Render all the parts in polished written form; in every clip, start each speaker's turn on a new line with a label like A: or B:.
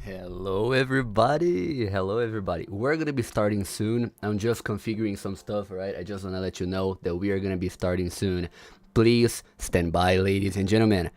A: Hello everybody, hello everybody. We're gonna be starting soon. I'm just configuring some stuff, alright? I just wanna let you know that we are gonna be starting soon. Please stand by, ladies and gentlemen.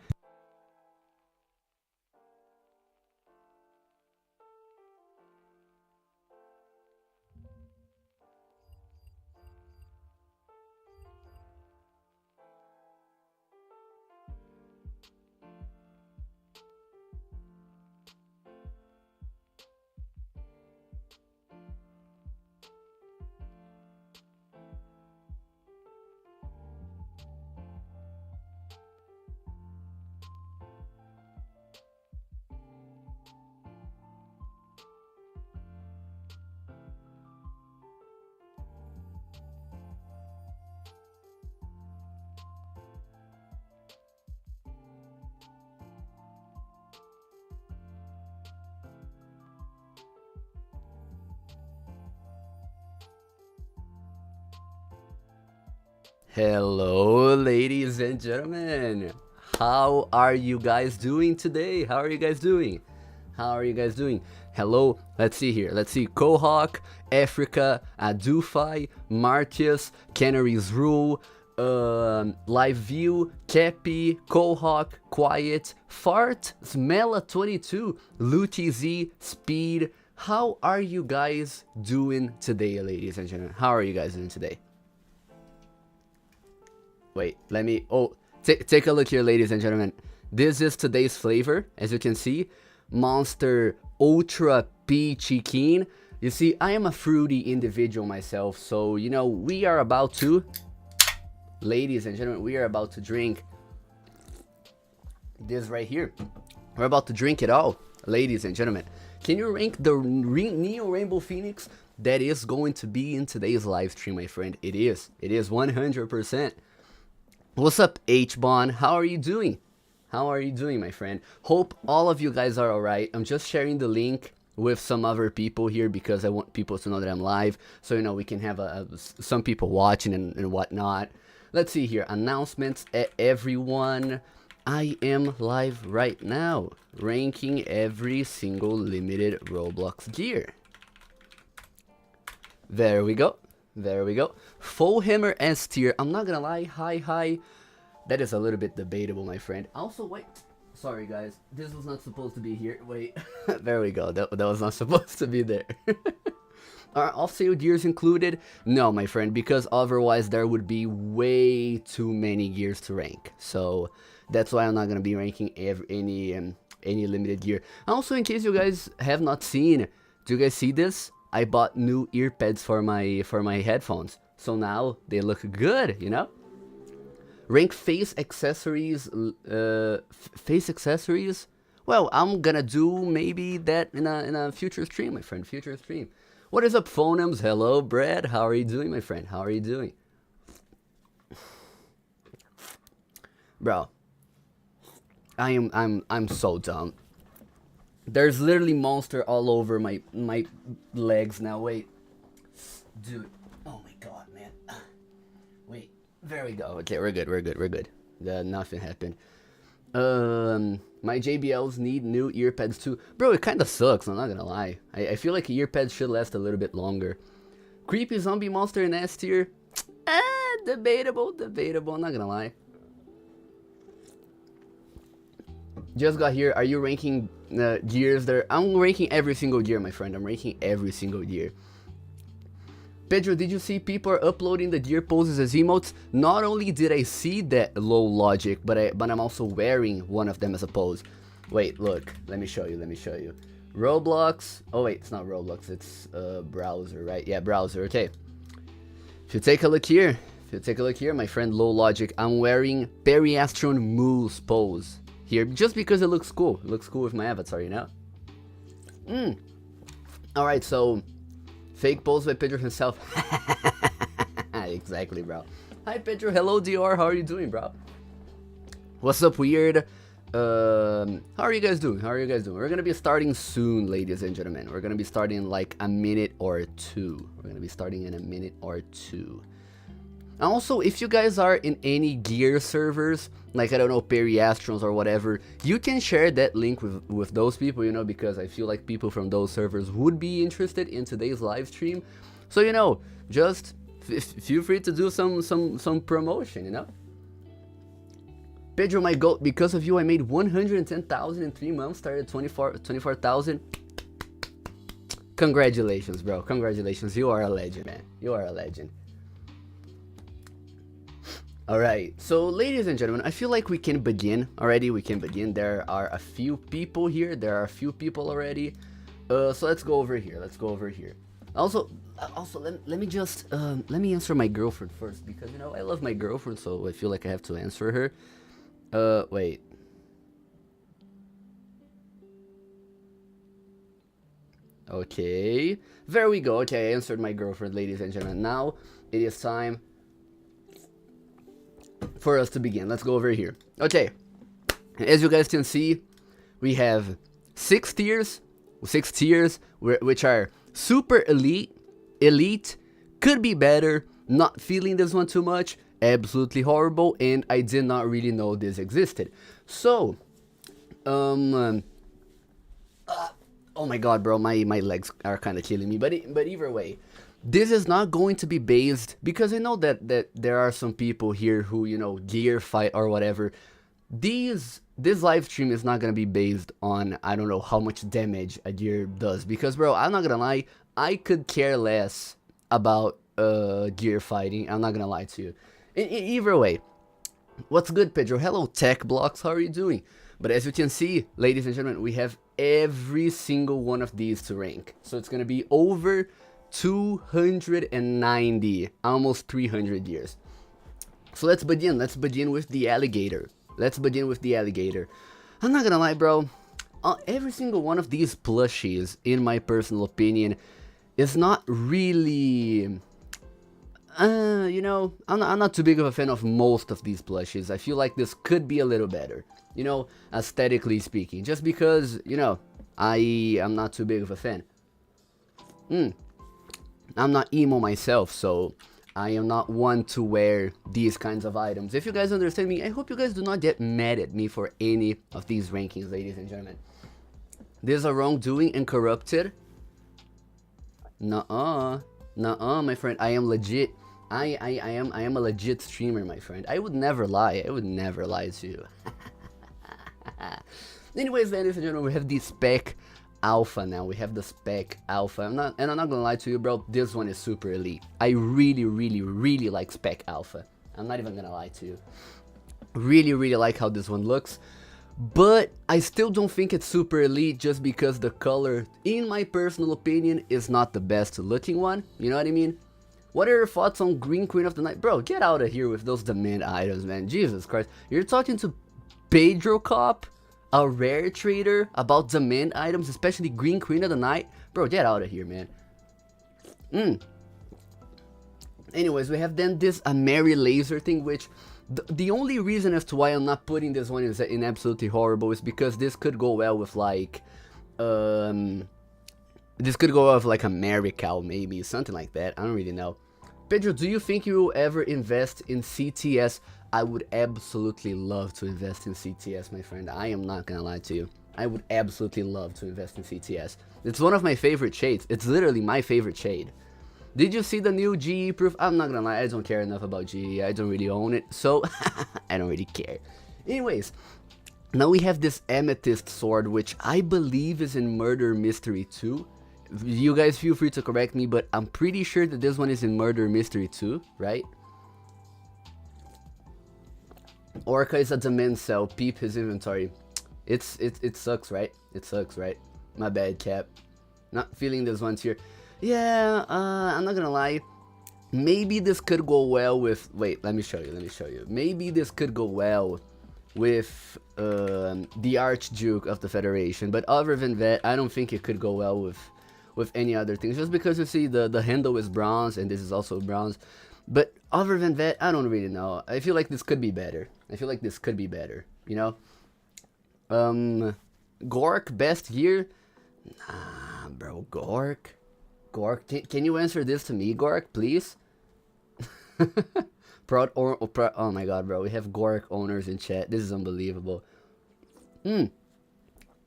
A: Hello ladies and gentlemen. How are you guys doing today? How are you guys doing? How are you guys doing? Hello, let's see here. Let's see. Kohawk, Africa, Adufi, Martius, Canaries Rule, Live View, Cappy, Kohawk, Quiet, Fart, Smella22, Luchi Z, Speed. How are you guys doing today, ladies and gentlemen? How are you guys doing today? Wait, let me... Oh, take a look here, ladies and gentlemen. This is today's flavor, as you can see. Monster Ultra Peachy Keen. You see, I am a fruity individual myself, so, you know, we are about to... Ladies and gentlemen, we are about to drink this right here. We're about to drink it all, ladies and gentlemen. Can you rank the Neo Rainbow Phoenix that is going to be in today's live stream, my friend? It is 100%. What's up, H-Bon? How are you doing? How are you doing, my friend? Hope all of you guys are alright. I'm just sharing the link with some other people here because I want people to know that I'm live. So, you know, we can have some people watching and whatnot. Let's see here. Announcements, everyone. I am live right now, ranking every single limited Roblox gear. There we go. There we go. Full Hammer S tier. I'm not gonna lie. Hi. That is a little bit debatable, my friend. Also, wait. Sorry, guys. This was not supposed to be here. Wait. There we go. That was not supposed to be there. Are off-sale gears included? No, my friend, because otherwise there would be way too many gears to rank. So that's why I'm not gonna be ranking any limited gear. Also, in case you guys have not seen, do you guys see this? I bought new ear pads for my headphones, so now they look good, you know. Rank face accessories, face accessories. Well, I'm gonna do maybe that in a future stream, my friend. Future stream. What is up, Phonems? Hello, Brad. How are you doing, my friend? How are you doing, bro? I'm so dumb. There's literally monster all over my legs now. Wait, dude. Oh my god, man. Wait. There we go. Okay, we're good. Nothing happened. My JBLs need new ear pads too. Bro, it kind of sucks. I'm not gonna lie. I feel like ear pads should last a little bit longer. Creepy zombie monster in S tier. Debatable. I'm not gonna lie. Just got here. Are you ranking gears there? I'm ranking every single gear, my friend. I'm ranking every single gear. Pedro, did you see people are uploading the gear poses as emotes? Not only did I see that low logic, but I'm also wearing one of them as a pose. Wait, look. Let me show you. Roblox. Oh wait, it's not Roblox. It's browser, right? Yeah, browser. Okay. If you take a look here, my friend, low logic. I'm wearing Periastron Moose pose here just because it looks cool. It looks cool with my avatar, you know. Alright, so fake pose by Pedro himself. Exactly, bro. Hi Pedro. Hello Dior. How are you doing, bro? What's up, weird? How are you guys doing? We're gonna be starting soon, ladies and gentlemen. We're gonna be starting in like a minute or two. Also, if you guys are in any gear servers, like, I don't know, Periastrons or whatever, you can share that link with those people, you know, because I feel like people from those servers would be interested in today's live stream. So, you know, just feel free to do some promotion, you know. Pedro, my goat, because of you I made 110,000 in 3 months, started 24,000. Congratulations, bro, congratulations, you are a legend, man, you are a legend. Alright, so ladies and gentlemen, I feel like we can begin already, there are a few people here, already, so let's go over here, Also, let me just, let me answer my girlfriend first, because, you know, I love my girlfriend, so I feel like I have to answer her. Wait. Okay, there we go. Okay, I answered my girlfriend, ladies and gentlemen. Now, it is time for us to begin. Let's go over here. Okay, as you guys can see, we have 6 tiers, which are super elite, could be better, not feeling this one too much, absolutely horrible, and I did not really know this existed. So, oh my god, bro, my legs are kind of killing me, but either way, this is not going to be based, because I know that there are some people here who, you know, gear fight or whatever. This live stream is not gonna be based on, I don't know, how much damage a gear does, because, bro, I'm not gonna lie, I could care less about gear fighting. I'm not gonna lie to you. Either way, what's good, Pedro? Hello, Tech Blocks, how are you doing? But as you can see, ladies and gentlemen, we have every single one of these to rank, so it's gonna be over 290, almost 300 years. So let's begin with the alligator. I'm not gonna lie, bro, every single one of these plushies, in my personal opinion, is not really, you know, I'm not too big of a fan of most of these plushies. I feel like this could be a little better, you know, aesthetically speaking, just because, you know, I am not too big of a fan. I'm not emo myself, so I am not one to wear these kinds of items. If you guys understand me, I hope you guys do not get mad at me for any of these rankings, ladies and gentlemen. This is a wrongdoing and corrupted. Nuh-uh, my friend, I am legit. I am a legit streamer, my friend. I would never lie to you. Anyways, ladies and gentlemen, we have the spec alpha now. We have the spec alpha. I'm not gonna lie to you, bro, this one is super elite. I really like spec alpha. I'm not even gonna lie to you. Really like how this one looks, but I still don't think it's super elite, just because the color, in my personal opinion, is not the best looking one. You know what I mean? What are your thoughts on Green Queen of the Night? Bro, get out of here with those demand items, man. Jesus Christ. You're talking to Pedrokopp, a rare trader, about demand items, especially Green Queen of the Night? Bro, get out of here, man. Anyways, we have then this Mary Laser thing, which the only reason as to why I'm not putting this one in absolutely horrible is because this could go well with, like, this could go off like a Marical, maybe, something like that. I don't really know. Pedro, do you think you will ever invest in CTS? I would absolutely love to invest in CTS, my friend. I am not gonna lie to you. I would absolutely love to invest in CTS. It's one of my favorite shades. It's literally my favorite shade. Did you see the new GE proof? I'm not gonna lie, I don't care enough about GE. I don't really own it, so I don't really care. Anyways, now we have this Amethyst sword, which I believe is in Murder Mystery 2. You guys feel free to correct me, but I'm pretty sure that this one is in Murder Mystery 2, right? Orca is a demand cell. Peep his inventory. It sucks, right? It sucks, right? My bad, Cap. Not feeling this one here. Yeah, I'm not gonna lie. Maybe this could go well with... Wait, let me show you. Maybe this could go well with the Archduke of the Federation. But other than that, I don't think it could go well with any other things. Just because you see the handle is bronze and this is also bronze. But other than that, I don't really know. I feel like this could be better. You know? Gork, best gear? Nah, bro, Gork, can you answer this to me, Gork, please? Oh my god, bro. We have Gork owners in chat. This is unbelievable.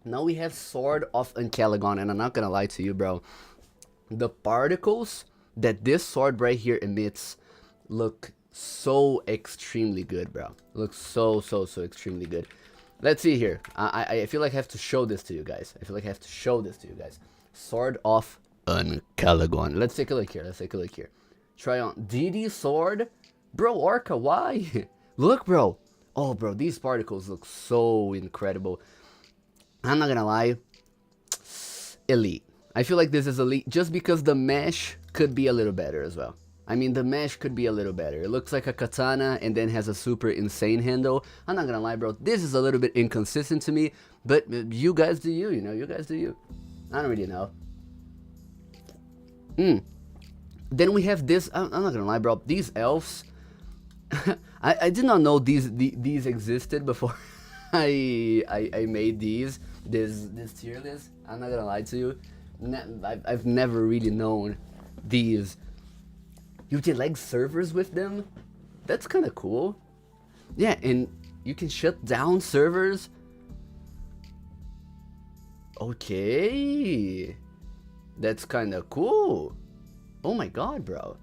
A: Now we have Sword of Uncalagon, and I'm not gonna lie to you, bro. The particles that this sword right here emits look so extremely good, bro. Looks so extremely good. Let's see here. I feel like I have to show this to you guys. Sword of Uncalagon. Let's take a look here. Try on DD sword. Bro, Orca, why? Look, bro. Oh, bro, these particles look so incredible. I'm not gonna lie. Elite. I feel like this is elite just because the mesh could be a little better as well. I mean, the mesh could be a little better. It looks like a katana and then has a super insane handle. I'm not gonna lie, bro. This is a little bit inconsistent to me, but you guys do you, you guys do you. I don't really know. Then we have this. I'm not gonna lie, bro. These elves. I did not know these existed before I made this tier list. I'm not gonna lie to you. I've never really known these. You can like servers with them. That's kind of cool. Yeah, and you can shut down servers. Okay, that's kind of cool. Oh my god, bro.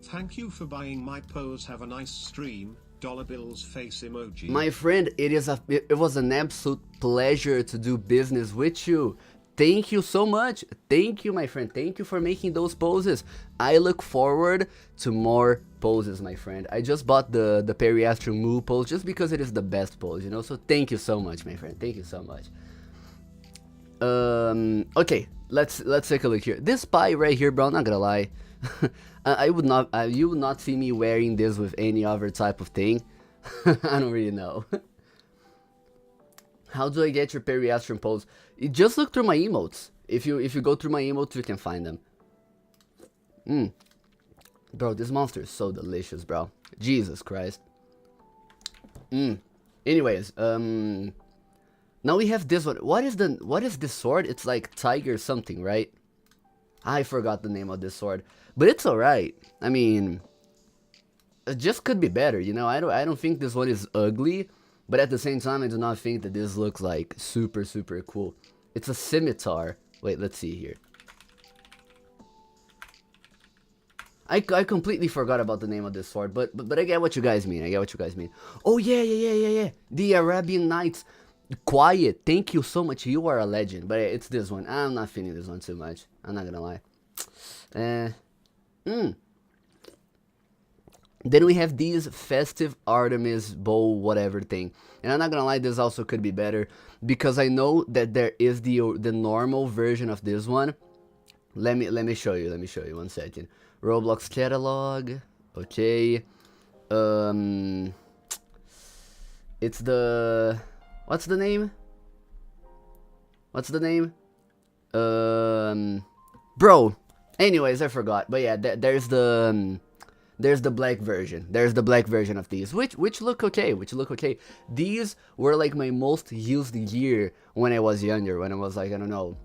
B: Thank you for buying my pose. Have a nice stream. Dollar bills face emoji.
A: My friend, it was an absolute pleasure to do business with you. Thank you so much. Thank you, my friend. Thank you for making those poses. I look forward to more poses, my friend. I just bought the Periastrum Moo pose just because it is the best pose, So thank you so much, my friend. Thank you so much. Okay, let's take a look here. This pie right here, bro, I'm not gonna lie. You would not see me wearing this with any other type of thing. I don't really know. How do I get your Periastrum pose? You just look through my emotes. If you go through my emotes, you can find them. Bro, this monster is so delicious, bro. Jesus Christ. Anyways, now we have this one. What is this sword? It's like tiger something, right? I forgot the name of this sword, but it's alright. I mean, it just could be better, I don't think this one is ugly, but at the same time, I do not think that this looks like super cool. It's a scimitar. Wait, let's see here. I completely forgot about the name of this sword, but I get what you guys mean. Oh yeah. The Arabian Nights. Quiet, thank you so much. You are a legend. But it's this one. I'm not feeling this one too much. I'm not gonna lie. Then we have these festive Artemis bow whatever thing. And I'm not gonna lie, this also could be better because I know that there is the normal version of this one. Let me show you. 1 second. Roblox catalog. Okay. It's the What's the name? Bro. Anyways, I forgot. But yeah, there's the black version. There's the black version of these, which look okay. These were like my most used gear when I was younger. When I was like, I don't know,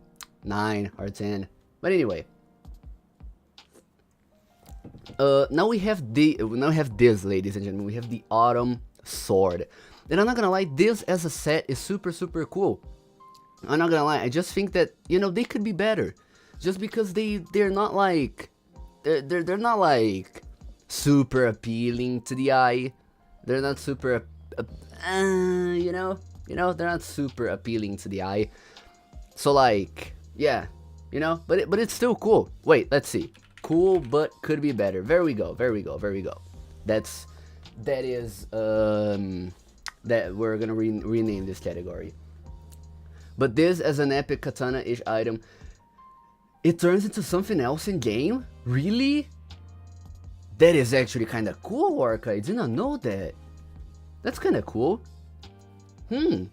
A: 9 or 10. But anyway. Now we have this, ladies and gentlemen. We have the Autumn Sword. And I'm not gonna lie, this as a set is super cool. I'm not gonna lie, I just think that, they could be better. Just because they're not like, they're not like super appealing to the eye. They're not super, they're not super appealing to the eye. So like, yeah, but it's still cool. Wait, let's see. Cool, but could be better. There we go. That we're gonna rename this category. But this as an epic katana-ish item, it turns into something else in game? Really? That is actually kind of cool, Orca. I did not know that. That's kind of cool. I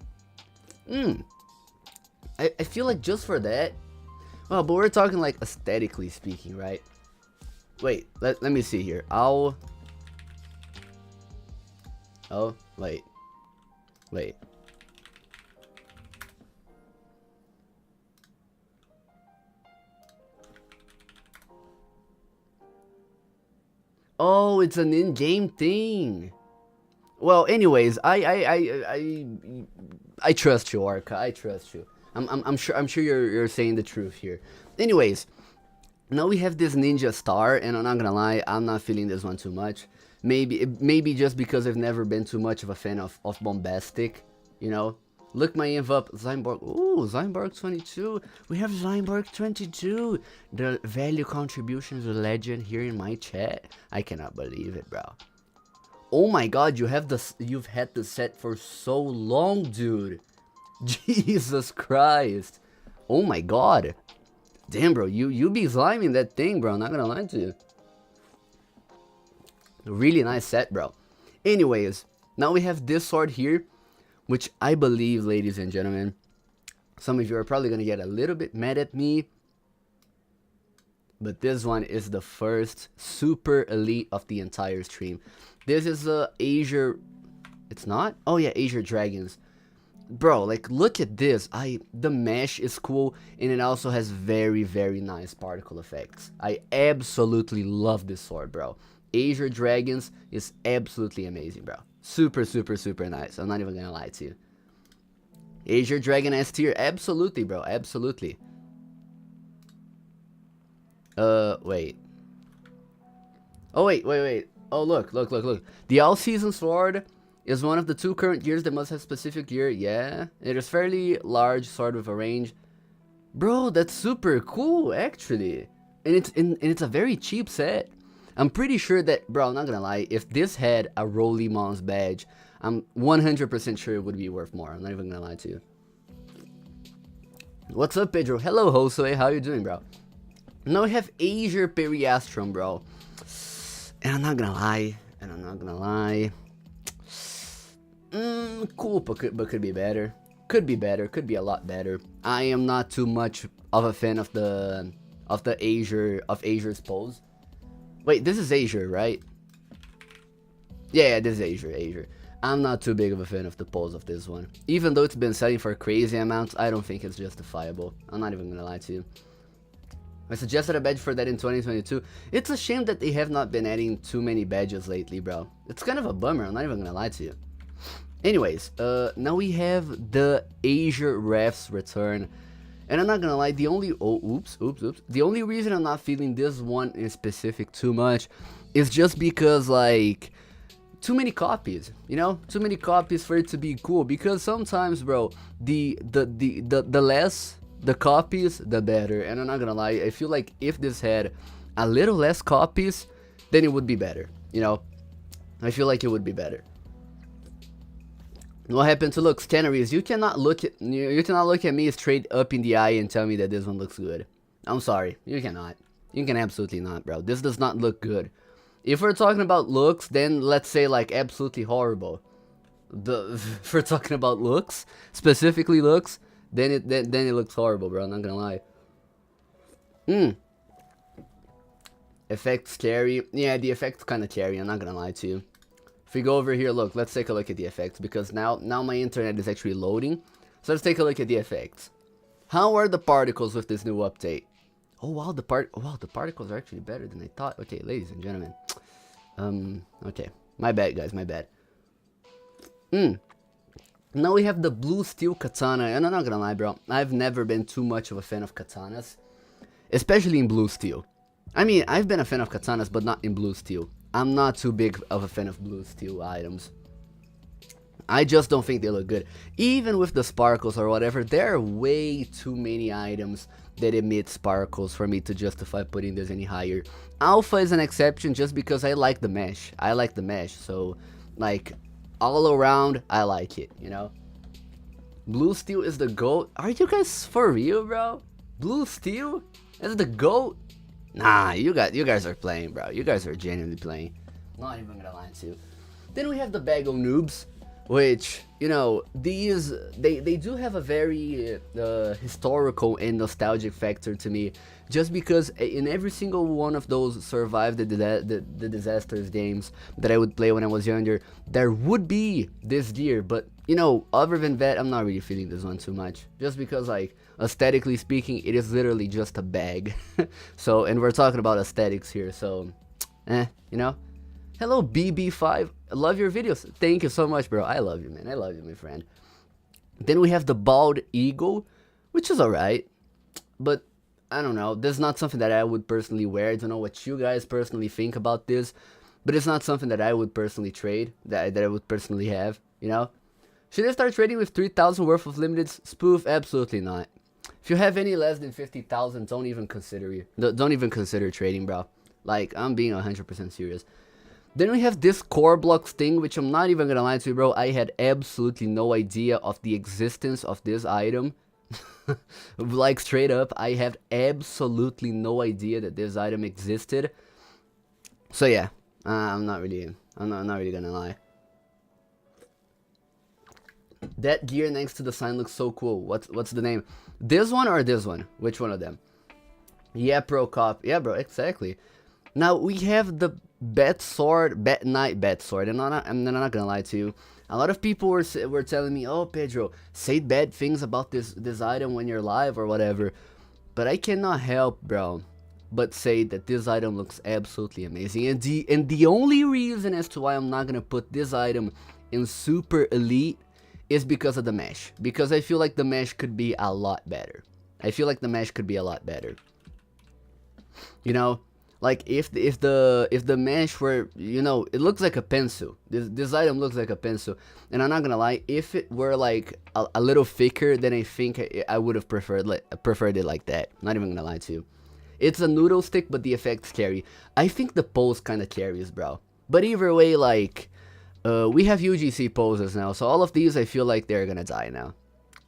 A: feel like just for that. Well, but we're talking like aesthetically speaking, right? Wait, let me see here. Oh, wait. Oh, it's an in-game thing. Well, anyways, I trust you, Arca. I trust you. I'm sure you're saying the truth here. Anyways, now we have this ninja star, and I'm not gonna lie, I'm not feeling this one too much. Maybe just because I've never been too much of a fan of bombastic, you know. Look my inv up, Zeinborg. Ooh, Zeinborg 22. We have Zeinborg 22. The value contribution to the legend here in my chat. I cannot believe it, bro. Oh my god, you've had the set for so long, dude. Jesus Christ. Oh my god. Damn, bro, you be sliming that thing, bro. I'm not gonna lie to you. Really nice set, bro. Anyways, now we have this sword here, which I believe, ladies and gentlemen, some of you are probably gonna get a little bit mad at me, but this one is the first super elite of the entire stream. This is a Azure. It's not? Oh yeah, Azure Dragons. Bro, like, look at this. The mesh is cool, and it also has very, very nice particle effects. I absolutely love this sword, bro. Azure Dragons is absolutely amazing, bro. Super, super, super nice. I'm not even gonna lie to you. Azure Dragon S tier, absolutely, bro. Absolutely. Wait. Oh, wait. Oh, look. The all-season sword is one of the 2 current gears that must have specific gear. Yeah, it is fairly large sword with a range. Bro, that's super cool, actually. And it's a very cheap set. I'm pretty sure that, bro, I'm not gonna lie, if this had a Roly Mons badge, I'm 100% sure it would be worth more. I'm not even gonna lie to you. What's up, Pedro? Hello, Josue. How you doing, bro? Now we have Azure Periastrum, bro. And I'm not gonna lie. Cool, but could be better. Could be a lot better. I am not too much of a fan of the Azure's pose. Wait, this is Azure, right? Yeah, this is Azure. I'm not too big of a fan of the pose of this one. Even though it's been selling for crazy amounts, I don't think it's justifiable. I'm not even gonna lie to you. I suggested a badge for that in 2022. It's a shame that they have not been adding too many badges lately, bro. It's kind of a bummer, I'm not even gonna lie to you. Anyways, now we have the Azure Ref's return. And I'm not gonna lie, the only... Oh, oops. The only reason I'm not feeling this one in specific too much is just because, like, too many copies, you know? Too many copies for it to be cool. Because sometimes, bro, the less the copies, the better. And I'm not gonna lie, I feel like if this had a little less copies, then it would be better, you know? I feel like it would be better. What happened to looks? Canaries, you cannot look at me straight up in the eye and tell me that this one looks good. I'm sorry, you cannot. You can absolutely not, bro. This does not look good. If we're talking about looks, then let's say like absolutely horrible. If we're talking about looks, specifically looks, then it looks horrible, bro. I'm not gonna lie. Effect scary. Yeah, the effect's kind of scary. I'm not gonna lie to you. If we go over here, look, let's take a look at the effects, because now my internet is actually loading. So let's take a look at the effects. How are the particles with this new update? Oh wow, the particles are actually better than I thought. Okay, ladies and gentlemen. Okay, my bad, guys, my bad. Now we have the blue steel katana, and I'm not gonna lie, bro. I've never been too much of a fan of katanas, especially in blue steel. I mean, I've been a fan of katanas, but not in blue steel. I'm not too big of a fan of blue steel items. I just don't think they look good. Even with the sparkles or whatever, there are way too many items that emit sparkles for me to justify putting this any higher. Alpha is an exception just because I like the mesh. So, like, all around, I like it, you know? Blue steel is the GOAT. Are you guys for real, bro? Blue steel is the GOAT? Nah, you guys are playing, bro. You guys are genuinely playing. Not even gonna lie to you. Then we have the Bagel Noobs, which, you know, these, they do have a very historical and nostalgic factor to me, just because in every single one of those Survive the Disasters games that I would play when I was younger, there would be this gear, but, you know, other than that, I'm not really feeling this one too much, just because, like, aesthetically speaking, it is literally just a bag. So, and we're talking about aesthetics here, so You know? Hello, BB5. I love your videos. Thank you so much, bro. I love you, man. I love you, my friend. Then we have the bald eagle, which is alright. But, I don't know. This is not something that I would personally wear. I don't know what you guys personally think about this. But it's not something that I would personally trade. That I would personally have, you know? Should I start trading with 3,000 worth of limited spoof? Absolutely not. If you have any less than 50,000, don't even consider trading, bro. Like, I'm being 100% serious. Then we have this core blocks thing, which I'm not even gonna lie to you, bro. I had absolutely no idea of the existence of this item. Like, straight up, I have absolutely no idea that this item existed. So yeah, I'm not really gonna lie. That gear next to the sign looks so cool. What's the name? This one or this one? Which one of them? Yeah, pedrokopp. Yeah, bro, exactly. Now we have the bat sword, bat sword, and I'm not gonna lie to you. A lot of people were telling me, "Oh, Pedro, say bad things about this item when you're live or whatever," but I cannot help, bro, but say that this item looks absolutely amazing. And the only reason as to why I'm not gonna put this item in super elite is because of the mesh. Because I feel like the mesh could be a lot better. You know, like if the mesh were, you know, it looks like a pencil. This item looks like a pencil, and I'm not gonna lie. If it were like a little thicker, then I think I would have preferred it like that. Not even gonna lie to you. It's a noodle stick, but the effects carry. I think the pose kind of carries, bro. But either way, like. We have UGC poses now, so all of these I feel like they're gonna die now.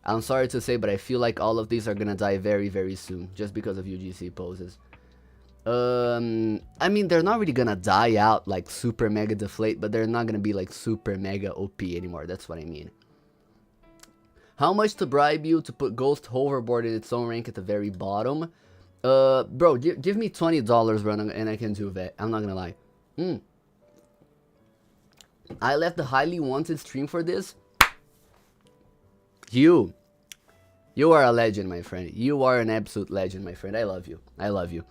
A: I'm sorry to say, but I feel like all of these are gonna die very, very soon, just because of UGC poses. I mean, they're not really gonna die out like super mega deflate, but they're not gonna be like super mega OP anymore, that's what I mean. How much to bribe you to put Ghost Hoverboard in its own rank at the very bottom? Bro, give me $20, bro, and I can do that. I'm not gonna lie. I left the highly wanted stream for this. You are a legend, my friend. You are an absolute legend, my friend. I love you. I love you.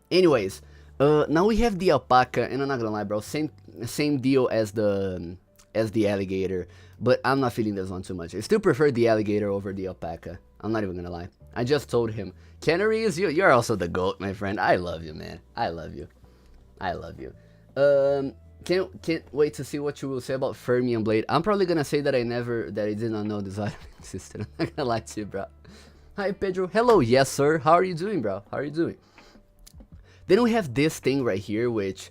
A: Anyways, now we have the alpaca, and I'm not gonna lie, bro. Same deal as the alligator, but I'm not feeling this one too much. I still prefer the alligator over the alpaca. I'm not even gonna lie. I just told him, Canaries, you're also the GOAT, my friend. I love you, man. I love you. I love you. Can't wait to see what you will say about Fermium Blade. I'm probably gonna say that I did not know this item existed. I'm not gonna lie to you, bro. Hi, Pedro. Hello, yes, sir. How are you doing, bro? How are you doing? Then we have this thing right here, which,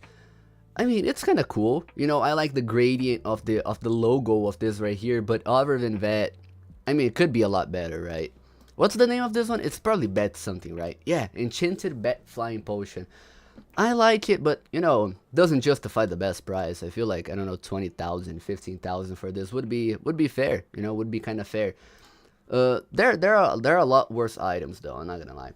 A: I mean, it's kind of cool. You know, I like the gradient of the logo of this right here, but other than that, I mean, it could be a lot better, right? What's the name of this one? It's probably Bat something, right? Yeah, Enchanted Bat Flying Potion. I like it, but, you know, doesn't justify the best price. I feel like, I don't know, 20,000, 15,000 for this would be fair, you know, would be kind of fair. There are a lot worse items, though, I'm not gonna lie.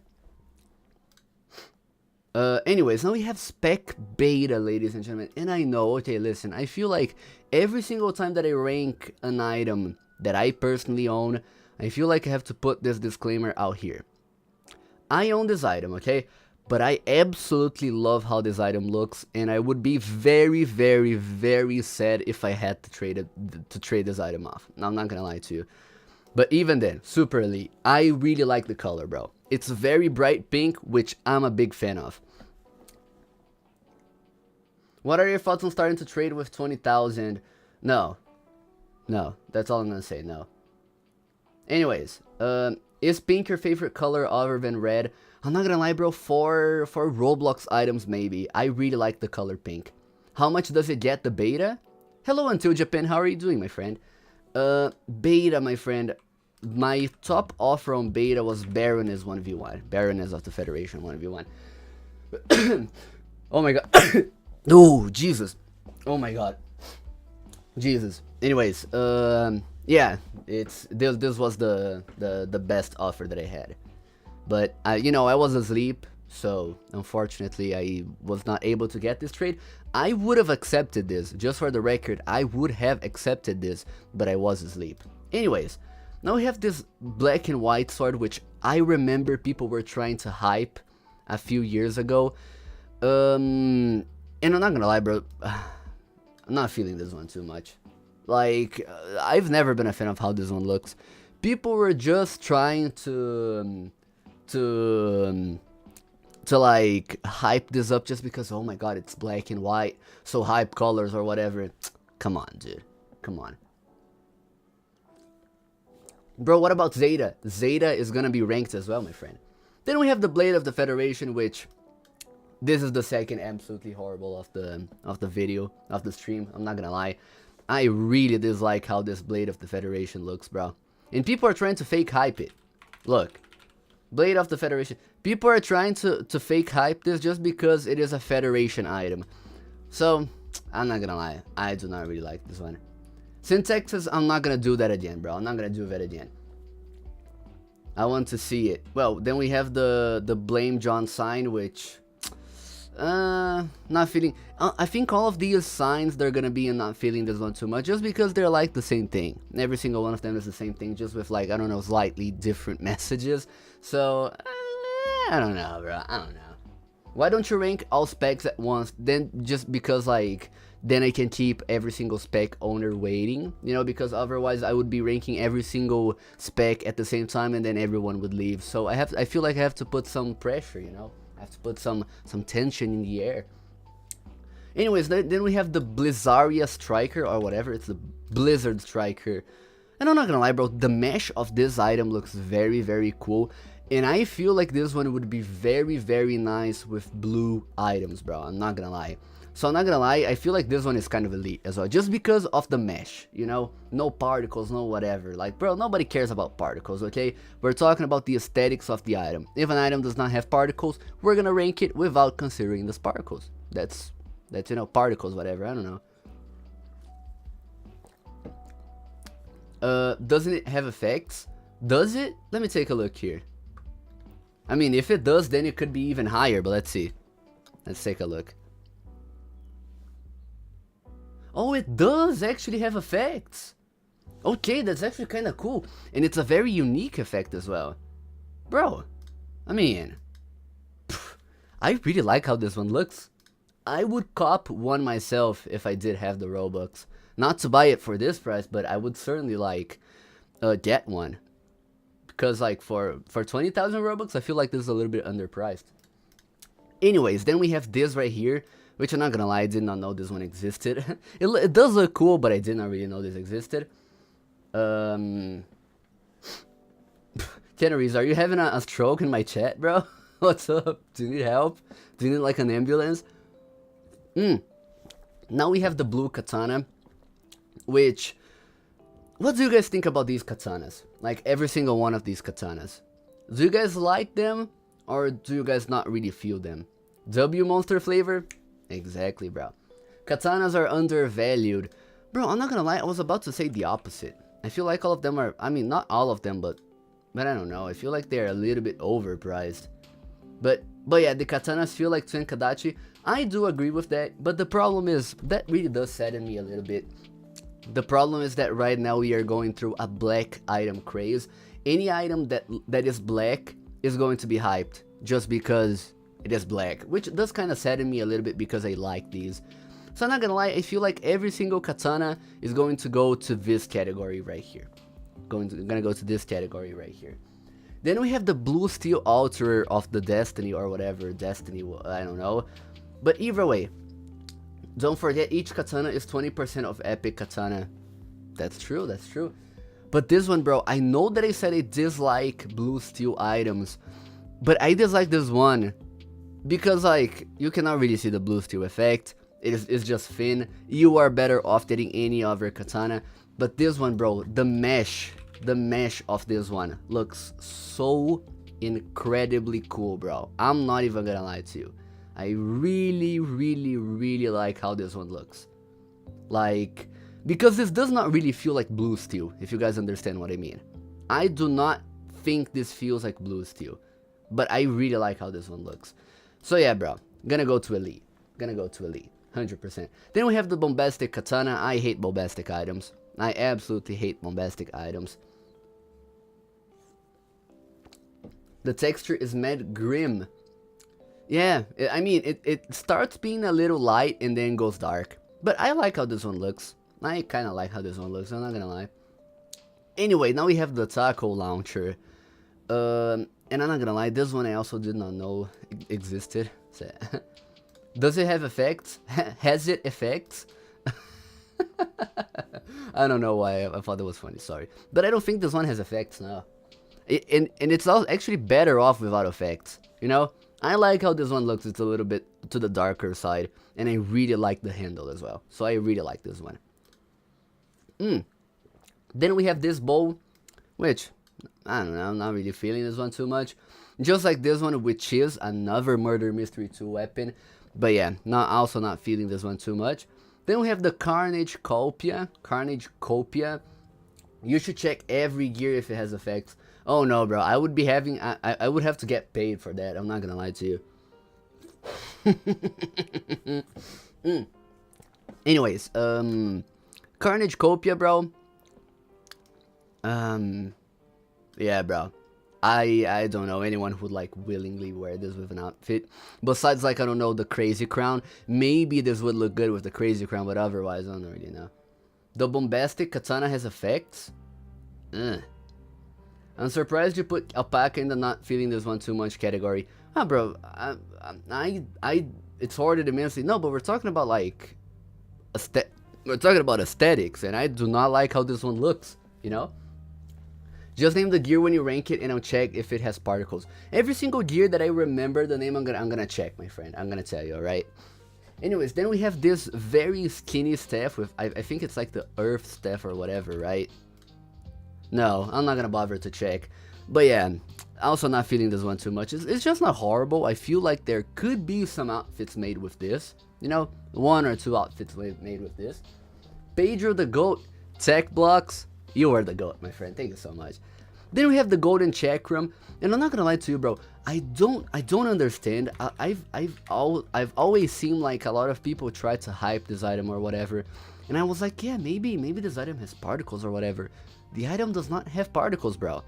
A: Anyways, now we have Spec Beta, ladies and gentlemen, and I know, okay, listen, I feel like every single time that I rank an item that I personally own, I feel like I have to put this disclaimer out here. I own this item, okay? But I absolutely love how this item looks, and I would be very, very, very sad if I had to trade this item off. Now, I'm not gonna lie to you. But even then, super elite. I really like the color, bro. It's very bright pink, which I'm a big fan of. What are your thoughts on starting to trade with 20,000? No. No, that's all I'm gonna say, no. Anyways, is pink your favorite color other than red? I'm not gonna lie, bro, for Roblox items, maybe. I really like the color pink. How much does it get, the beta? Hello, Until Japan, how are you doing, my friend? Beta, my friend. My top offer on beta was Baroness 1v1. Baroness of the Federation 1v1. Oh my god. Oh, Jesus. Oh my god. Jesus. Anyways, yeah, this was the best offer that I had. But, you know, I was asleep, so unfortunately I was not able to get this trade. I would have accepted this, just for the record, I would have accepted this, but I was asleep. Anyways, now we have this black and white sword, which I remember people were trying to hype a few years ago. And I'm not gonna lie, bro. I'm not feeling this one too much. Like, I've never been a fan of how this one looks. People were just trying to like hype this up just because, oh my god, it's black and white, so hype colors or whatever. Come on, dude. Come on. Bro, what about Zeta? Zeta is gonna be ranked as well, my friend. Then we have the Blade of the Federation, which this is the second absolutely horrible of the video, of the stream. I'm not gonna lie. I really dislike how this Blade of the Federation looks, bro. And people are trying to fake hype it. Look. Blade of the Federation. People are trying to fake hype this just because it is a Federation item. So, I'm not gonna lie. I do not really like this one. Syntaxes, I'm not gonna do that again, bro. I'm not gonna do that again. I want to see it. Well, then we have the Blame John sign, which... not feeling... I think all of these signs, they're gonna be not feeling this one too much, just because they're like the same thing. Every single one of them is the same thing, just with like, I don't know, slightly different messages. So, I don't know, bro. I don't know. Why don't you rank all specs at once? Then, just because like... then I can keep every single spec owner waiting, you know, because otherwise I would be ranking every single spec at the same time and then everyone would leave. So I feel like I have to put some pressure, you know, I have to put some tension in the air. Anyways, then we have the Blizzaria Striker or whatever, it's the Blizzard Striker. And I'm not gonna lie, bro, the mesh of this item looks very, very cool. And I feel like this one would be very, very nice with blue items, bro, I'm not gonna lie. So I'm not gonna lie, I feel like this one is kind of elite as well, just because of the mesh, you know, no particles, no whatever, like, bro, nobody cares about particles, okay? We're talking about the aesthetics of the item. If an item does not have particles, we're gonna rank it without considering the sparkles. That's, you know, particles, whatever, I don't know. Doesn't it have effects? Does it? Let me take a look here. I mean, if it does, then it could be even higher, but let's see. Let's take a look. Oh, it does actually have effects. Okay, that's actually kind of cool. And it's a very unique effect as well. Bro, I mean, I really like how this one looks. I would cop one myself if I did have the Robux. Not to buy it for this price, but I would certainly like get one. Because like for 20,000 Robux, I feel like this is a little bit underpriced. Anyways, then we have this right here. Which I'm not gonna lie, I did not know this one existed. It does look cool, but I did not really know this existed. Canaries, are you having a stroke in my chat, bro? What's up? Do you need help? Do you need like an ambulance? Now we have the blue katana. Which... what do you guys think about these katanas? Like every single one of these katanas. Do you guys like them? Or do you guys not really feel them? W monster flavor? Exactly, bro. Katanas are undervalued. Bro, I'm not gonna lie, I was about to say the opposite. I feel like all of them are, I mean, not all of them, but I don't know. I feel like they're a little bit overpriced. But yeah, the katanas feel like Tsunkadachi. I do agree with that, but the problem is, that really does sadden me a little bit. The problem is that right now we are going through a black item craze. Any item that is black is going to be hyped, just because it is black, which does kind of sadden me a little bit because I like these. So I'm not gonna lie, I feel like every single katana is going to go to this category right here. Gonna go to this category right here. Then we have the blue steel altar of the destiny or whatever, destiny, I don't know. But either way, don't forget each katana is 20% of epic katana. That's true, that's true. But this one, bro, I know that I said I dislike blue steel items, but I dislike this one. Because, like, you cannot really see the blue steel effect. It's just thin. You are better off getting any other katana. But this one, bro, the mesh of this one looks so incredibly cool, bro. I'm not even gonna lie to you. I really, really, really like how this one looks. Like, because this does not really feel like blue steel, if you guys understand what I mean. I do not think this feels like blue steel. But I really like how this one looks. So yeah, bro, gonna go to elite. 100%. Then we have the bombastic katana. I hate bombastic items. I absolutely hate bombastic items. The texture is mad grim. Yeah, I mean, it starts being a little light and then goes dark. But I like how this one looks. I kind of like how this one looks, I'm not gonna lie. Anyway, now we have the taco launcher. And I'm not gonna lie, this one I also did not know existed. So, does it have effects? Has it effects? I don't know why, I thought that was funny, sorry. But I don't think this one has effects now. And it's actually better off without effects, you know? I like how this one looks, it's a little bit to the darker side. And I really like the handle as well. So I really like this one. Then we have this bowl, which, I don't know, I'm not really feeling this one too much. Just like this one, which is another Murder Mystery 2 weapon. But yeah, also not feeling this one too much. Then we have the Carnage Copia. You should check every gear if it has effects. Oh no, bro, I would be having, I would have to get paid for that, I'm not gonna lie to you. Anyways, Carnage Copia, bro. Yeah, bro. I don't know anyone who would like willingly wear this with an outfit. Besides, like, I don't know, the Crazy Crown. Maybe this would look good with the Crazy Crown, but otherwise, I don't really know. The Bombastic Katana has effects. I'm surprised you put Alpaca in the not feeling this one too much category. Ah, bro, it's hoarded immensely. No, but we're talking about like, we're talking about aesthetics, and I do not like how this one looks, you know? Just name the gear when you rank it, and I'll check if it has particles. Every single gear that I remember the name, I'm gonna check, my friend. I'm gonna tell you, alright? Anyways, then we have this very skinny staff with, I think it's like the Earth staff or whatever, right? No, I'm not gonna bother to check. But yeah, also not feeling this one too much. It's just not horrible. I feel like there could be some outfits made with this. You know, 1 or 2 outfits made with this. Pedro the Goat, tech blocks. You are the GOAT, my friend. Thank you so much. Then we have the Golden Chakram, and I'm not gonna lie to you, bro. I don't understand. I've always seen like a lot of people try to hype this item or whatever, and I was like, yeah, maybe this item has particles or whatever. The item does not have particles, bro.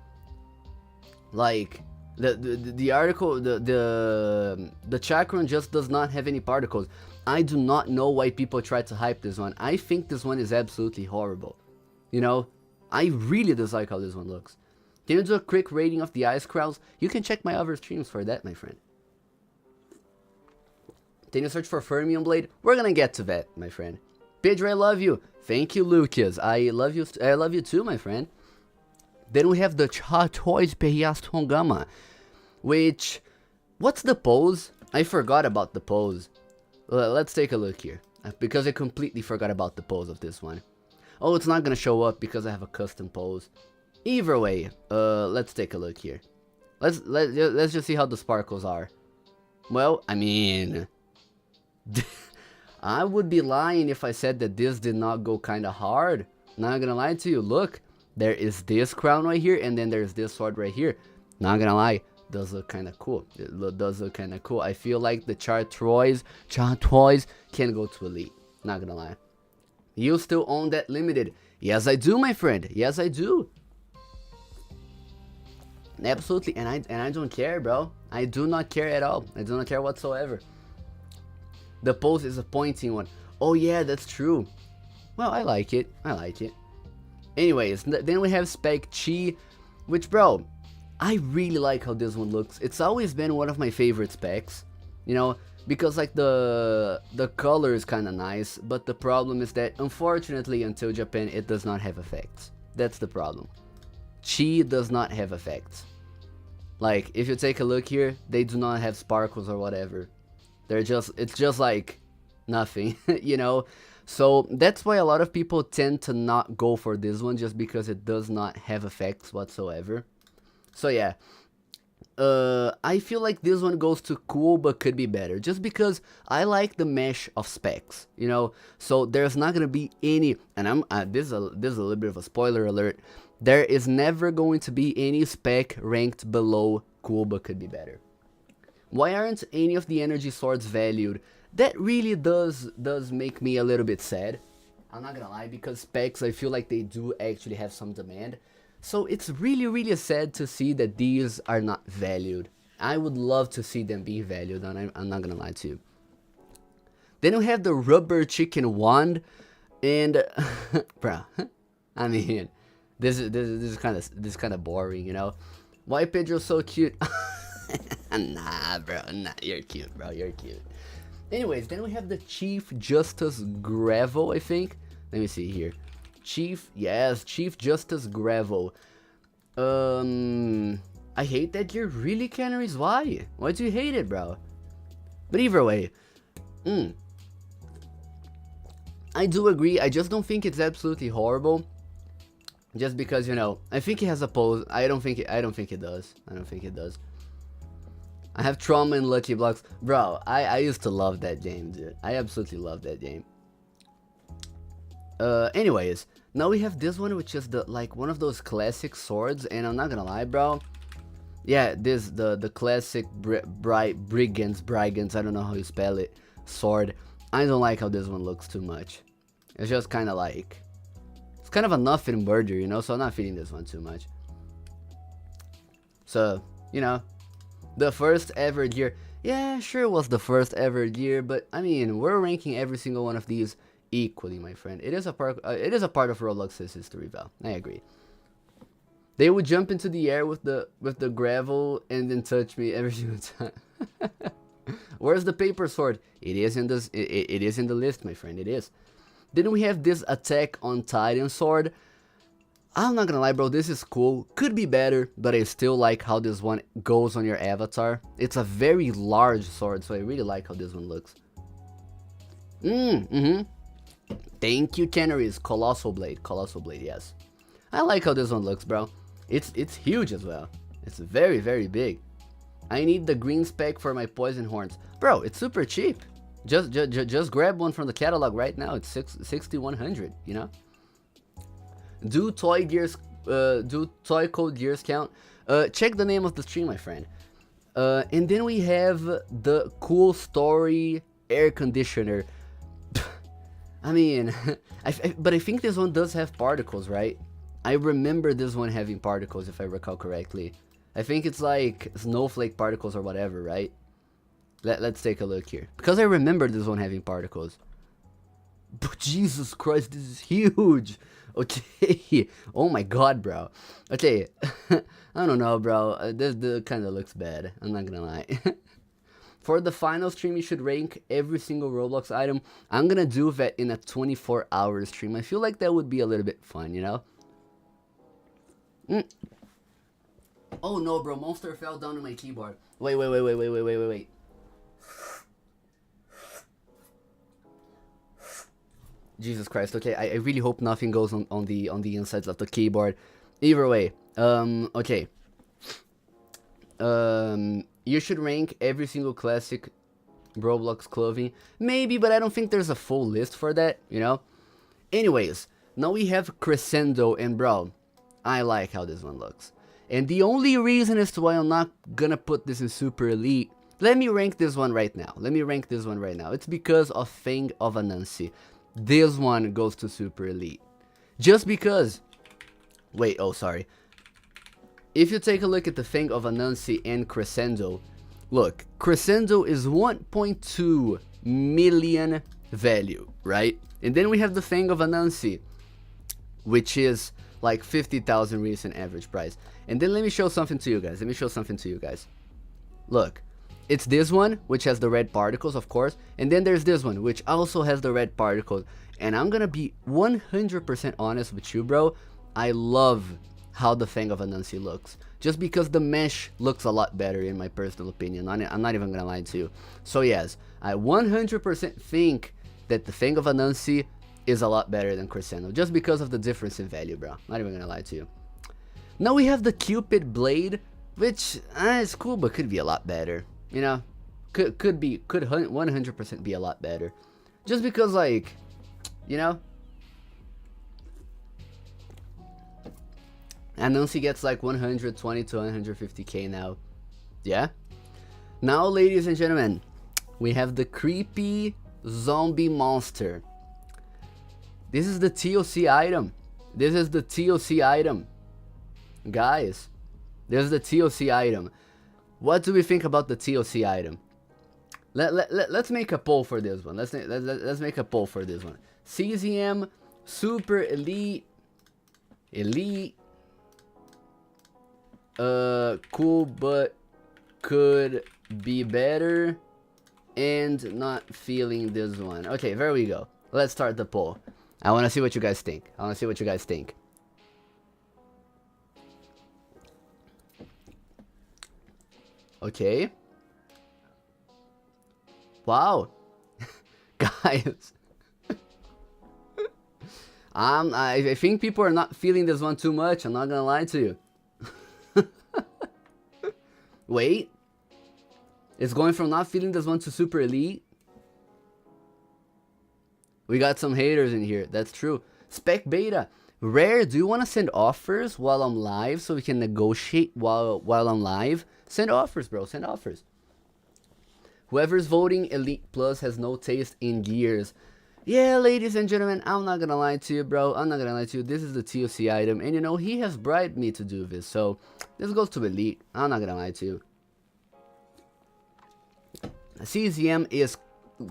A: Like the article, the Chakram just does not have any particles. I do not know why people try to hype this one. I think this one is absolutely horrible. You know, I really dislike how this one looks. Can you do a quick rating of the Ice Crowns? You can check my other streams for that, my friend. Can you search for Fermium Blade? We're gonna get to that, my friend. Pedro, I love you. Thank you, Lucas. I love you too, my friend. Then we have the Toys Perias Tongama, which, what's the pose? I forgot about the pose. Let's take a look here, because I completely forgot about the pose of this one. Oh, it's not gonna show up because I have a custom pose. Either way, let's take a look here. Let's just see how the sparkles are. Well, I mean, I would be lying if I said that this did not go kind of hard. Not gonna lie to you. Look, there is this crown right here, and then there's this sword right here. Not gonna lie, does look kind of cool. It does look kind of cool. I feel like the Chartroys can go to elite. Not gonna lie. You still own that limited? Yes, I do, my friend. Yes, I do. Absolutely, and I don't care, bro. I do not care at all. I do not care whatsoever. The pose is a pointing one. Oh yeah, that's true. Well, I like it. I like it. Anyways, then we have Spec Chi, which, bro, I really like how this one looks. It's always been one of my favorite specs, you know, because like the color is kind of nice, but the problem is that unfortunately until Japan it does not have effects. That's the problem. Chi does not have effects. Like, if you take a look here, they do not have sparkles or whatever. It's just like nothing, you know? So that's why a lot of people tend to not go for this one, just because it does not have effects whatsoever. So yeah, I feel like this one goes to cool but could be better, just because I like the mesh of specs, you know? So there's not gonna be any, and this is a little bit of a spoiler alert, there is never going to be any spec ranked below cool but could be better. Why aren't any of the energy swords valued? That really does make me a little bit sad. I'm not gonna lie, because specs, I feel like they do actually have some demand. So it's really, really sad to see that these are not valued. I would love to see them being valued, and I'm not gonna lie to you. Then we have the rubber chicken wand, and bro, I mean, this is kind of boring, you know. Why Pedro's so cute? Nah, bro, nah, you're cute, bro, you're cute. Anyways, then we have the Chief Justice Gravel, I think. Let me see here. Chief Justice Gravel. I hate that you're really canaries. Why? Why do you hate it, bro? But either way, I do agree. I just don't think it's absolutely horrible. Just because, you know, I think it has a pose. I don't think it does. I don't think it does. I have trauma in Lucky Blocks. Bro, I used to love that game, dude. I absolutely love that game. Anyways, now we have this one, which is the one of those classic swords, and I'm not gonna lie, bro. Yeah, the classic brigands, I don't know how you spell it, sword. I don't like how this one looks too much. It's just kind of like, it's kind of a nothing murder, you know, so I'm not feeling this one too much. So, you know, the first ever gear, yeah, sure it was the first ever gear, but I mean, we're ranking every single one of these equally, my friend. It is a part of Roblox's history, Val. I agree. They would jump into the air with the gravel and then touch me every single time. Where's the paper sword? It is in this. It is in the list, my friend. It is. Then we have this Attack on Titan sword. I'm not gonna lie, bro. This is cool. Could be better, but I still like how this one goes on your avatar. It's a very large sword, so I really like how this one looks. Thank you, Canaries. Colossal Blade. Yes. I like how this one looks, bro. It's huge as well. It's very, very big. I need the green spec for my poison horns. Bro, it's super cheap. Just grab one from the catalog right now. It's 6,100, you know? Do toy code gears count? Check the name of the stream, my friend. And then we have the cool story air conditioner. I mean, but I think this one does have particles, right? I remember this one having particles, if I recall correctly. I think it's like snowflake particles or whatever, right? Let's take a look here. Because I remember this one having particles. But Jesus Christ, this is huge! Okay, oh my god, bro. Okay, I don't know, bro. This kind of looks bad. I'm not gonna lie. For the final stream, you should rank every single Roblox item. I'm gonna do that in a 24-hour stream. I feel like that would be a little bit fun, you know? Oh no, bro, monster fell down on my keyboard. Wait. Jesus Christ, okay, I really hope nothing goes on the insides of the keyboard. Either way, okay. You should rank every single classic Roblox clothing. Maybe, but I don't think there's a full list for that, you know? Anyways, now we have Crescendo, and bro, I like how this one looks. And the only reason as to why I'm not gonna put this in Super Elite, let me rank this one right now. It's because of Fang of Anansi. This one goes to Super Elite. Just because... Wait, oh, sorry. If you take a look at the Fang of Anansi and Crescendo, look, Crescendo is 1.2 million value, right? And then we have the Fang of Anansi, which is like 50,000 recent average price. And then let me show something to you guys. Look, it's this one, which has the red particles, of course. And then there's this one, which also has the red particles. And I'm gonna be 100% honest with you, bro. I love how the Fang of Anansi looks. Just because the mesh looks a lot better, in my personal opinion. I'm not even gonna lie to you. So yes, I 100% think that the Fang of Anansi is a lot better than Crescendo, just because of the difference in value, bro. Not even gonna lie to you. Now we have the Cupid Blade, which is cool, but could be a lot better. You know, could 100% be a lot better, just because, like, you know, Anansi gets like 120 to 150k now. Yeah. Now, ladies and gentlemen, we have the creepy zombie monster. This is the TOC item. Guys, this is the TOC item. What do we think about the TLC item? Let's make a poll for this one. Let's make a poll for this one. CZM, Super Elite, cool but could be better, and not feeling this one. Okay, there we go. Let's start the poll. I want to see what you guys think. Okay. Wow. Guys. I think people are not feeling this one too much. I'm not gonna lie to you. Wait. It's going from not feeling this one to super elite. We got some haters in here. That's true. Spec Beta. Rare, do you want to send offers while I'm live so we can negotiate while I'm live? Send offers, bro. Send offers. Whoever's voting Elite Plus has no taste in gears. Yeah, ladies and gentlemen, I'm not gonna lie to you, bro. I'm not gonna lie to you. This is the TOC item, and you know, he has bribed me to do this, so this goes to Elite. I'm not gonna lie to you. CZM is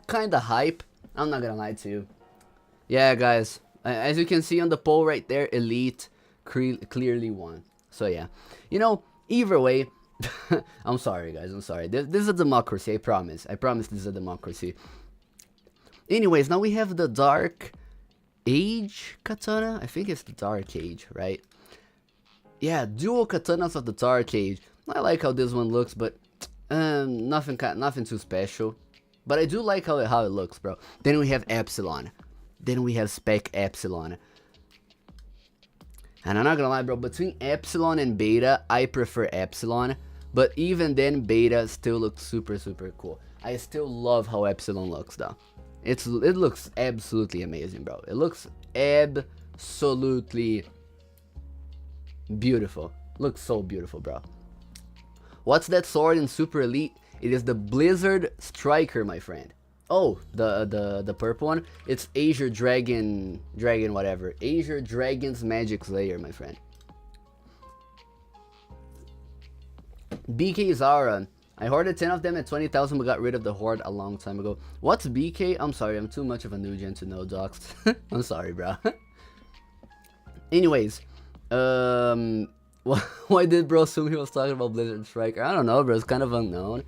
A: kinda hype. I'm not gonna lie to you. Yeah, guys. As you can see on the poll right there, Elite clearly won. So yeah. You know, either way, I'm sorry, guys. I'm sorry. This is a democracy, I promise. I promise this is a democracy. Anyways, now we have the Dark Age katana. I think it's the Dark Age, right? Yeah, dual katanas of the Dark Age. I like how this one looks, but nothing too special. But I do like how it looks, bro. Then we have Epsilon. Then we have Spec Epsilon. And I'm not gonna lie, bro, between Epsilon and Beta, I prefer Epsilon. But even then, Beta still looks super, super cool. I still love how Epsilon looks, though. It looks absolutely amazing, bro. It looks absolutely beautiful. Looks so beautiful, bro. What's that sword in Super Elite? It is the Blizzard Striker, my friend. Oh, the purple one. It's Azure Dragon whatever. Azure Dragon's Magic Slayer, my friend. BK Zara. I hoarded 10 of them at 20,000 but got rid of the horde a long time ago. What's BK? I'm sorry, I'm too much of a new gen to know docs. I'm sorry, bro. Anyways, why did bro assume he was talking about Blizzard Striker? I don't know, bro. It's kind of unknown.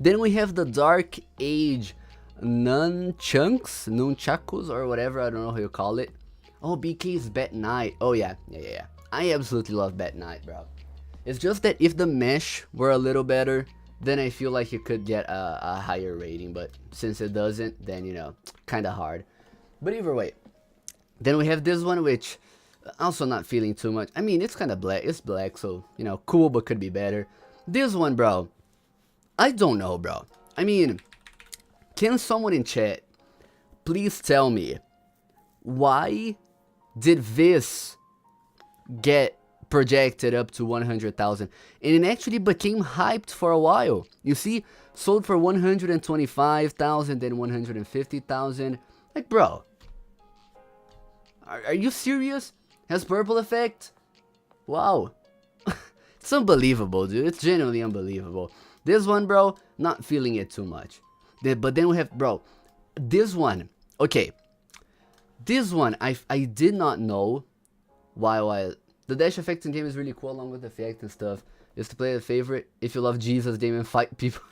A: Then we have the Dark Age Nunchakus, or whatever. I don't know how you call it. Oh, BK's Bet Knight. Oh, yeah. I absolutely love Bet Knight, bro. It's just that if the mesh were a little better, then I feel like you could get a higher rating. But since it doesn't, then, you know, kind of hard. But either way. Then we have this one, which also not feeling too much. I mean, it's kind of black. It's black, so, you know, cool, but could be better. This one, bro. I don't know, bro. I mean, can someone in chat please tell me why did this get projected up to 100,000 and it actually became hyped for a while? You see, sold for 125,000, then 150,000. Like, bro, are you serious? Has purple effect? Wow. It's unbelievable, dude. It's genuinely unbelievable. This one, bro, not feeling it too much. But then we have, bro, this one. Okay, this one I did not know why. The dash effect in game is really cool, along with the effect and stuff. Is to play a favorite if you love Jesus game and fight people.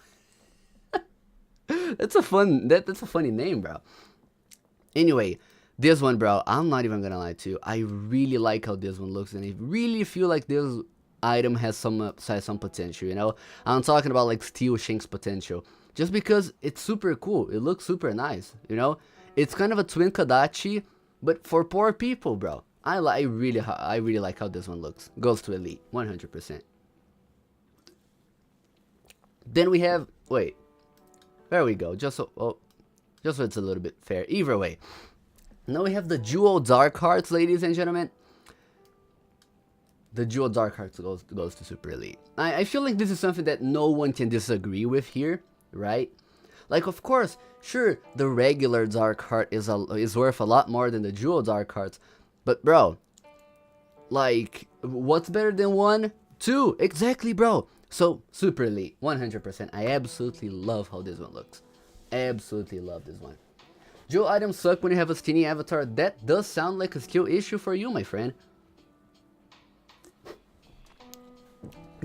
A: That's a funny name, bro. Anyway, this one, bro, I'm not even gonna lie to you. I really like how this one looks, and I really feel like this item has some potential, you know? I'm talking about like Steel Shank's potential. Just because it's super cool. It looks super nice, you know? It's kind of a twin Kadachi, but for poor people, bro. I really like how this one looks. Goes to Elite, 100%. Then we have, wait. There we go. Just so it's a little bit fair. Either way. Now we have the Jewel Dark Hearts, ladies and gentlemen. The Jewel Dark Hearts goes to Super Elite. I feel like this is something that no one can disagree with here, right? Like, of course, sure, the regular Dark Heart is worth a lot more than the Jewel Dark Hearts. But, bro, like, what's better than 1? 2, exactly, bro. So, super elite, 100%. I absolutely love how this one looks. Absolutely love this one. Joe items suck when you have a skinny avatar. That does sound like a skill issue for you, my friend.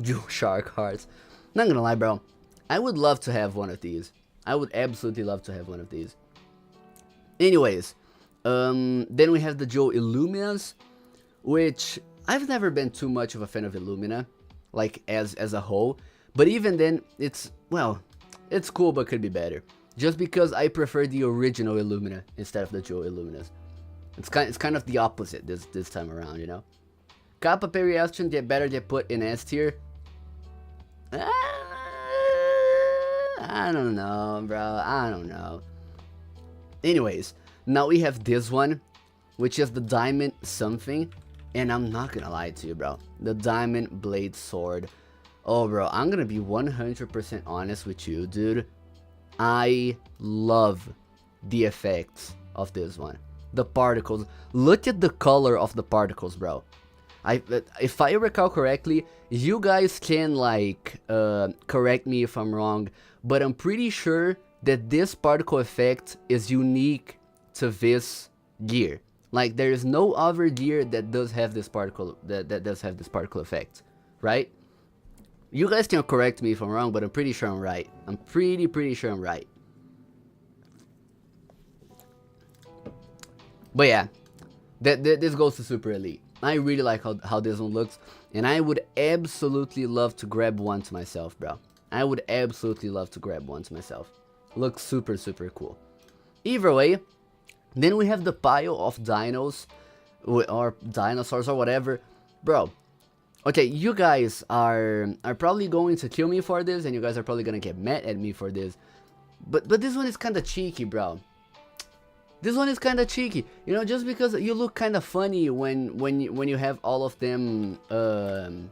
A: Joe shark hearts. Not gonna lie, bro. I would love to have one of these. I would absolutely love to have one of these. Anyways, then we have the Joe Illuminas, which I've never been too much of a fan of Illumina, like as a whole. But even then, it's, well, it's cool but could be better. Just because I prefer the original Illumina instead of the Joe Illuminas. It's kind of the opposite this time around, you know. Kappa Periastron get better get put in S tier. I don't know, bro. I don't know. Anyways, now we have this one, which is the Diamond something. And I'm not gonna lie to you, bro. The Diamond Blade Sword. Oh, bro, I'm gonna be 100% honest with you, dude. I love the effects of this one. The particles. Look at the color of the particles, bro. If I recall correctly, you guys can, like, correct me if I'm wrong, but I'm pretty sure that this particle effect is unique to this gear. Like, there is no other gear that does have this particle that does have this particle effect, right? You guys can correct me if I'm wrong, but I'm pretty sure I'm right. I'm pretty sure I'm right. But yeah, this goes to Super Elite. I really like how this one looks, and I would absolutely love to grab one to myself, bro. I would absolutely love to grab one to myself. Looks super cool. Either way, then we have the pile of dinos, or dinosaurs or whatever. Bro, okay, you guys are probably going to kill me for this, and you guys are probably gonna get mad at me for this. But this one is kinda cheeky, bro. This one is kind of cheeky, you know, just because you look kind of funny when you have all of them, all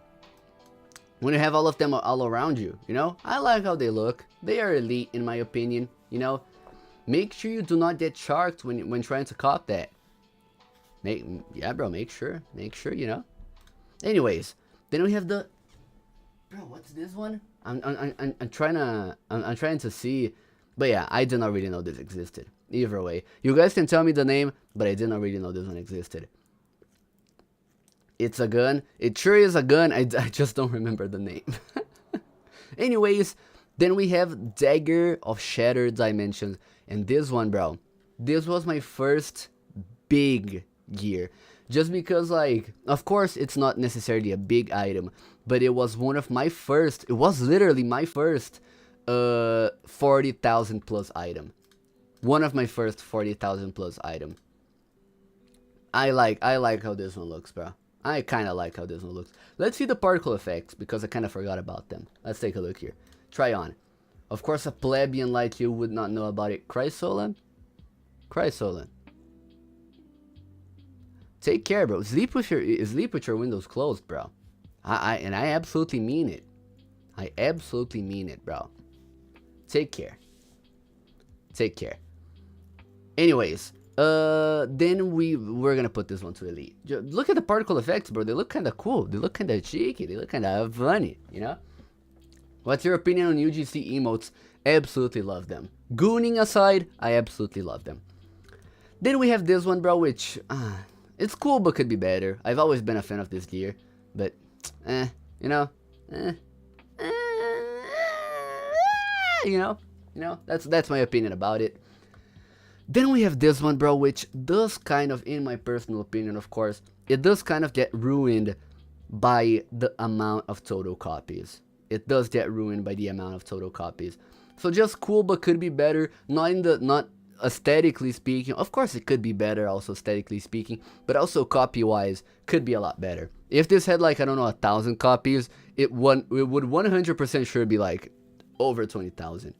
A: around you, you know. I like how they look. They are elite in my opinion, you know. Make sure you do not get sharked when trying to cop that. Yeah, bro, make sure, you know. Anyways, then we have the, bro, what's this one? I'm trying to see, but yeah, I did not really know this existed. Either way, you guys can tell me the name, but I did not really know this one existed. It's a gun. It sure is a gun. I just don't remember the name. Anyways, then we have Dagger of Shattered Dimensions. And this one, bro, this was my first big gear. Just because, like, of course, it's not necessarily a big item, but it was one of my first, it was literally my first 40,000 plus item. One of my first 40,000 plus item. I like how this one looks, bro. I kind of like how this one looks. Let's see the particle effects, because I kind of forgot about them. Let's take a look here. Try on. Of course, a plebeian like you would not know about it. Chrysolan? Chrysolan. Take care, bro. Sleep with your windows closed, bro. And I absolutely mean it. I absolutely mean it, bro. Take care. Take care. Anyways, then we're gonna put this one to elite. Look at the particle effects, bro. They look kind of cool. They look kind of cheeky. They look kind of funny, you know? What's your opinion on UGC emotes? Absolutely love them. Gooning aside, I absolutely love them. Then we have this one, bro, which, it's cool but could be better. I've always been a fan of this gear, but, you know, you know, that's my opinion about it. Then we have this one, bro, which does kind of, in my personal opinion, of course, it does kind of get ruined by the amount of total copies. It does get ruined by the amount of total copies. So just cool, but could be better. Not aesthetically speaking. Of course, it could be better, also aesthetically speaking, but also copy-wise, could be a lot better. If this had, like, I don't know, 1,000 copies, it would 100% sure be like over 20,000.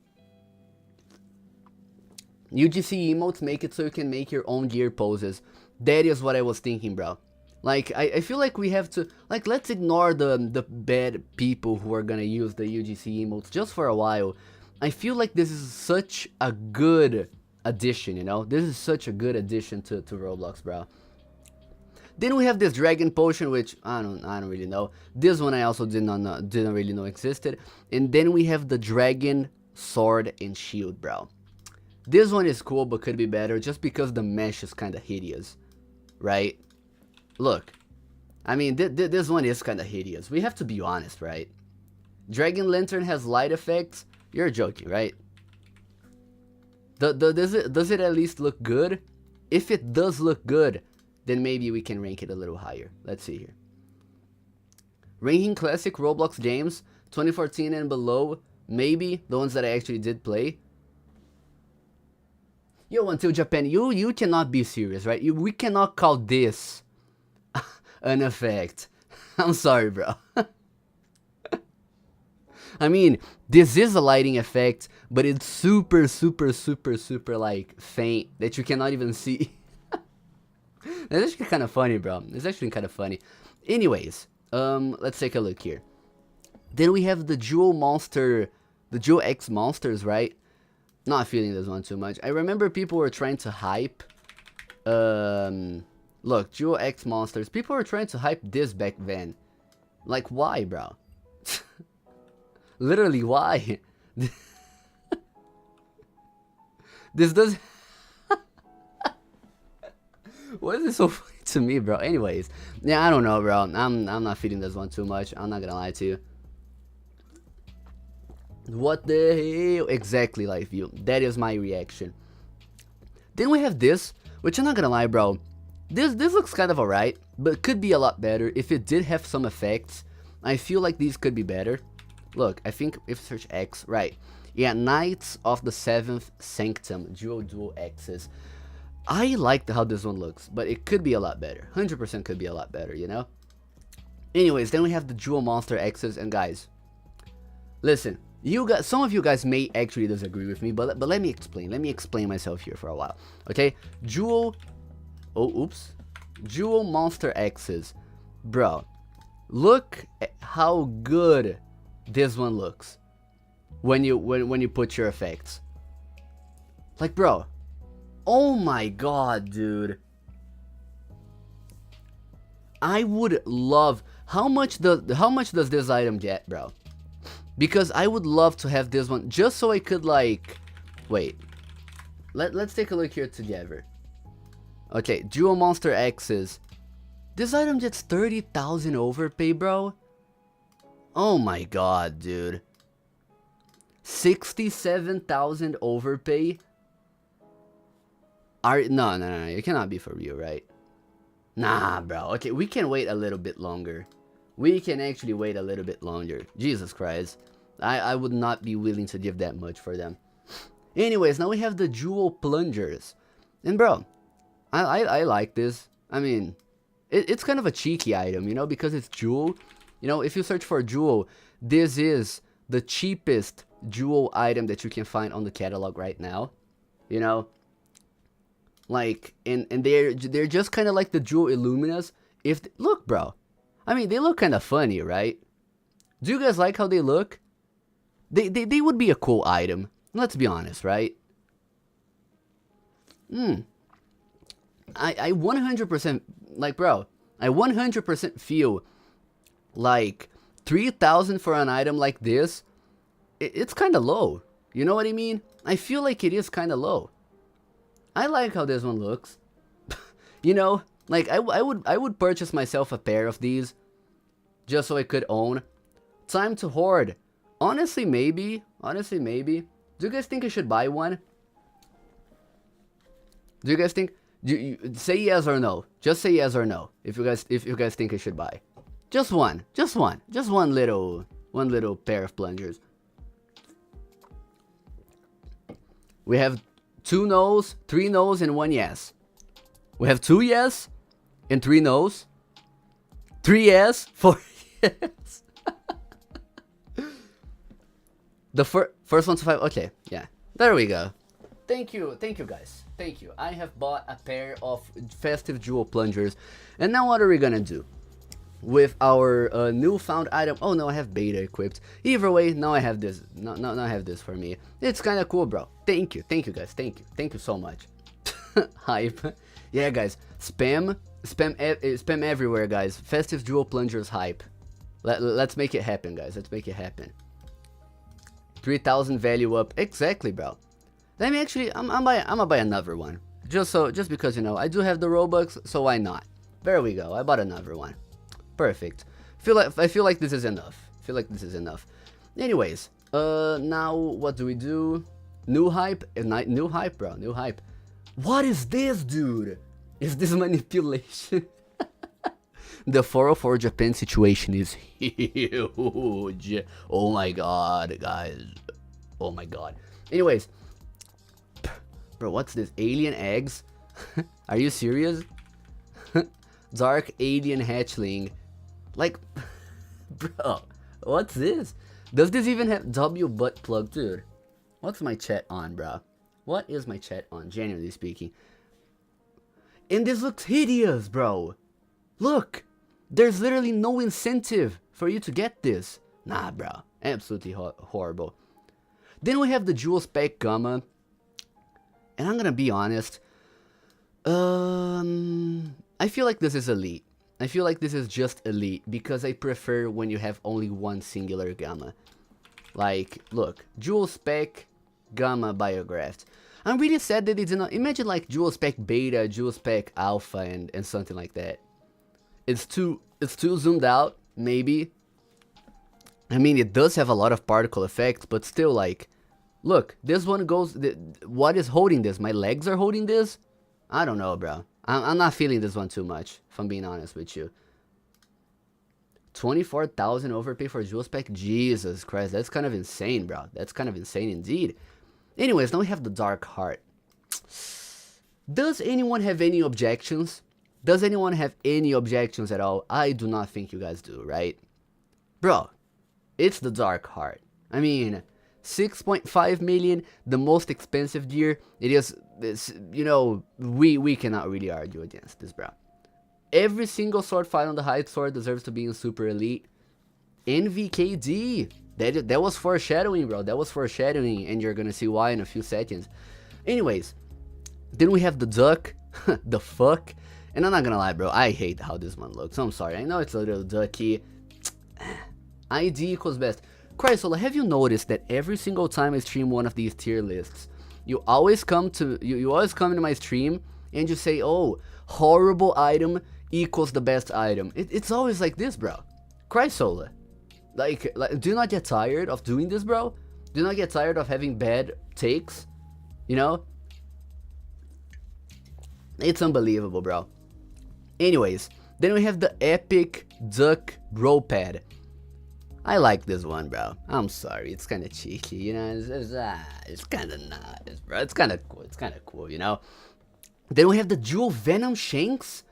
A: UGC emotes make it so you can make your own gear poses. That is what I was thinking, bro. Like, I feel like we have to, like, let's ignore the bad people who are gonna use the UGC emotes just for a while. I feel like this is such a good addition, you know? This is such a good addition to Roblox, bro. Then we have this dragon potion, which I don't really know. This one I also didn't really know existed. And then we have the dragon sword and shield, bro. This one is cool, but could be better just because the mesh is kind of hideous, right? Look, I mean, this one is kind of hideous. We have to be honest, right? Dragon lantern has light effects. You're joking, right? Does it at least look good? If it does look good, then maybe we can rank it a little higher. Let's see here. Ranking classic Roblox games, 2014 and below. Maybe the ones that I actually did play. Yo, Until Japan, you cannot be serious, right? We cannot call this an effect. I'm sorry, bro. I mean, this is a lighting effect, but it's super like faint that you cannot even see. That's actually kind of funny, bro. It's actually kind of funny. Anyways, let's take a look here. Then we have the Jewel monster, the Jewel X monsters, right? Not feeling this one too much. I remember people were trying to hype, look, Jewel X monsters. People were trying to hype this back then. Like, why, bro? Literally, why? This does. Why is it so funny to me, bro? Anyways, yeah, I don't know, bro. I'm not feeding this one too much. I'm not gonna lie to you. What the hell? Exactly, live view. That is my reaction. Then we have this, which I'm not gonna lie, bro. This looks kind of alright, but could be a lot better if it did have some effects. I feel like these could be better. Look, I think if search X, right? Yeah, Knights of the Seventh Sanctum, Dual X's. I like how this one looks, but it could be a lot better. 100% could be a lot better, you know? Anyways, then we have the Jewel Monster X's, and guys, listen, you guys, some of you guys may actually disagree with me, but let me explain. Let me explain myself here for a while, okay? Jewel Monster X's, bro. Look at how good this one looks when you put your effects. Like, bro, oh my god, dude. I would love. How much does this item get, bro? Because I would love to have this one just so I could, like, wait. Let's take a look here together. Okay, Jewel Monster X's. This item gets 30,000 overpay, bro. Oh my god, dude. 67,000 overpay? No, it cannot be for real, right? Nah, bro. Okay, we can wait a little bit longer. We can actually wait a little bit longer. Jesus Christ. I would not be willing to give that much for them. Anyways, now we have the Jewel Plungers. And bro, I like this. I mean, it's kind of a cheeky item, you know, because it's Jewel. You know, if you search for Jewel, this is the cheapest Jewel item that you can find on the catalog right now. You know, like, and they're just kind of like the Jewel Illuminas. Look, bro, I mean, they look kind of funny, right? Do you guys like how they look? They would be a cool item. Let's be honest, right? I 100%, like, bro, I 100% feel like 3,000 for an item like this, it's kind of low. You know what I mean? I feel like it is kind of low. I like how this one looks. You know, like, I would purchase myself a pair of these just so I could own. Time to hoard. Honestly, maybe. Do you guys think I should buy one? Do you guys think? Say yes or no. Just say yes or no. If you guys think I should buy. Just one little pair of plungers. We have 2 no's, 3 no's, and 1 yes. We have 2 yes and 3 no's. 3 yes, 4 yes. The first one to 5. Okay, yeah. There we go. Thank you guys. Thank you. I have bought a pair of festive Jewel Plungers. And now what are we gonna do with our newfound item? Oh no, I have beta equipped. Either way, now I have this. Now I have this for me. It's kind of cool, bro. Thank you guys. Thank you so much. Hype. Yeah, guys, spam Spam everywhere, guys. Festive Jewel Plungers hype. Let's make it happen, guys. Let's make it happen. 3,000 value up. Exactly, bro. Let me actually, I'm gonna buy another one. Just because, you know, I do have the Robux, so why not? There we go. I bought another one. Perfect. I feel like this is enough. Anyways, now what do we do? New hype? New hype, bro. New hype. What is this, dude? Is this manipulation? The 404 Japan situation is huge. Oh my god, guys. Oh my god. Anyways. Bro, what's this? Alien eggs? Are you serious? Dark alien hatchling. Like, bro, what's this? Does this even have W butt plug, dude? What's my chat on, bro? What is my chat on, genuinely speaking? And this looks hideous, bro. Look, there's literally no incentive for you to get this. Nah, bro, absolutely horrible. Then we have the Jewel Spec Gamma. And I'm gonna be honest. I feel like this is elite. I feel like this is just elite because I prefer when you have only one singular gamma. Like, look, Jewel Spec Gamma Biographed. I'm really sad that they did not imagine like Jewel Spec Beta, Jewel Spec Alpha, and something like that. It's too zoomed out, maybe. I mean, it does have a lot of particle effects, but still, like, look, this one goes. What is holding this? My legs are holding this? I don't know, bro. I'm not feeling this one too much, if I'm being honest with you. 24,000 overpay for Jewel Spec? Jesus Christ, that's kind of insane, bro. That's kind of insane indeed. Anyways, now we have the Dark Heart. Does anyone have any objections? Does anyone have any objections at all? I do not think you guys do, right? Bro, it's the Dark Heart. I mean, 6.5 million, the most expensive gear. It is, you know, we cannot really argue against this, bro. Every single sword fight on the Hide Sword deserves to be in Super Elite. NVKD. That was foreshadowing, bro. That was foreshadowing, and you're gonna see why in a few seconds. Anyways, then we have the Duck. The fuck? And I'm not gonna lie, bro. I hate how this one looks. I'm sorry. I know it's a little ducky. ID equals best. Chrysola, have you noticed that every single time I stream one of these tier lists, you always come into my stream and you say, oh, horrible item equals the best item. It's always like this, bro. Chrysola. Like, do you not get tired of doing this, bro? Do you not get tired of having bad takes? You know? It's unbelievable, bro. Anyways, then we have the Epic Duck Bro Pad. I like this one, bro. I'm sorry, it's kind of cheeky, you know. It's kind of nice, bro. It's kind of cool. It's kind of cool, you know. Then we have the Jewel Venom Shanks.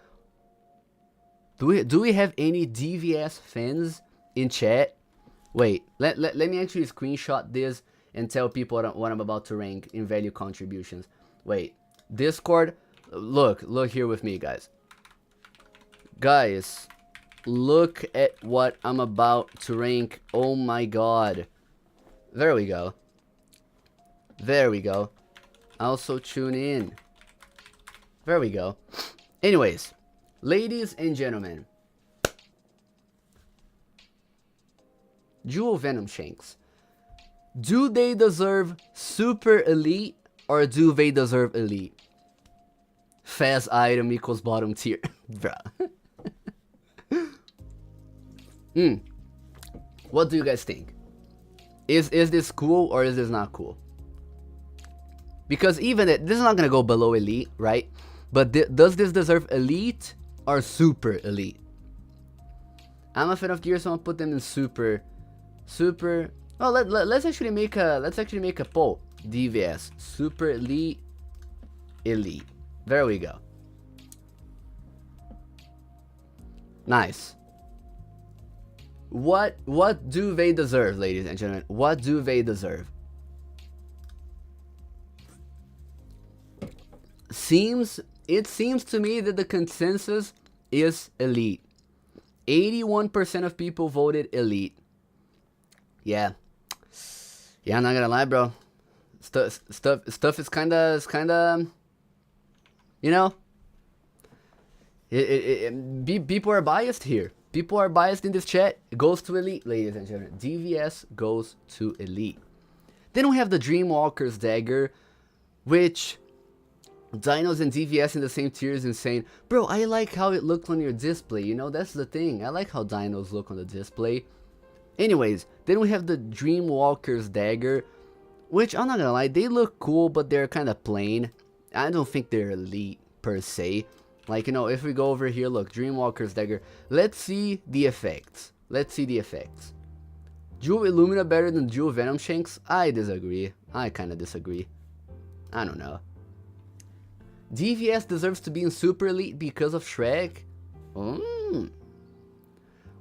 A: Do we have any DVS fans in chat? Wait, let me actually screenshot this and tell people what I'm about to rank in value contributions. Wait, Discord. Look here with me, guys. Guys, look at what I'm about to rank. Oh my god. There we go. There we go. Also tune in. There we go. Anyways, ladies and gentlemen. Jewel Venom Shanks. Do they deserve Super Elite or do they deserve Elite? Fast item equals bottom tier. Bruh. What do you guys think? Is this cool or is this not cool? Because even this is not gonna go below Elite, right? But does this deserve Elite or Super Elite? I'm a fan of gear, so I'm gonna put them in Super. Oh, let's actually make a poll. DVS Super Elite. There we go. Nice. What do they deserve, ladies and gentlemen? What do they deserve? It seems to me that the consensus is Elite. 81% of people voted Elite. Yeah, I'm not gonna lie, bro. Stuff is kinda, you know. People are biased here. People are biased in this chat. It goes to elite, ladies and gentlemen. DVS goes to elite. Then we have the Dreamwalker's Dagger, which Dinos and DVS in the same tier is insane. Bro, I like how it looked on your display, you know, that's the thing. I like how Dinos look on the display. Anyways, then we have the Dreamwalker's Dagger, which I'm not gonna lie, they look cool, but they're kind of plain. I don't think they're elite per se. Like, you know, if we go over here, look, Dreamwalker's Dagger. Let's see the effects. Let's see the effects. Jewel Illumina better than Jewel Venom Shanks? I disagree. I kind of disagree. I don't know. DVS deserves to be in Super Elite because of Shrek?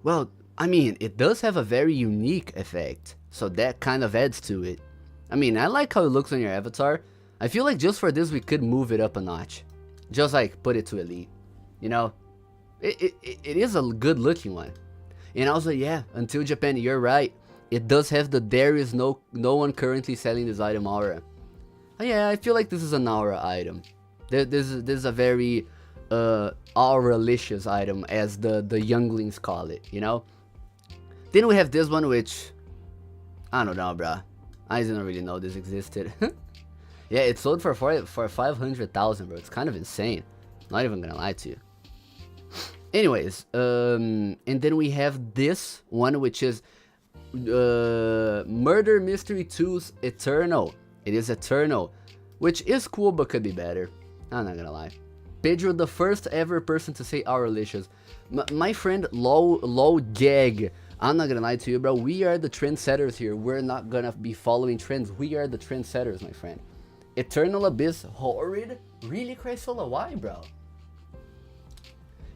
A: Well, I mean, it does have a very unique effect, so that kind of adds to it. I mean, I like how it looks on your avatar. I feel like just for this we could move it up a notch. Just like put it to elite. You know, it is a good looking one. And also, yeah, Until Japan, you're right. It does have the there is no one currently selling this item aura. Yeah, I feel like this is an aura item. This is a very aura-licious item, as the younglings call it, you know? Then we have this one, which I don't know, bruh. I didn't really know this existed. Yeah, it sold for 500,000, bro. It's kind of insane. Not even gonna lie to you. Anyways, and then we have this one, which is Murder Mystery 2's Eternal. It is Eternal, which is cool but could be better. I'm not gonna lie. Pedro, the first ever person to say Auralicious. My friend Low Gag. I'm not gonna lie to you, bro. We are the trendsetters here. We're not gonna be following trends. We are the trendsetters, my friend. Eternal Abyss Horrid? Really, Chrysola? Why, bro?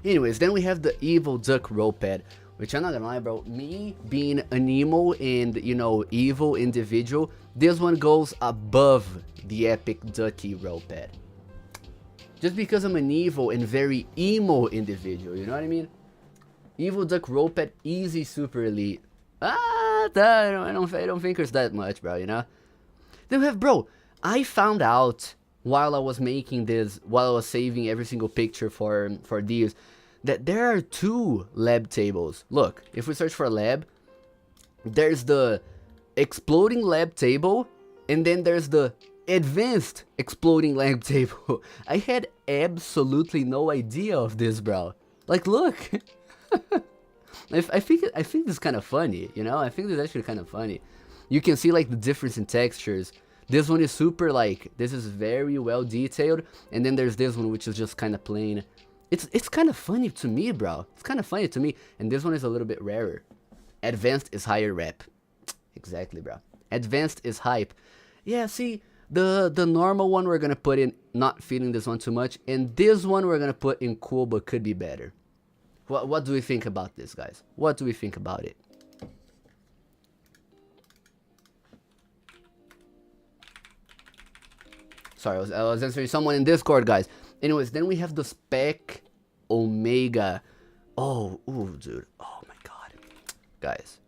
A: Anyways, then we have the Evil Duck Rope Pad, which I'm not gonna lie, bro. Me being an emo and, you know, evil individual, this one goes above the Epic Ducky Rope Pad. Just because I'm an evil and very emo individual, you know what I mean? Evil Duck Rope Pad, easy super elite. I don't think it's that much, bro, you know? Then we have, bro, I found out while I was making this, while I was saving every single picture for these, that there are 2 lab tables. Look, if we search for lab, there's the exploding lab table, and then there's the advanced exploding lab table. I had absolutely no idea of this, bro. Like, look. I think this is kind of funny, you know? I think this is actually kind of funny. You can see, like, the difference in textures. This one is super, like, this is very well detailed, and then there's this one, which is just kind of plain. It's kind of funny to me, bro. It's kind of funny to me, and this one is a little bit rarer. Advanced is higher rep. Exactly, bro. Advanced is hype. Yeah, see, the normal one we're gonna put in, not feeling this one too much, and this one we're gonna put in cool, but could be better. What do we think about this, guys? What do we think about it? Sorry, I was answering someone in Discord, guys. Anyways, then we have the Spec Omega. Oh, ooh, dude. Oh my god. Guys.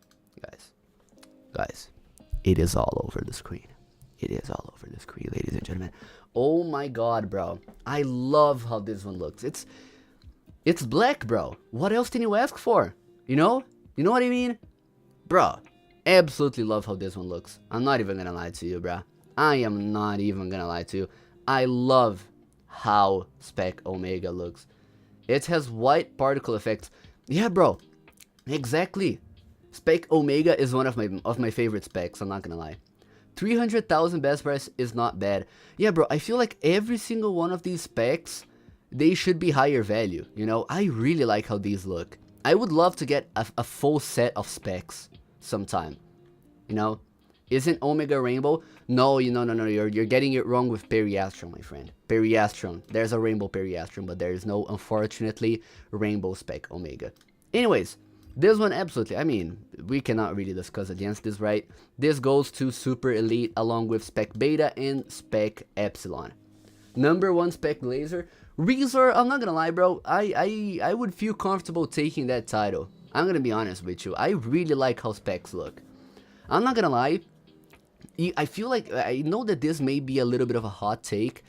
A: It is all over the screen. It is all over the screen, ladies and gentlemen. Oh my god, bro. I love how this one looks. It's black, bro. What else can you ask for? You know? You know what I mean? Bro, absolutely love how this one looks. I'm not even gonna lie to you, bro. I am not even gonna lie to you. I love how Spec Omega looks. It has white particle effects. Yeah, bro. Exactly. Spec Omega is one of my favorite specs, I'm not gonna lie. 300,000 best price is not bad. Yeah, bro, I feel like every single one of these specs, they should be higher value, you know? I really like how these look. I would love to get a full set of specs sometime, you know? Isn't Omega Rainbow? No, you're getting it wrong with Periastron, my friend. Periastron. There's a Rainbow Periastron, but there is no, unfortunately, Rainbow Spec Omega. Anyways, this one, absolutely. I mean, we cannot really discuss against this, right? This goes to Super Elite along with Spec Beta and Spec Epsilon. Number 1 Spec Laser. Razor, I'm not gonna lie, bro. I would feel comfortable taking that title. I'm gonna be honest with you. I really like how specs look. I'm not gonna lie. I feel like, I know that this may be a little bit of a hot take,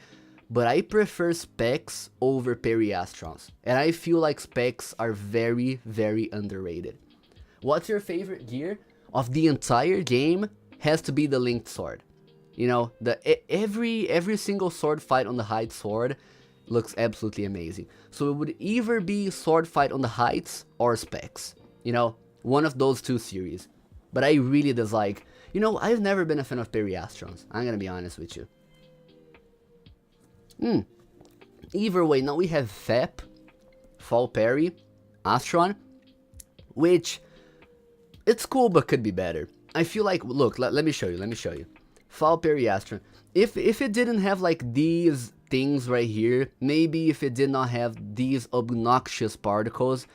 A: but I prefer specs over periastrons. And I feel like specs are very, very underrated. What's your favorite gear of the entire game? Has to be the linked sword. You know, every single sword fight on the height sword looks absolutely amazing. So it would either be sword fight on the heights or specs. You know, one of those two series. But I really dislike, you know, I've never been a fan of periastrons. I'm gonna be honest with you. Either way, now we have Fep, Fall Parry, Astron, which it's cool but could be better. I feel like, look, let me show you. Fall Parry Astron. If it didn't have like these things right here, maybe if it did not have these obnoxious particles,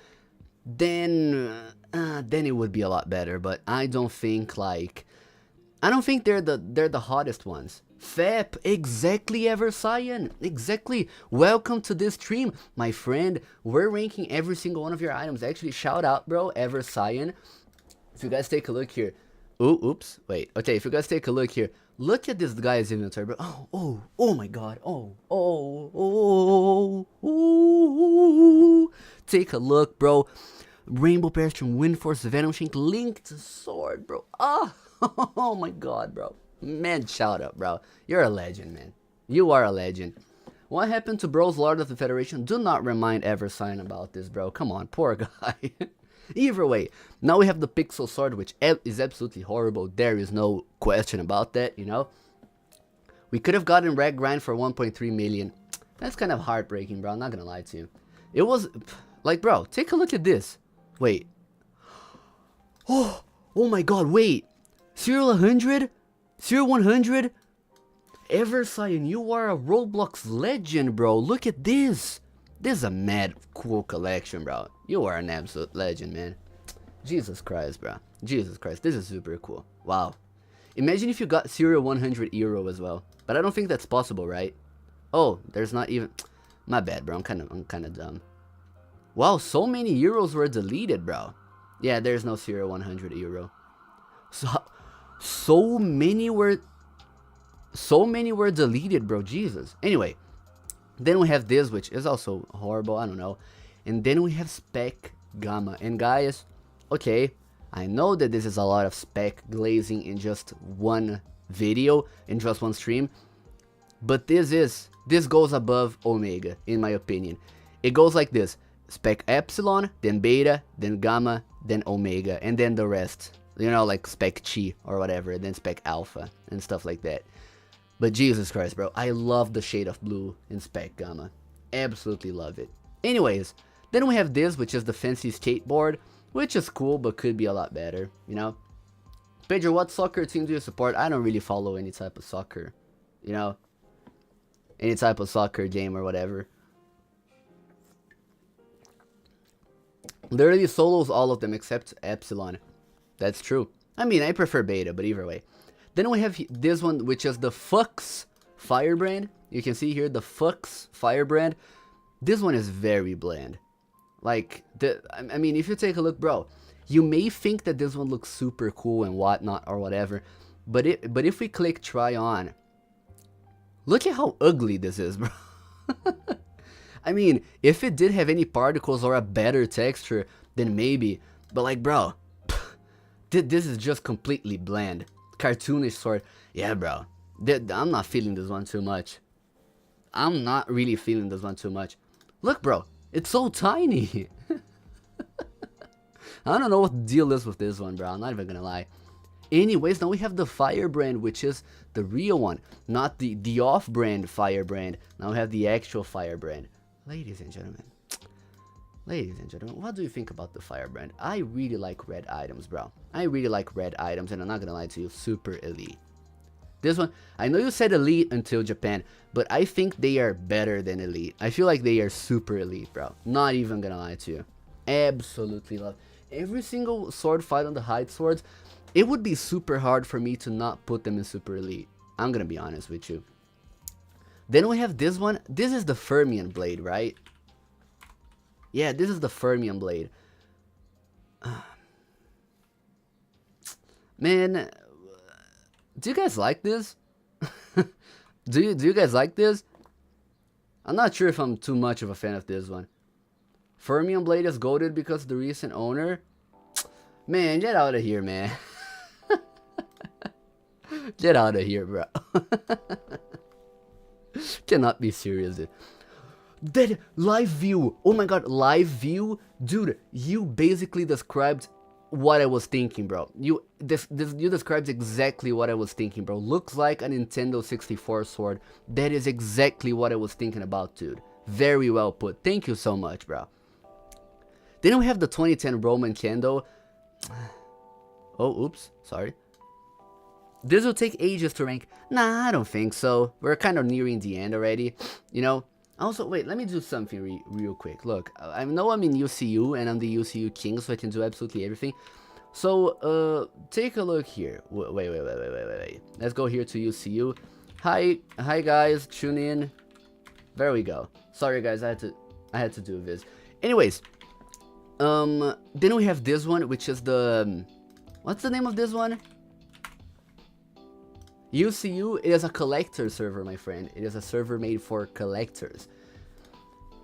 A: then it would be a lot better. But I don't think they're the hottest ones. Fep, exactly, Everscion, exactly. Welcome to this stream, my friend. We're ranking every single one of your items. Actually, shout out, bro, Everscion. If you guys take a look here. Oops, wait. Okay, if you guys take a look here, look at this guy's inventory, bro. Oh my god. Take a look, bro. Rainbow Parastron, Windforce, Venom Shank, Linked Sword, bro. Oh my god, bro. Man, shout out, bro. You're a legend, man. You are a legend. What happened to bro's Lord of the Federation? Do not remind Eversign about this, bro. Come on, poor guy. Either way, now we have the Pixel Sword, which is absolutely horrible. There is no question about that, you know. We could have gotten Rag Grind for 1.3 million. That's kind of heartbreaking, bro. I'm not gonna lie to you. It was, like, bro, take a look at this. Wait. Oh my god, wait. Serial 100? Serial 100? Everscion, you are a Roblox legend, bro. Look at this. This is a mad cool collection, bro. You are an absolute legend, man. Jesus Christ, bro. Jesus Christ. This is super cool. Wow. Imagine if you got Serial 100 Euro as well. But I don't think that's possible, right? Oh, there's not even... My bad, bro. I'm kind of dumb. Wow, so many Euros were deleted, bro. Yeah, there's no Serial 100 Euro. So many were deleted, bro. Jesus. Anyway, then we have this, which is also horrible. I don't know. And then we have Spec Gamma. And guys, okay, I know that this is a lot of spec glazing in just one video, in just one stream, but this goes above Omega, in my opinion. It goes like this: Spec Epsilon, then Beta, then Gamma, then Omega, and then the rest. You know, like Spec Chi or whatever, then Spec Alpha and stuff like that. But Jesus Christ, bro, I love the shade of blue in Spec Gamma. Absolutely love it. Anyways, then we have this, which is the fancy skateboard, which is cool, but could be a lot better, you know? Pedro, what soccer team do you support? I don't really follow any type of soccer, you know? Any type of soccer game or whatever. Literally solos all of them except Epsilon. That's true. I mean, I prefer Beta, but either way. Then we have this one, which is the Fux Firebrand. You can see here the Fux Firebrand. This one is very bland. Like, I mean, if you take a look, bro, you may think that this one looks super cool and whatnot or whatever. But if we click try on, look at how ugly this is, bro. I mean, if it did have any particles or a better texture, then maybe. But like, bro, this is just completely bland. Cartoonish sword. Yeah, bro. I'm not feeling this one too much. I'm not really feeling this one too much. Look, bro. It's so tiny. I don't know what the deal is with this one, bro. I'm not even gonna lie. Anyways, now we have the Firebrand, which is the real one. Not the off-brand Firebrand. Now we have the actual Firebrand. Ladies and gentlemen, what do you think about the Firebrand? I really like red items, bro. I really like red items, and I'm not gonna lie to you, super elite. This one, I know you said elite until Japan, but I think they are better than elite. I feel like they are super elite, bro. Not even gonna lie to you. Absolutely love. Every single sword fight on the height swords, it would be super hard for me to not put them in super elite. I'm gonna be honest with you. Then we have this one. This is the Fermion Blade, right? Yeah, this is the Fermion Blade. Man, do you guys like this? do you guys like this? I'm not sure if I'm too much of a fan of this one. Fermion Blade is goated because the recent owner. Man, get out of here, man. Get out of here, bro. Cannot be serious, dude. That live view. Oh my god, live view. Dude, you basically described what I was thinking, bro. You described exactly what I was thinking, bro. Looks like a Nintendo 64 sword. That is exactly what I was thinking about, dude. Very well put. Thank you so much, bro. Then we have the 2010 Roman candle. Oh, oops. Sorry. This will take ages to rank. Nah, I don't think so. We're kind of nearing the end already, you know. Also, wait, let me do something real quick. Look, I know I'm in UCU and I'm the UCU king, so I can do absolutely everything. So, take a look here. Wait. Let's go here to UCU. Hi guys, tune in. There we go. Sorry guys, I had to do this. Anyways, then we have this one, which is the what's the name of this one? UCU is a collector server, my friend. It is a server made for collectors.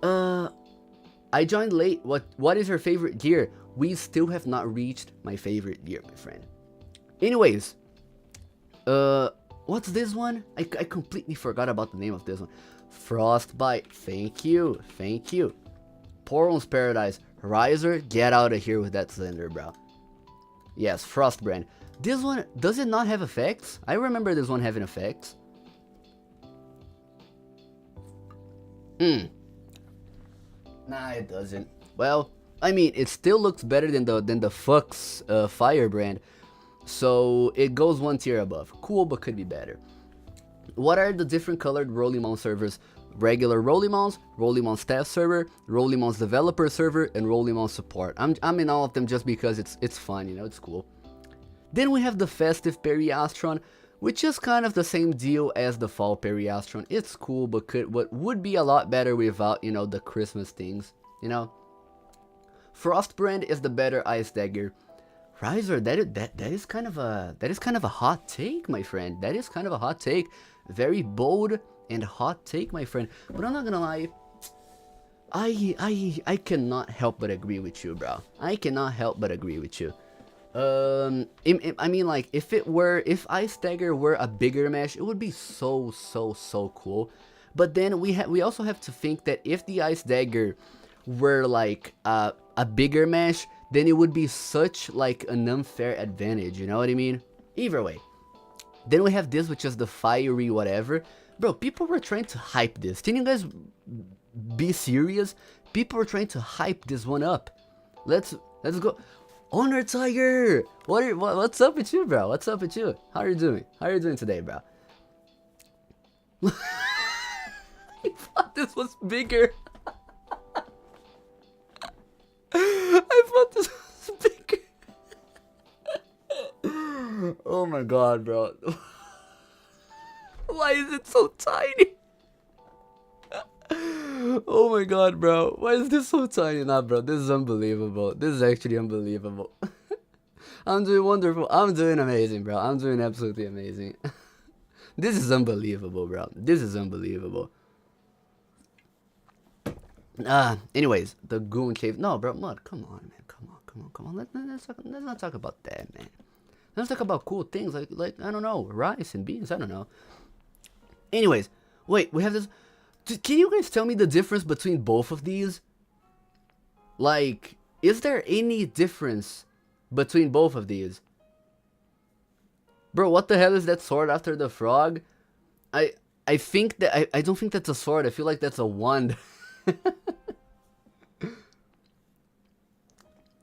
A: I joined late. What is your favorite gear? We still have not reached my favorite gear, my friend. Anyways, what's this one? I completely forgot about the name of this one. Frostbite. Thank you. Poron's Paradise. Riser, get out of here with that cylinder, bro. Yes, Frostbrand. This one, does it not have effects? I remember this one having effects. Nah, it doesn't. Well, I mean, it still looks better than the Fux Firebrand. So, it goes one tier above. Cool, but could be better. What are the different colored Rollimon servers? Regular Rollimon staff server, Rollimon's developer server, and Rollimon support. I'm in all of them just because it's fun, you know, it's cool. Then we have the festive Periastron, which is kind of the same deal as the fall Periastron. It's cool, but would be a lot better without, you know, the Christmas things, you know. Frostbrand is the better Ice Dagger. Riser, that is kind of a hot take, my friend. That is kind of a hot take. Very bold and hot take, my friend. But I'm not gonna lie, I cannot help but agree with you, bro. I cannot help but agree with you. I mean, like, if Ice Dagger were a bigger mesh, it would be so cool. But then we also have to think that if the Ice Dagger were like a bigger mesh, then it would be such like an unfair advantage, you know what I mean? Either way. Then we have this, which is the fiery whatever. Bro, people were trying to hype this. Can you guys be serious? People were trying to hype this one up. Let's go. Honor Tiger! What's up with you, bro? What's up with you? How are you doing? How are you doing today, bro? I thought this was bigger. I thought this was bigger. Oh my god, bro. Why is it so tiny? Oh my god, bro. Why is this so tiny? Nah, bro. This is unbelievable. This is actually unbelievable. I'm doing wonderful. I'm doing amazing, bro. I'm doing absolutely amazing. This is unbelievable, bro. This is unbelievable. Anyways, the Goon Cave. No, bro. Mud, come on, man. Come on. Let's not talk about that, man. Let's talk about cool things like I don't know, rice and beans. I don't know. Anyways, wait. We have this. Can you guys tell me the difference between both of these? Like, is there any difference between both of these? Bro, what the hell is that sword after the frog? I think that I don't think that's a sword. I feel like that's a wand.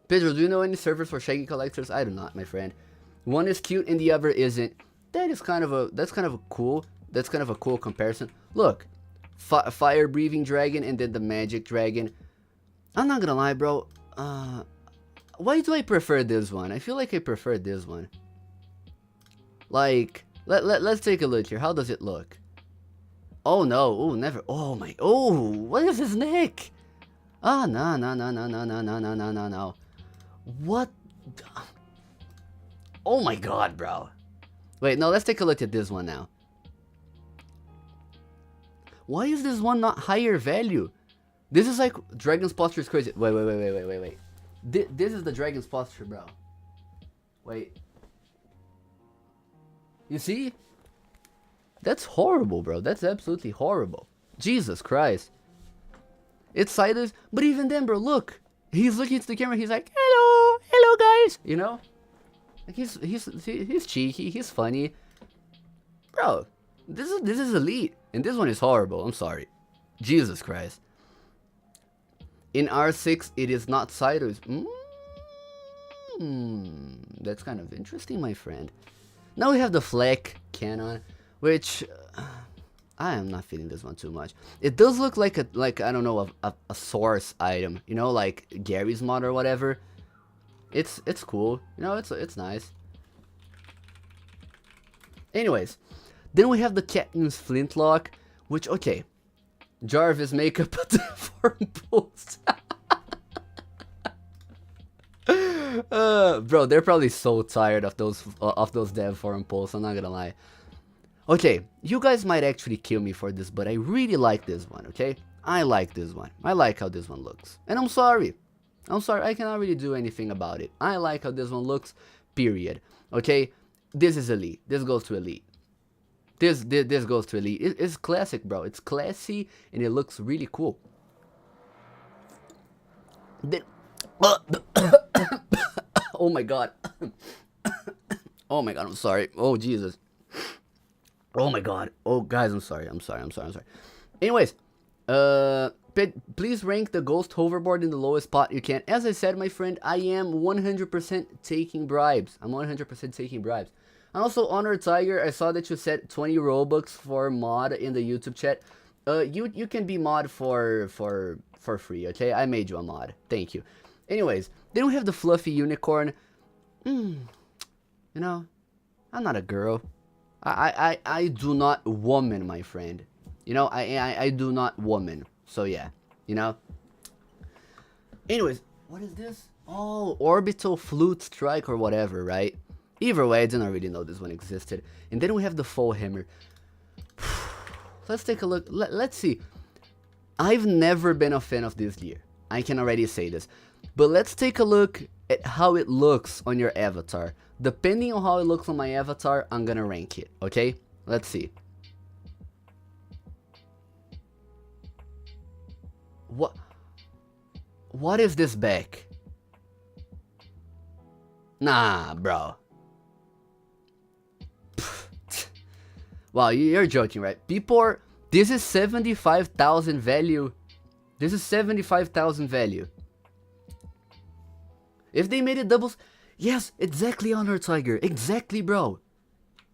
A: Pedro, do you know any servers for shaggy collectors? I do not, my friend. One is cute and the other isn't. That's kind of a cool comparison. Look, fire breathing dragon and then the magic dragon. I'm not gonna lie, bro. Why do I prefer this one? I feel like I prefer this one. Like, let's take a look here. How does it look? Oh no! Oh, never! Oh my! Oh, what is his neck? Ah, no. What? Oh my god, bro. Wait, no, let's take a look at this one now. Why is this one not higher value? This is like Dragon's Posture is crazy. Wait. This is the Dragon's Posture, bro. Wait. You see? That's horrible, bro. That's absolutely horrible. Jesus Christ. It's sideways, but even then, bro, look. He's looking into the camera. He's like, hello, guys. You know? Like he's cheeky. He's funny, bro. This is elite, and this one is horrible. I'm sorry. Jesus Christ. In R6, it is not sideways. That's kind of interesting, my friend. Now we have the Fleck cannon, which I am not feeling this one too much. It does look like I don't know, a source item, you know, like Gary's mod or whatever. It's cool, you know, it's nice. Anyways, then we have the Katniss Flintlock, which, okay, Jarvis makeup at the form post. Bro, they're probably so tired of those dev forum posts, I'm not gonna lie. Okay, you guys might actually kill me for this, but I really like this one, okay? I like this one. I like how this one looks. And I'm sorry, I cannot really do anything about it. I like how this one looks, period. Okay, this is elite. This goes to elite. This goes to elite. It's classic, bro. It's classy, and it looks really cool. Oh my god. Oh my god, I'm sorry. Oh Jesus. Oh my god. Oh guys, I'm sorry. Anyways, please rank the ghost hoverboard in the lowest spot you can. As I said, my friend, I am 100% taking bribes. I'm 100% taking bribes. And also, Honor Tiger, I saw that you said 20 Robux for mod in the YouTube chat. You can be mod for free, okay? I made you a mod. Thank you. Anyways, then we have the Fluffy Unicorn. You know, I'm not a girl. I do not woman, my friend. You know, I do not woman. So yeah, you know. Anyways, what is this? Oh, Orbital Flute Strike or whatever, right? Either way, I didn't really know this one existed. And then we have the Full Hammer. Let's take a look. Let's see. I've never been a fan of this gear. I can already say this. But let's take a look at how it looks on your avatar. Depending on how it looks on my avatar, I'm gonna rank it, okay? Let's see. What is this back? Nah, bro. Wow, you're joking, right? People are... This is 75,000 value. This is 75,000 value. If they made it doubles... Yes, exactly, Honor Tiger. Exactly, bro.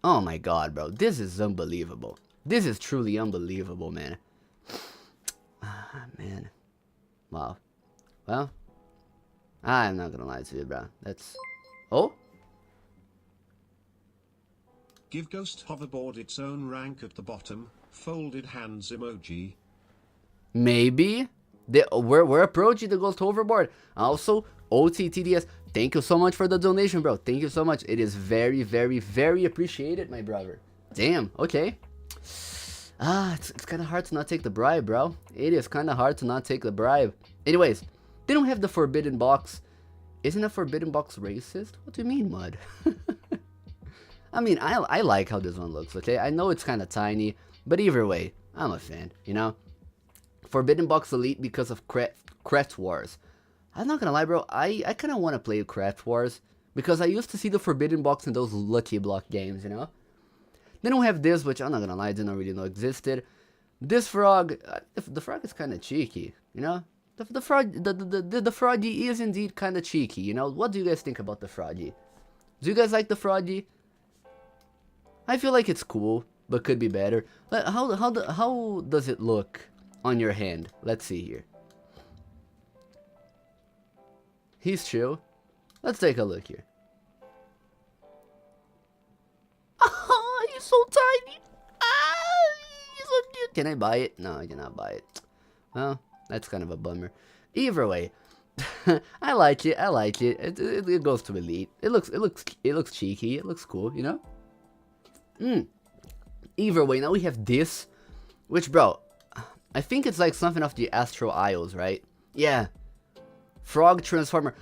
A: Oh my god, bro. This is unbelievable. This is truly unbelievable, man. Ah, man. Wow. Well, I'm not gonna lie to you, bro. That's... Oh?
B: Give Ghost Hoverboard its own rank at the bottom. Folded hands emoji.
A: Maybe. We're approaching the Ghost Hoverboard. Also, OTTDS, thank you so much for the donation, bro. Thank you so much. It is very, very, very appreciated, my brother. Damn, okay. It's kind of hard to not take the bribe, bro. It is kind of hard to not take the bribe. Anyways, they don't have the Forbidden Box. Isn't a Forbidden Box racist? What do you mean, Mud? I mean, I like how this one looks, okay? I know it's kind of tiny, but either way, I'm a fan, you know? Forbidden Box Elite because of Craft Wars. I'm not gonna lie, bro, I kind of want to play Craft Wars, because I used to see the Forbidden Box in those Lucky Block games, you know? Then we have this, which I'm not gonna lie, I didn't really know existed. This frog, the frog is kind of cheeky, you know? The froggy is indeed kind of cheeky, you know? What do you guys think about the froggy? Do you guys like the froggy? I feel like it's cool, but could be better. How does it look on your hand? Let's see here. He's chill. Let's take a look here. Oh, he's so tiny. He's so cute. Can I buy it? No, I cannot buy it. Well, that's kind of a bummer. Either way, I like it. I like it. It goes to elite. It looks cheeky. It looks cool, you know? Either way, now we have this, which, bro, I think it's like something of the Astral Isles, right? Yeah. Frog Transformer.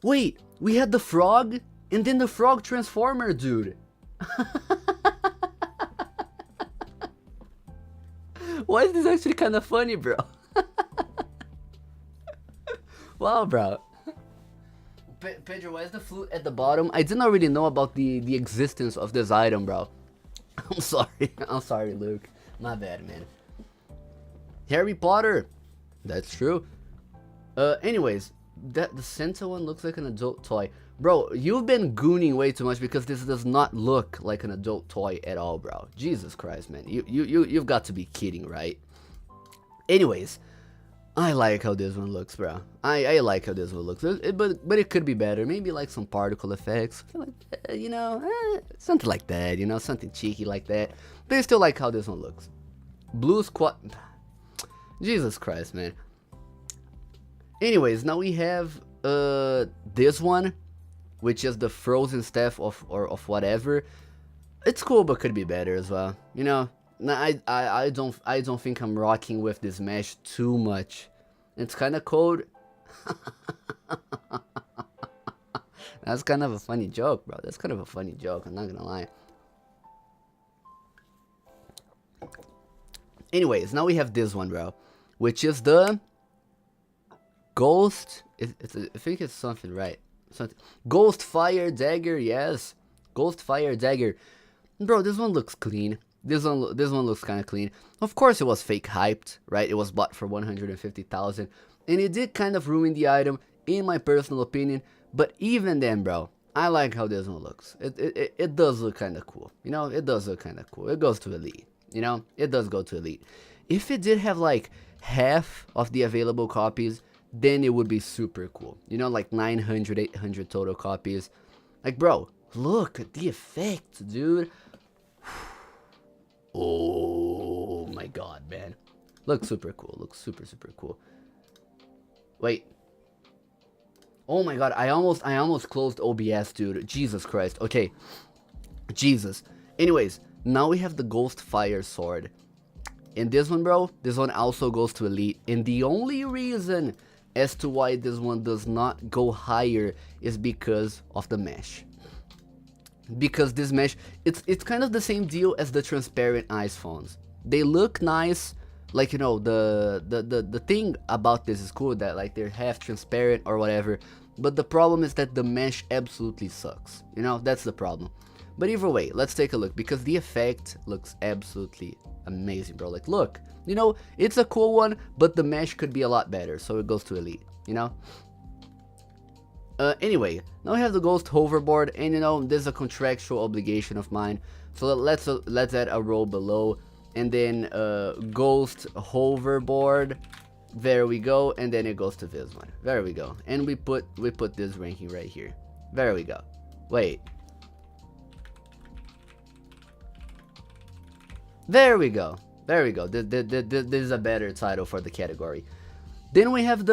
A: Wait, we had the frog and then the frog transformer, dude. Why is this actually kind of funny, bro? Wow, bro. Pedro, why is the flute at the bottom? I did not really know about the existence of this item, bro. I'm sorry. I'm sorry, Luke. My bad, man. Harry Potter. That's true. Anyways, the Santa one looks like an adult toy. Bro, you've been gooning way too much because this does not look like an adult toy at all, bro. Jesus Christ, man. You've got to be kidding, right? Anyways, I like how this one looks, bro. I like how this one looks, but it could be better. Maybe like some particle effects, like, you know, something like that. You know, something cheeky like that. But I still like how this one looks. Blue Squad. Jesus Christ, man. Anyways, now we have this one, which is the frozen staff of whatever. It's cool, but could be better as well. You know. No, I don't think I'm rocking with this mesh too much. It's kind of cold. That's kind of a funny joke, bro. That's kind of a funny joke. I'm not gonna lie. Anyways, now we have this one, bro, which is the Ghost. I think it's something, right? Something. Ghost Fire Dagger. Yes, Ghost Fire Dagger. Bro, this one looks clean. This one looks kind of clean. Of course, it was fake hyped, right? It was bought for 150,000, and it did kind of ruin the item, in my personal opinion. But even then, bro, I like how this one looks. It does look kind of cool. You know, it does look kind of cool. It goes to elite. You know, it does go to elite. If it did have like half of the available copies, then it would be super cool. You know, like 900, 800 total copies. Like, bro, look at the effect, dude. Oh my god, man. Looks super cool. Looks super cool. Wait. Oh my god, I almost closed OBS, dude. Jesus Christ. Okay. Jesus. Anyways, now we have the Ghost Fire Sword. And this one, bro, this one also goes to elite. And the only reason as to why this one does not go higher is because of the mesh. Because this mesh, it's kind of the same deal as the transparent ice phones. They look nice, like, you know, the thing about this is cool that like they're half transparent or whatever, but the problem is that the mesh absolutely sucks. You know, that's the problem. But either way, let's take a look, because the effect looks absolutely amazing, bro. Like, look, you know, it's a cool one, but the mesh could be a lot better, so it goes to elite, you know. Anyway, now I have the Ghost Hoverboard, and you know, this is a contractual obligation of mine. So let's add a row below, and then Ghost Hoverboard. There we go, and then it goes to this one. There we go, and we put this ranking right here. There we go. Wait. There we go. There we go. This is a better title for the category. Then we have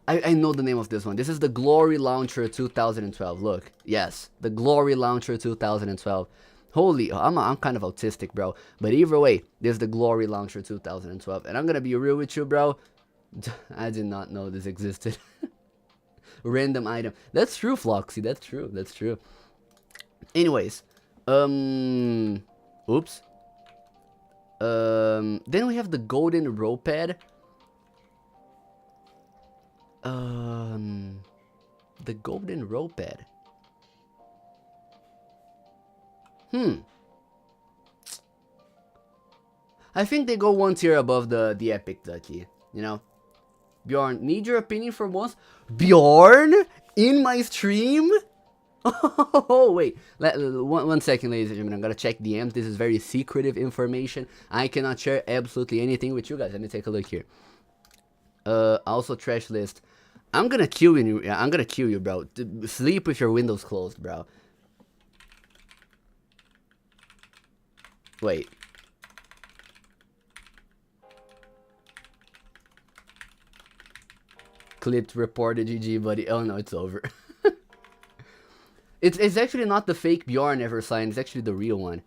A: I know the name of this one. This is the Glory Launcher 2012. Look, yes, the Glory Launcher 2012. Holy, I'm kind of autistic, bro. But either way, this is the Glory Launcher 2012. And I'm gonna be real with you, bro. I did not know this existed. Random item. That's true, Floxy. That's true. That's true. Anyways, oops. Then we have the Golden Rope Pad. The Golden Rope Pad. I think they go one tier above the Epic Ducky, you know. Bjorn, need your opinion for once? Bjorn? In my stream? Oh, wait. One second, ladies and gentlemen. I'm gonna check DMs. This is very secretive information. I cannot share absolutely anything with you guys. Let me take a look here. Also trash list. I'm gonna kill you. I'm gonna kill you, bro. Sleep with your windows closed, bro. Wait. Clipped, reported, GG, buddy. Oh no, it's over. It's actually not the fake Bjorn ever signed. It's actually the real one.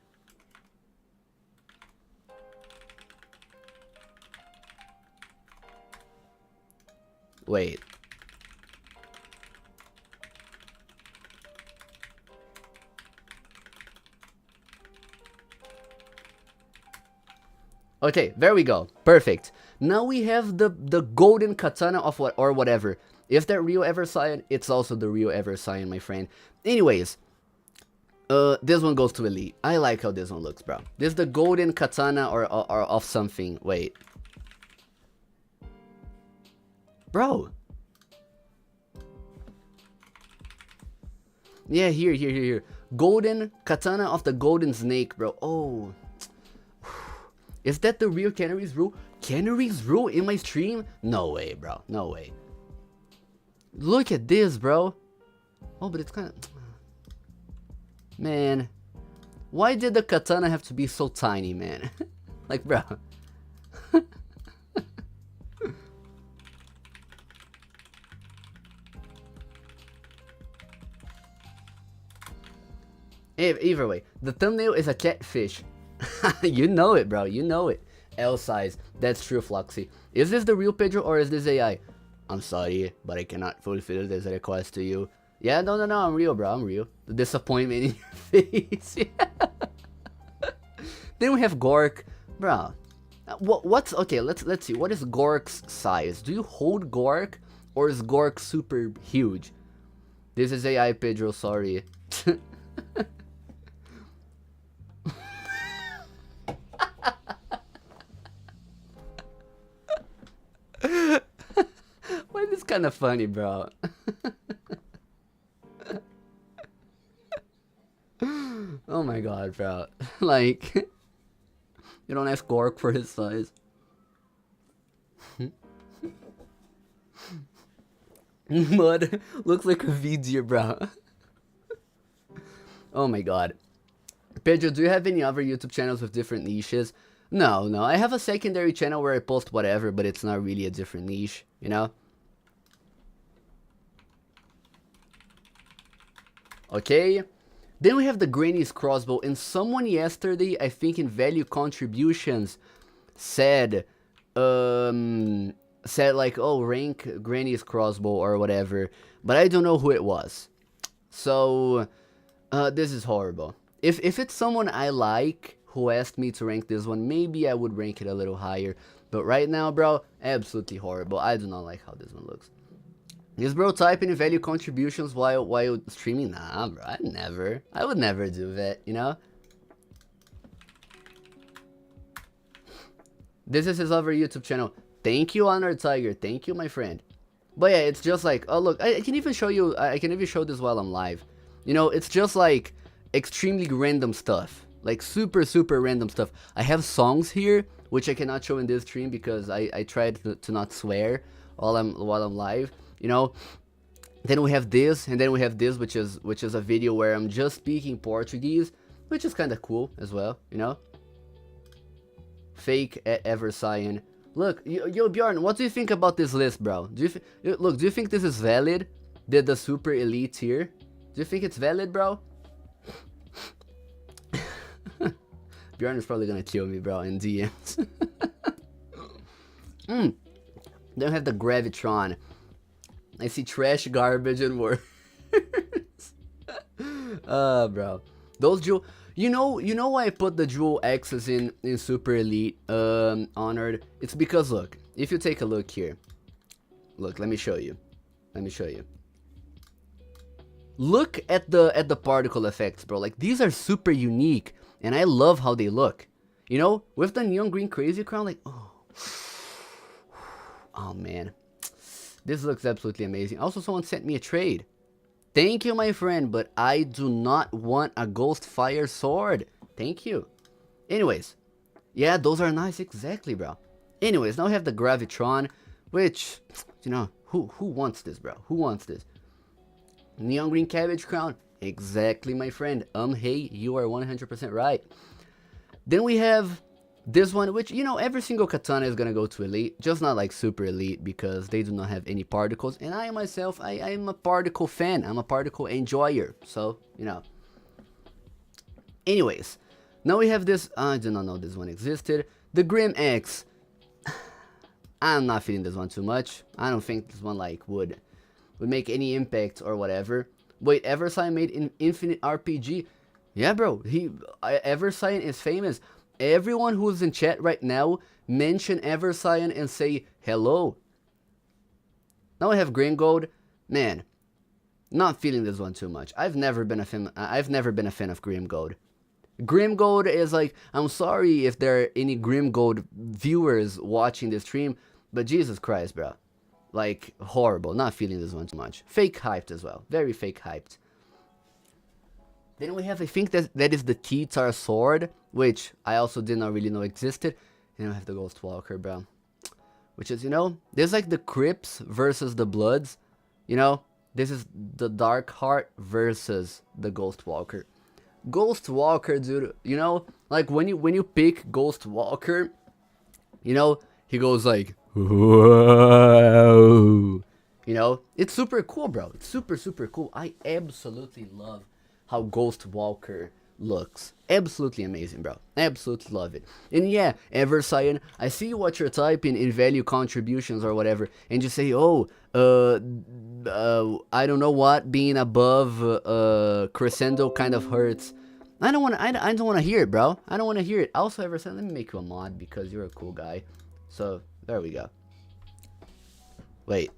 A: Wait. Okay, there we go. Perfect. Now we have the golden katana of what or whatever. If that real Ever Saiyan, it's also the real Ever Saiyan, my friend. Anyways, this one goes to Elite. I like how this one looks, bro. This is the golden katana or of something. Wait. Bro. Yeah, here. Golden katana of the golden snake, bro. Oh. Is that the real Canary's rule? Canary's rule in my stream? No way, bro. No way. Look at this, bro. Oh, but it's kind of... Man. Why did the katana have to be so tiny, man? Like, bro. Either way, the thumbnail is a catfish. You know it, bro. You know it. L size. That's true, Floxy. Is this the real Pedro or is this AI? I'm sorry, but I cannot fulfill this request to you. Yeah, no, I'm real, bro. I'm real. The disappointment in your face. Yeah. Then we have Gork, bro. What's okay? Let's see. What is Gork's size? Do you hold Gork, or is Gork super huge? This is AI Pedro. Sorry. Why this kind of funny, bro? Oh my god, bro. Like, you don't ask Gork for his size. Mud looks like a video, bro. Oh my god. Pedro, do you have any other YouTube channels with different niches? No. I have a secondary channel where I post whatever, but it's not really a different niche, you know? Okay. Then we have the Granny's crossbow, and someone yesterday, I think in value contributions, said like, oh, rank Granny's crossbow or whatever, but I don't know who it was. So, this is horrible. If it's someone I like who asked me to rank this one, maybe I would rank it a little higher. But right now, bro, absolutely horrible. I do not like how this one looks. Is bro typing in value contributions while streaming? Nah, bro, I would never do that, you know? This is his other YouTube channel. Thank you, Honored Tiger. Thank you, my friend. But yeah, it's just like, oh look, I can even show you, I can even show this while I'm live. You know, it's just like extremely random stuff. Like super random stuff. I have songs here, which I cannot show in this stream because I tried to not swear while I'm live. You know, then we have this, and then we have this, which is a video where I'm just speaking Portuguese, which is kind of cool as well, you know. Fake at Ever Saiyan. Look, yo Bjorn, what do you think about this list, bro? Do you think this is valid? The super elite tier? Do you think it's valid, bro? Bjorn is probably gonna kill me, bro, in DMs. Then we have the Gravitron. I see trash, garbage, and worse. Bro. Those jewel... You know why I put the Jewel X's in Super Elite, Honored? It's because, look, if you take a look here. Look, let me show you. Look at the particle effects, bro. Like, these are super unique, and I love how they look. You know, with the neon green crazy crown, like, oh man. This looks absolutely amazing. Also, someone sent me a trade. Thank you, my friend, but I do not want a ghost fire sword. Thank you. Anyways, yeah, those are nice, exactly, bro. Anyways, now we have the Gravitron, which, you know, who wants this, bro? Who wants this? Neon green cabbage crown, exactly, my friend. Hey, you are 100% right. Then we have this one, which, you know, every single katana is gonna go to elite, just not like super elite because they do not have any particles. And I myself, I am a particle fan. I'm a particle enjoyer. So, you know. Anyways, now we have this. I do not know this one existed. The Grim X. I'm not feeling this one too much. I don't think this one like would make any impact or whatever. Wait, Eversign made an Infinite RPG. Yeah, bro. Eversign is famous. Everyone who's in chat right now, mention Eversign and say hello. Now I have Green Gold. Man, not feeling this one too much. I've never been a fan of Grim Gold. Grim Gold is like, I'm sorry if there are any Grim Gold viewers watching this stream, but Jesus Christ, bro. Like, horrible. Not feeling this one too much. Fake hyped as well. Very fake hyped. Then we have, I think that is the Keytar sword, which I also did not really know existed. And we have the Ghost Walker, bro. Which is, you know, there's like the Crips versus the Bloods. You know, this is the Dark Heart versus the Ghost Walker. Ghost Walker, dude, you know, like when you pick Ghost Walker, you know, he goes like, whoa. You know, it's super cool, bro. It's super, super cool. I absolutely love how Ghost Walker looks. Absolutely amazing, bro. Absolutely love it. And yeah, Eversign, I see what you're typing in value contributions or whatever, and you say, oh, I don't know what, being above crescendo kind of hurts. I don't want to hear it, bro. I don't want to hear it. Also, Eversign, let me make you a mod because you're a cool guy. So, there we go. Wait.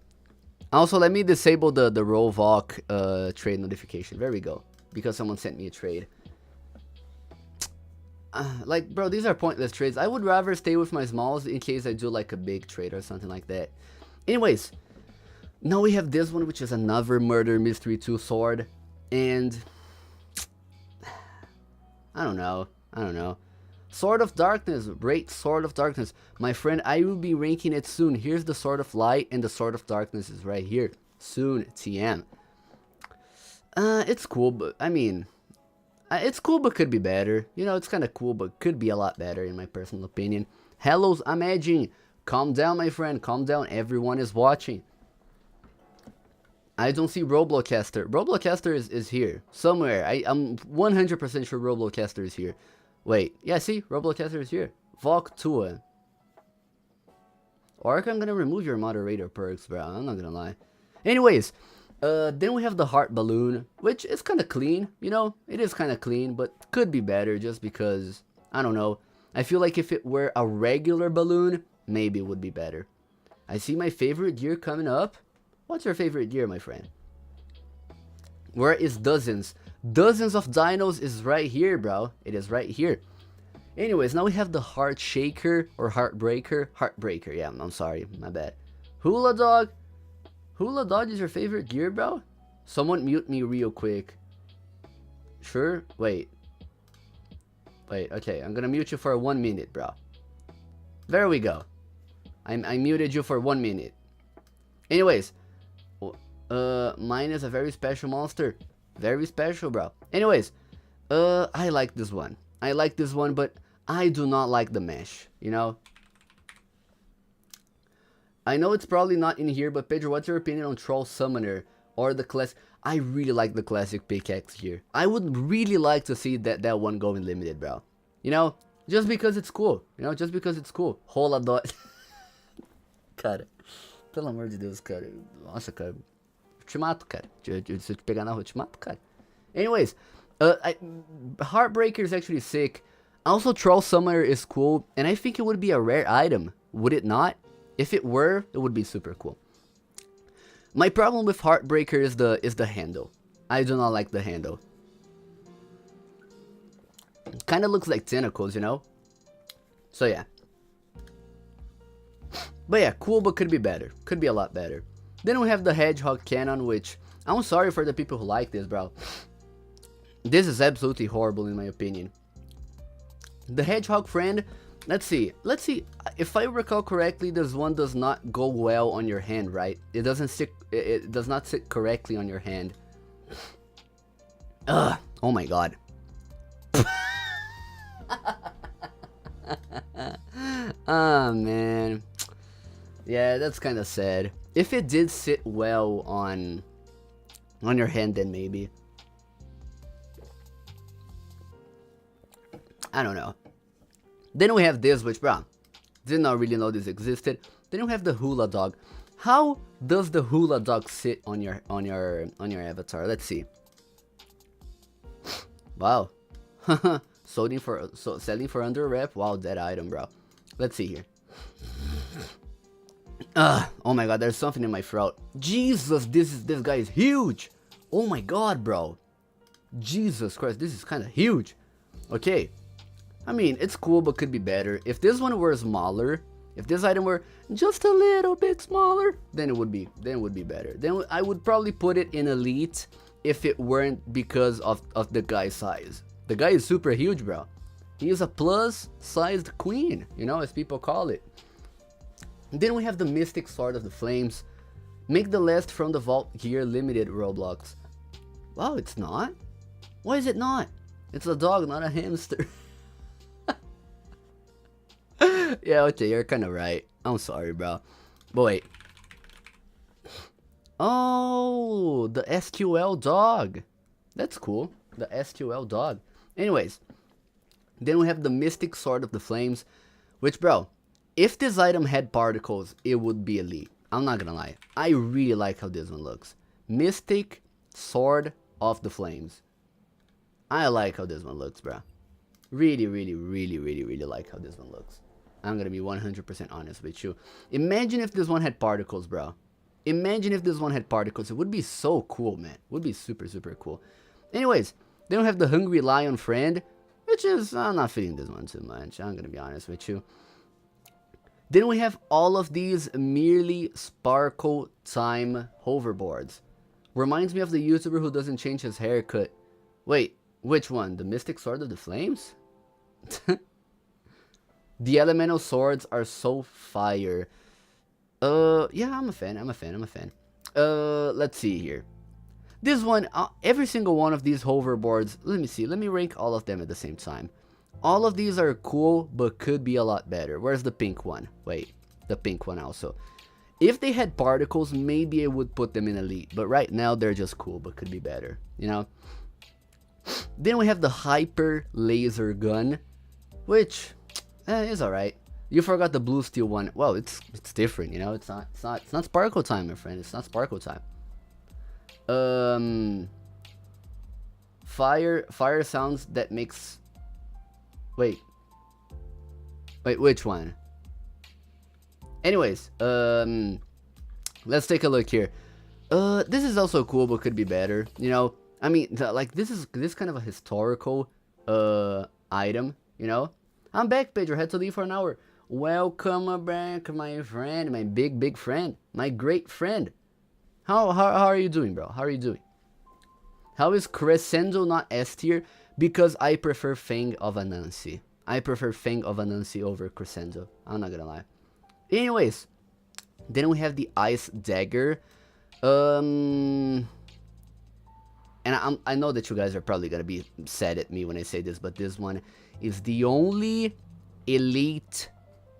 A: Also, let me disable the Roblox trade notification. There we go. Because someone sent me a trade. Like, bro, these are pointless trades. I would rather stay with my smalls in case I do like a big trade or something like that. Anyways, now we have this one, which is another Murder Mystery 2 sword. And I don't know. Sword of Darkness, rate Sword of Darkness. My friend, I will be ranking it soon. Here's the Sword of Light, and the Sword of Darkness is right here. Soon, TM. It's cool, but, I mean, it's cool, but could be better. You know, it's kind of cool, but could be a lot better, in my personal opinion. Hello's Imagine. Calm down, my friend. Calm down. Everyone is watching. I don't see Roblocaster. Roblocaster is here. Somewhere. I'm 100% sure Roblocaster is here. Wait. Yeah, see? Roblocaster is here. Vok Tua. Or I'm gonna remove your moderator perks, bro. I'm not gonna lie. Anyways. Then we have the Heart Balloon, which is kind of clean, you know, it is kind of clean, but could be better just because, I don't know, I feel like if it were a regular balloon, maybe it would be better. I see my favorite gear coming up. What's your favorite gear, my friend? Where is Dozens? Dozens of Dinos is right here, bro. It is right here. Anyways, now we have the Heart Shaker or Heartbreaker. Heartbreaker, yeah, I'm sorry, my bad. Hula Dog. Hula Dog is your favorite gear, bro? Someone mute me real quick. Sure? Wait, okay. I'm gonna mute you for 1 minute, bro. There we go. I muted you for 1 minute. Anyways. Mine is a very special monster. Very special, bro. Anyways. I like this one. But I do not like the mesh, you know? I know it's probably not in here, but Pedro, what's your opinion on Troll Summoner or the class? I really like the classic pickaxe here. I would really like to see that one go in limited, bro. You know, just because it's cool. You know, just because it's cool. Rola dot. Cara, pelo amor de Deus, cara. Nossa, cara. Eu te mato, cara. Se eu te pegar na rua, eu te mato, cara. Anyways, Heartbreaker is actually sick. Also, Troll Summoner is cool, and I think it would be a rare item. Would it not? If it were, it would be super cool. My problem with Heartbreaker is the handle. I do not like the handle. It kind of looks like tentacles, you know? So yeah. But yeah, cool, but could be better. Could be a lot better. Then we have the Hedgehog Cannon, which I'm sorry for the people who like this, bro. This is absolutely horrible in my opinion. The Hedgehog Friend. Let's see. If I recall correctly, this one does not go well on your hand, right? It doesn't sit. It does not sit correctly on your hand. Ugh. Oh my god. Ah, man. Yeah, that's kind of sad. If it did sit well on your hand, then maybe. I don't know. Then we have this, which, bro, did not really know this existed. Then we have the hula dog. How does the hula dog sit on your avatar? Let's see. Wow. selling for under a rep. Wow, that item, bro. Let's see here. Oh my god, there's something in my throat. Jesus, this guy is huge. Oh my god, bro. Jesus Christ, this is kind of huge. Okay. I mean, it's cool, but could be better. If this one were smaller, if this item were just a little bit smaller, then it would be better. Then I would probably put it in elite if it weren't because of the guy's size. The guy is super huge, bro. He is a plus-sized queen, you know, as people call it. Then we have the Mystic Sword of the Flames. Make the last from the vault gear limited Roblox. Wow, it's not? Why is it not? It's a dog, not a hamster. Yeah, okay, you're kind of right. I'm sorry, bro. But wait. Oh, the SQL dog. That's cool. The SQL dog. Anyways. Then we have the Mystic Sword of the Flames. Which, bro, if this item had particles, it would be elite. I'm not gonna lie. I really like how this one looks. Mystic Sword of the Flames. I like how this one looks, bro. Really like how this one looks. I'm gonna be 100% honest with you. Imagine if this one had particles, bro. Imagine if this one had particles. It would be so cool, man. It would be super cool. Anyways, then we have the Hungry Lion Friend, which is, I'm not feeling this one too much. I'm gonna be honest with you. Then we have all of these merely sparkle time hoverboards. Reminds me of the YouTuber who doesn't change his haircut. Wait, which one? The Mystic Sword of the Flames? The elemental swords are so fire. Yeah, I'm a fan. Let's see here. This one, every single one of these hoverboards, let me see. Let me rank all of them at the same time. All of these are cool, but could be a lot better. Where's the pink one? Wait, the pink one also. If they had particles, maybe I would put them in elite. But right now, they're just cool, but could be better, you know? Then we have the Hyper Laser Gun, which is alright. You forgot the blue steel one. Well, it's different, you know? It's not sparkle time, my friend. It's not sparkle time. Fire sounds that makes... Wait, which one? Anyways, let's take a look here. This is also cool, but could be better. You know, I mean, like this kind of a historical item. You know, I'm back, Pedro. Had to leave for an hour. Welcome back, my friend, my big friend, my great friend. How are you doing, bro? How are you doing? How is Crescendo not S tier? Because I prefer Fang of Anansi. I prefer Fang of Anansi over Crescendo. I'm not gonna lie. Anyways, then we have the Ice Dagger. And I know that you guys are probably gonna be sad at me when I say this, but this one is the only elite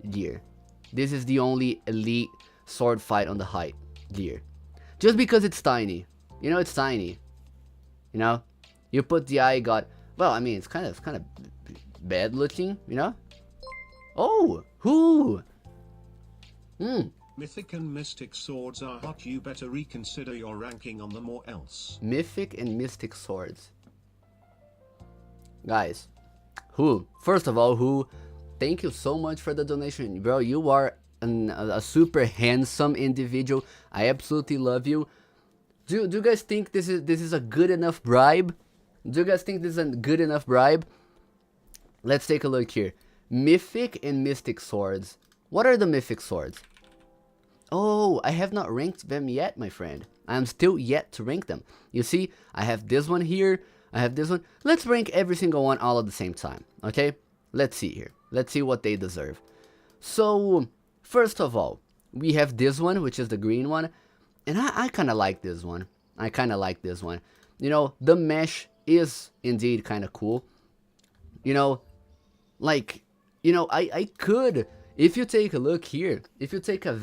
A: gear. This is the only elite sword fight on the height gear. Just because it's tiny. You know, it's tiny. You know? You put the eye god. Well, I mean, it's kind of bad looking, you know? Oh, who?
B: Mythic and Mystic swords are hot. You better reconsider your ranking on them or else.
A: Mythic and Mystic swords. Guys, who? First of all, who? Thank you so much for the donation, bro. You are a super handsome individual. I absolutely love you. Do you guys think this is a good enough bribe? Do you guys think this is a good enough bribe? Let's take a look here. Mythic and Mystic swords. What are the Mythic swords? Oh, I have not ranked them yet, my friend. I am still yet to rank them. You see, I have this one here. I have this one. Let's rank every single one all at the same time, okay? Let's see here. Let's see what they deserve. So, first of all, we have this one, which is the green one. And I kind of like this one. You know, the mesh is indeed kind of cool. You know, like, you know, I could, if you take a look here, if you take if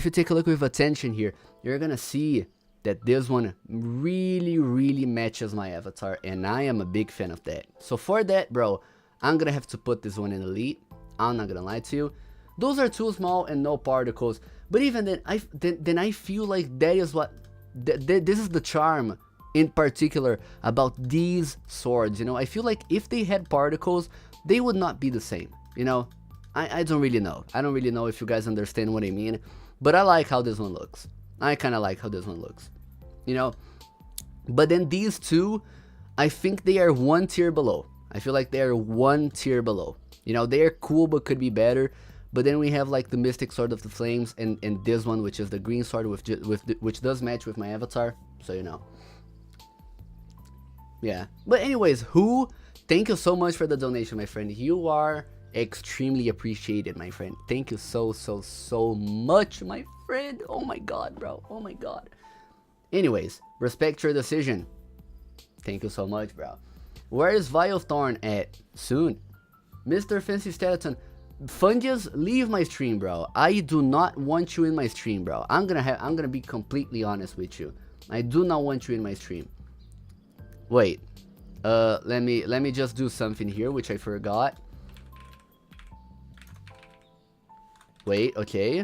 A: you take a look with attention here, you're gonna see that this one really matches my avatar, and I am a big fan of that. So for that, bro, I'm gonna have to put this one in elite. I'm not gonna lie to you. those are too small and no particles. But even then, I feel like that is what, this is the charm in particular about these swords, you know. I feel like if they had particles, they would not be the same, you know. I don't really know. I don't really know if you guys understand what I mean, but I like how this one looks. I kind of like how this one looks, you know. But then these two, I think they are one tier below. I feel like they are one tier below. You know, they are cool but could be better. But then we have like the Mystic Sword of the Flames and this one, which is the green sword which does match with my avatar, so you know. Yeah. But anyways, Who, thank you so much for the donation, my friend. You are extremely appreciated, my friend. Thank you so much, my friend. Oh my god, bro. Oh my god. Anyways, respect your decision. Thank you so much, bro. Where is Vilethorn at? Soon. Mr. Fancy Skeleton, Fungus, leave my stream, bro. I do not want you in my stream, bro. I'm gonna be completely honest with you. I do not want you in my stream. Wait. Let me just do something here, which I forgot. Wait, okay.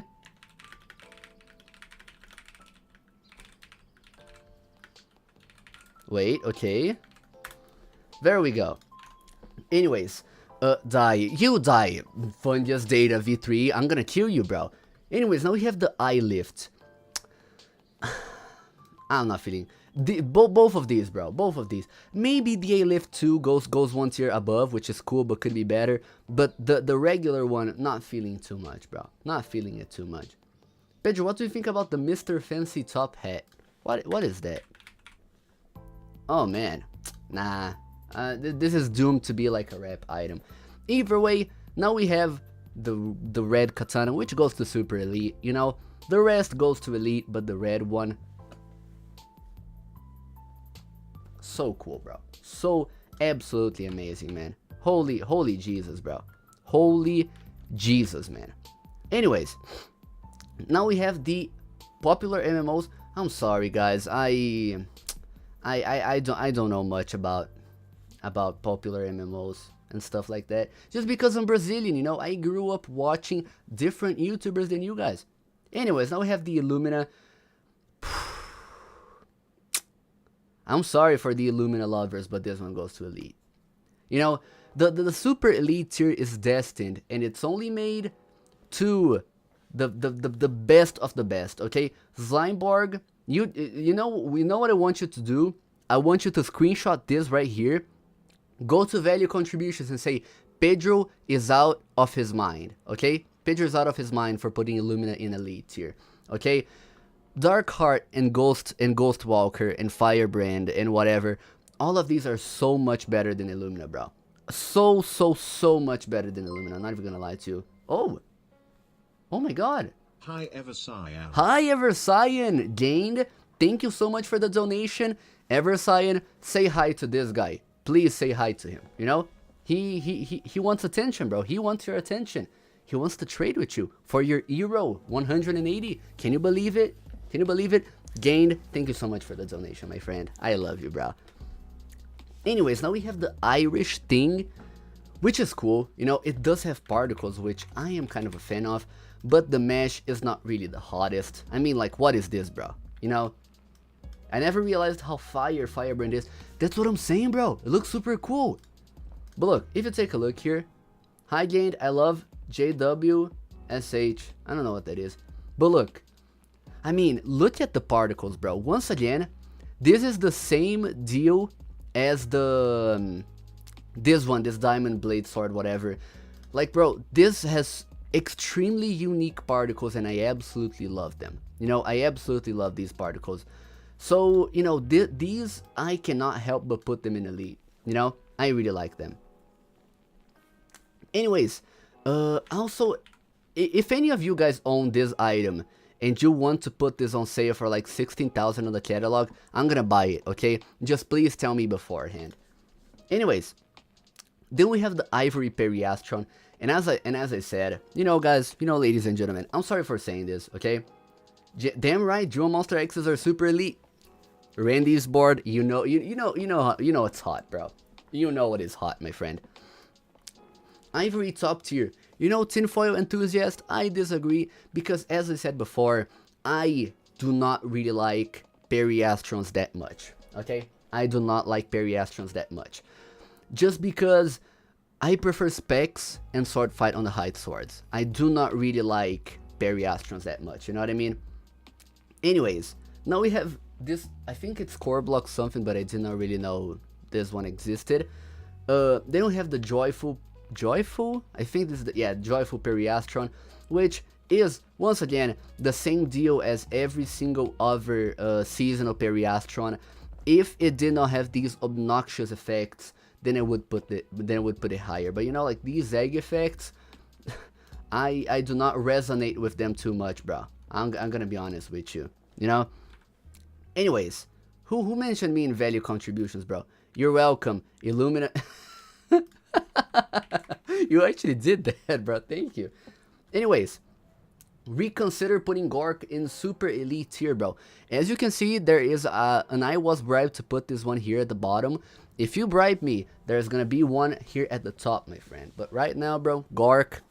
A: Wait, okay. There we go. Anyways, die. You die, Fungus Data V3. I'm gonna kill you, bro. Anyways, now we have the eye lift. I'm not feeling... both of these, bro. Both of these. Maybe the A-Lift 2 goes one tier above, which is cool, but could be better. But the regular one, not feeling too much, bro. Not feeling it too much. Pedro, what do you think about the Mr. Fancy Top Hat? What is that? Oh, man. Nah. This is doomed to be like a rep item. Either way, now we have the red katana, which goes to Super Elite, you know. The rest goes to Elite, but the red one... so cool, bro. So absolutely amazing, man. Holy Jesus, bro. Holy Jesus, man. Anyways, now we have the popular MMOs. I'm sorry, guys. I don't know much about popular MMOs and stuff like that. Just because I'm Brazilian, you know. I grew up watching different YouTubers than you guys. Anyways, now we have the Illumina. I'm sorry for the Illumina lovers, but this one goes to Elite. You know, the Super Elite tier is destined, and it's only made to the best of the best, okay? Slimeborg, you know what I want you to do? I want you to screenshot this right here, go to value contributions and say, Pedro is out of his mind, okay? Pedro's out of his mind for putting Illumina in Elite tier, okay? Darkheart and Ghostwalker and Firebrand and whatever, all of these are so much better than Illumina, bro. So much better than Illumina. I'm not even gonna lie to you. Oh my god.
B: Hi Evercyan.
A: Hi Evercyan gained. Thank you so much for the donation. Evercyan, say hi to this guy. Please say hi to him. You know, he wants attention, bro. He wants your attention. He wants to trade with you for your Euro 180. Can you believe it? Can you believe it? Gained, thank you so much for the donation, my friend. I love you, bro. Anyways, now we have the Irish thing, which is cool. You know, it does have particles, which I am kind of a fan of, but the mesh is not really the hottest. I mean, like, what is this, bro? You know, I never realized how Firebrand is. That's what I'm saying, bro. It looks super cool. But look, if you take a look here, hi, Gained, I love JWSH. I don't know what that is. But look, I mean, look at the particles, bro. Once again, this is the same deal as the this diamond blade sword, whatever. Like, bro, this has extremely unique particles, and I absolutely love them. You know, I absolutely love these particles. So, you know, these I cannot help but put them in Elite. You know, I really like them. Anyways, also, if any of you guys own this item and you want to put this on sale for like 16,000 on the catalog, I'm gonna buy it, okay? Just please tell me beforehand. Anyways, then we have the Ivory Periastron, and as I said, you know, guys, you know, ladies and gentlemen, I'm sorry for saying this, okay? Damn right, Dual Monster X's are super elite. Randy's board, you know it's hot, bro. You know it is hot, my friend. Ivory top tier. You know, tinfoil enthusiast, I disagree because as I said before, I do not really like Periastrons that much, okay? I do not like Periastrons that much. Just because I prefer Specs and Sword Fight on the Height Swords. I do not really like Periastrons that much, you know what I mean? Anyways, now we have this, I think it's Core Block something, but I did not really know this one existed. Then we have the Joyful, I think this is the, yeah, Joyful Periastron, which is, once again, the same deal as every single other seasonal Periastron. If it did not have these obnoxious effects, then I would put it higher. But you know, like these egg effects, I do not resonate with them too much, bro. I'm gonna be honest with you, you know? Anyways, who mentioned me in value contributions, bro? You're welcome, Illumina. You actually did that, bro. Thank you. Anyways, reconsider putting Gork in super elite tier, bro. As you can see, there is an I was bribed to put this one here at the bottom. If you bribe me, there's gonna be one here at the top, my friend. But right now, bro, Gork,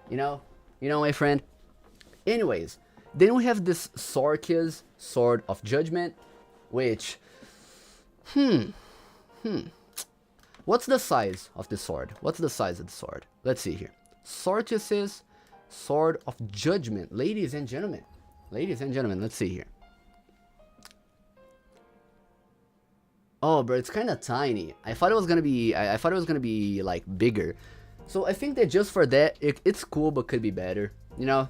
A: you know, my friend. Anyways, then we have this Sorkia's Sword of Judgment, which, what's the size of the sword? What's the size of the sword? Let's see here. Sorkia's Sword of Judgment, ladies and gentlemen. Let's see here. Oh, bro, it's kind of tiny. I thought it was gonna be, I thought it was gonna be like bigger. So I think that just for that, it's cool, but could be better. You know,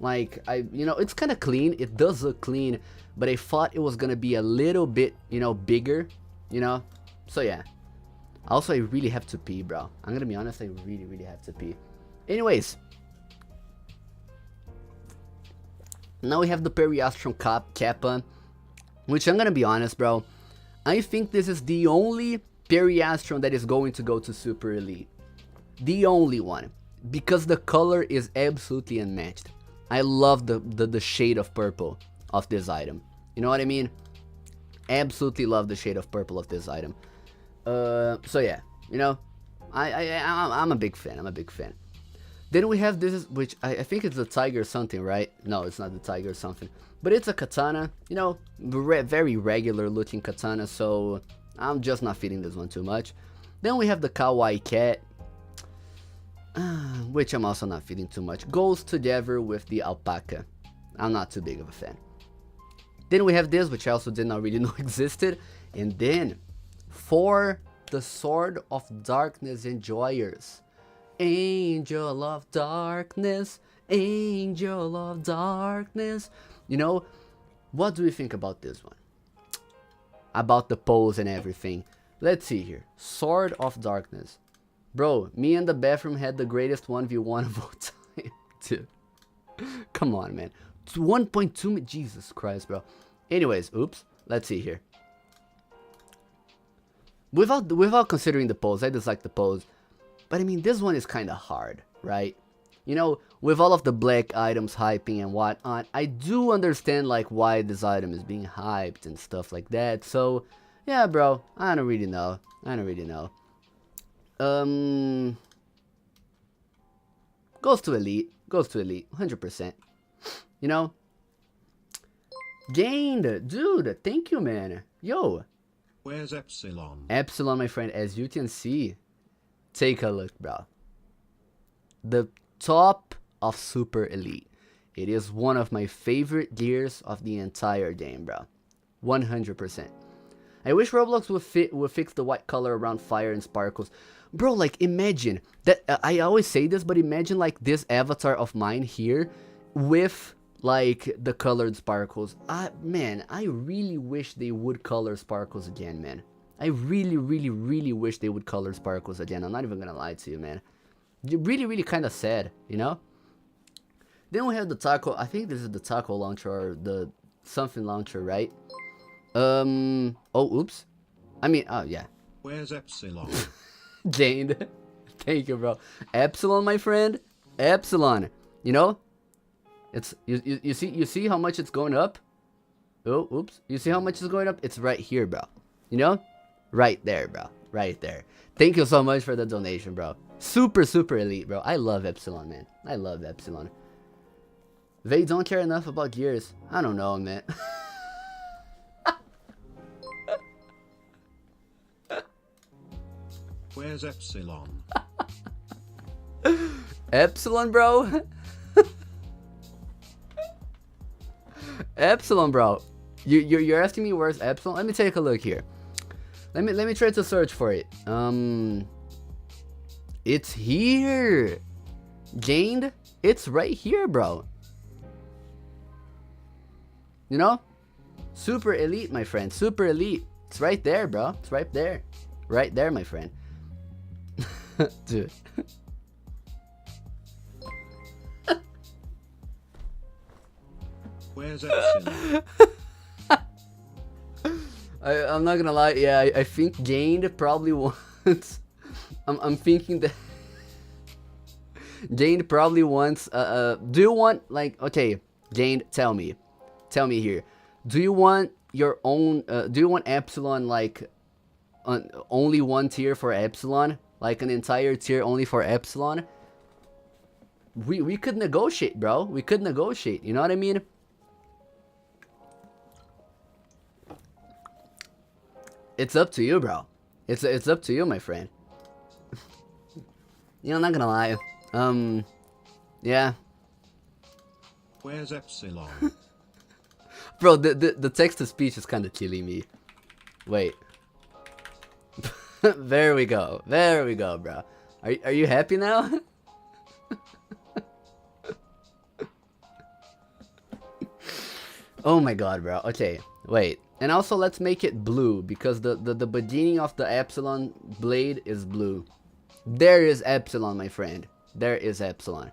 A: like you know, it's kind of clean. It does look clean, but I thought it was gonna be a little bit, you know, bigger. You know, so yeah. Also, I really have to pee, bro. I'm gonna be honest, I really have to pee. Anyways, now we have the Periastron Kappa, which I'm gonna be honest, bro. I think this is the only Periastron that is going to go to Super Elite. The only one. Because the color is absolutely unmatched. I love the shade of purple of this item. You know what I mean? Absolutely love the shade of purple of this item. So yeah, you know, I'm a big fan. Then we have this, which I think it's a tiger something, right? No, it's not the tiger something. But it's a katana, you know, very regular looking katana, so I'm just not feeling this one too much. Then we have the kawaii cat, which I'm also not feeling too much. Goes together with the alpaca. I'm not too big of a fan. Then we have this, which I also did not really know existed. And then, for the Sword of Darkness Enjoyers, Angel of Darkness, Angel of Darkness. You know, what do we think about this one? About the pose and everything. Let's see here. Sword of Darkness. Bro, me and the bathroom had the greatest 1v1 of all time. Dude. Come on, man. 1.2, Jesus Christ, bro. Anyways, oops. Let's see here. Without considering the pose, I dislike the pose. But I mean, this one is kind of hard, right? You know, with all of the black items hyping and whatnot, I do understand like why this item is being hyped and stuff like that. So, yeah, bro, I don't really know. Goes to elite, 100%. You know, gained, dude. Thank you, man. Yo,
B: where's Epsilon?
A: Epsilon, my friend. As you can see, take a look, bro. The top of Super Elite. It is one of my favorite gears of the entire game, bro. 100%. I wish Roblox would fix the white color around fire and sparkles. Bro, like, imagine that, I always say this, but imagine, like, this avatar of mine here with, like, the colored sparkles. Man, I really wish they would color sparkles again, man. I really wish they would color sparkles again. I'm not even gonna lie to you, man. Really kind of sad, you know? Then we have the taco. I think this is the taco launcher or the something launcher, right? Oh, oops. I mean, oh, yeah.
B: Where's Epsilon?
A: Gained. Thank you, bro. Epsilon, my friend. Epsilon. You know? It's, you see how much it's going up? Oh, oops. You see how much it's going up? It's right here, bro. You know? Right there, bro. Right there. Thank you so much for the donation, bro. Super, super elite, bro. I love Epsilon, man. I love Epsilon. They don't care enough about gears. I don't know, man.
B: Where's Epsilon?
A: Epsilon, bro. Epsilon, bro. You're asking me where's Epsilon? Let me take a look here. Let me try to search for it. It's here. Gained. It's right here, bro. You know? Super elite, my friend. Super elite. It's right there, bro. It's right there. Right there, my friend. Dude.
B: Where's Epsilon?
A: I'm not gonna lie, yeah, I think Gained probably wants... I'm thinking that... Gained probably wants... do you want, like... Okay, Gained, tell me. Tell me here. Do you want your own... do you want Epsilon, like... only one tier for Epsilon? Like an entire tier only for Epsilon? We could negotiate, bro. We could negotiate, you know what I mean? It's up to you, bro. It's up to you, my friend. You know, I'm not gonna lie. Yeah.
B: Where's Epsilon?
A: Bro, the text-to-speech is kind of killing me. Wait. There we go. There we go, bro. Are you happy now? Oh my god, bro. Okay, wait. And also, let's make it blue, because the beginning of the Epsilon blade is blue. There is Epsilon, my friend. There is Epsilon.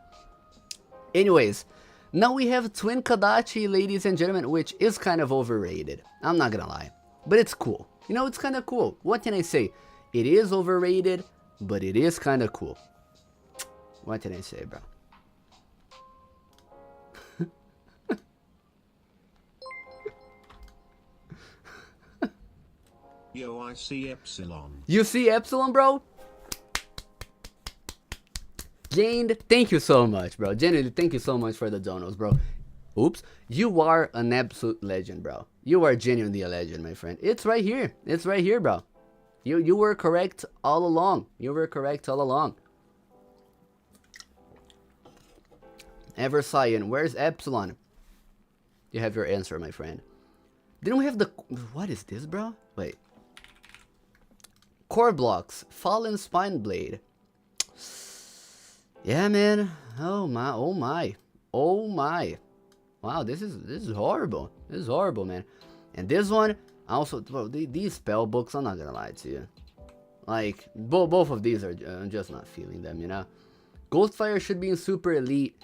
A: Anyways, now we have Twin Kadachi, ladies and gentlemen, which is kind of overrated. I'm not gonna lie. But it's cool. You know, it's kind of cool. What can I say? It is overrated, but it is kind of cool. What can I say, bro?
B: Yo, I see Epsilon.
A: You see Epsilon, bro? Gained, thank you so much, bro. Genuinely, thank you so much for the donos, bro. Oops. You are an absolute legend, bro. You are genuinely a legend, my friend. It's right here. It's right here, bro. You were correct all along. You were correct all along. Evercyan, where's Epsilon? You have your answer, my friend. Didn't we have the... What is this, bro? Wait. Core blocks. Fallen spine blade. Yeah, man. Oh my. Oh my. Oh my. Wow, this is horrible. This is horrible, man. And this one, also, bro, these spell books, I'm not gonna lie to you. Like, both of these are, I'm just not feeling them, you know. Ghostfire should be in super elite.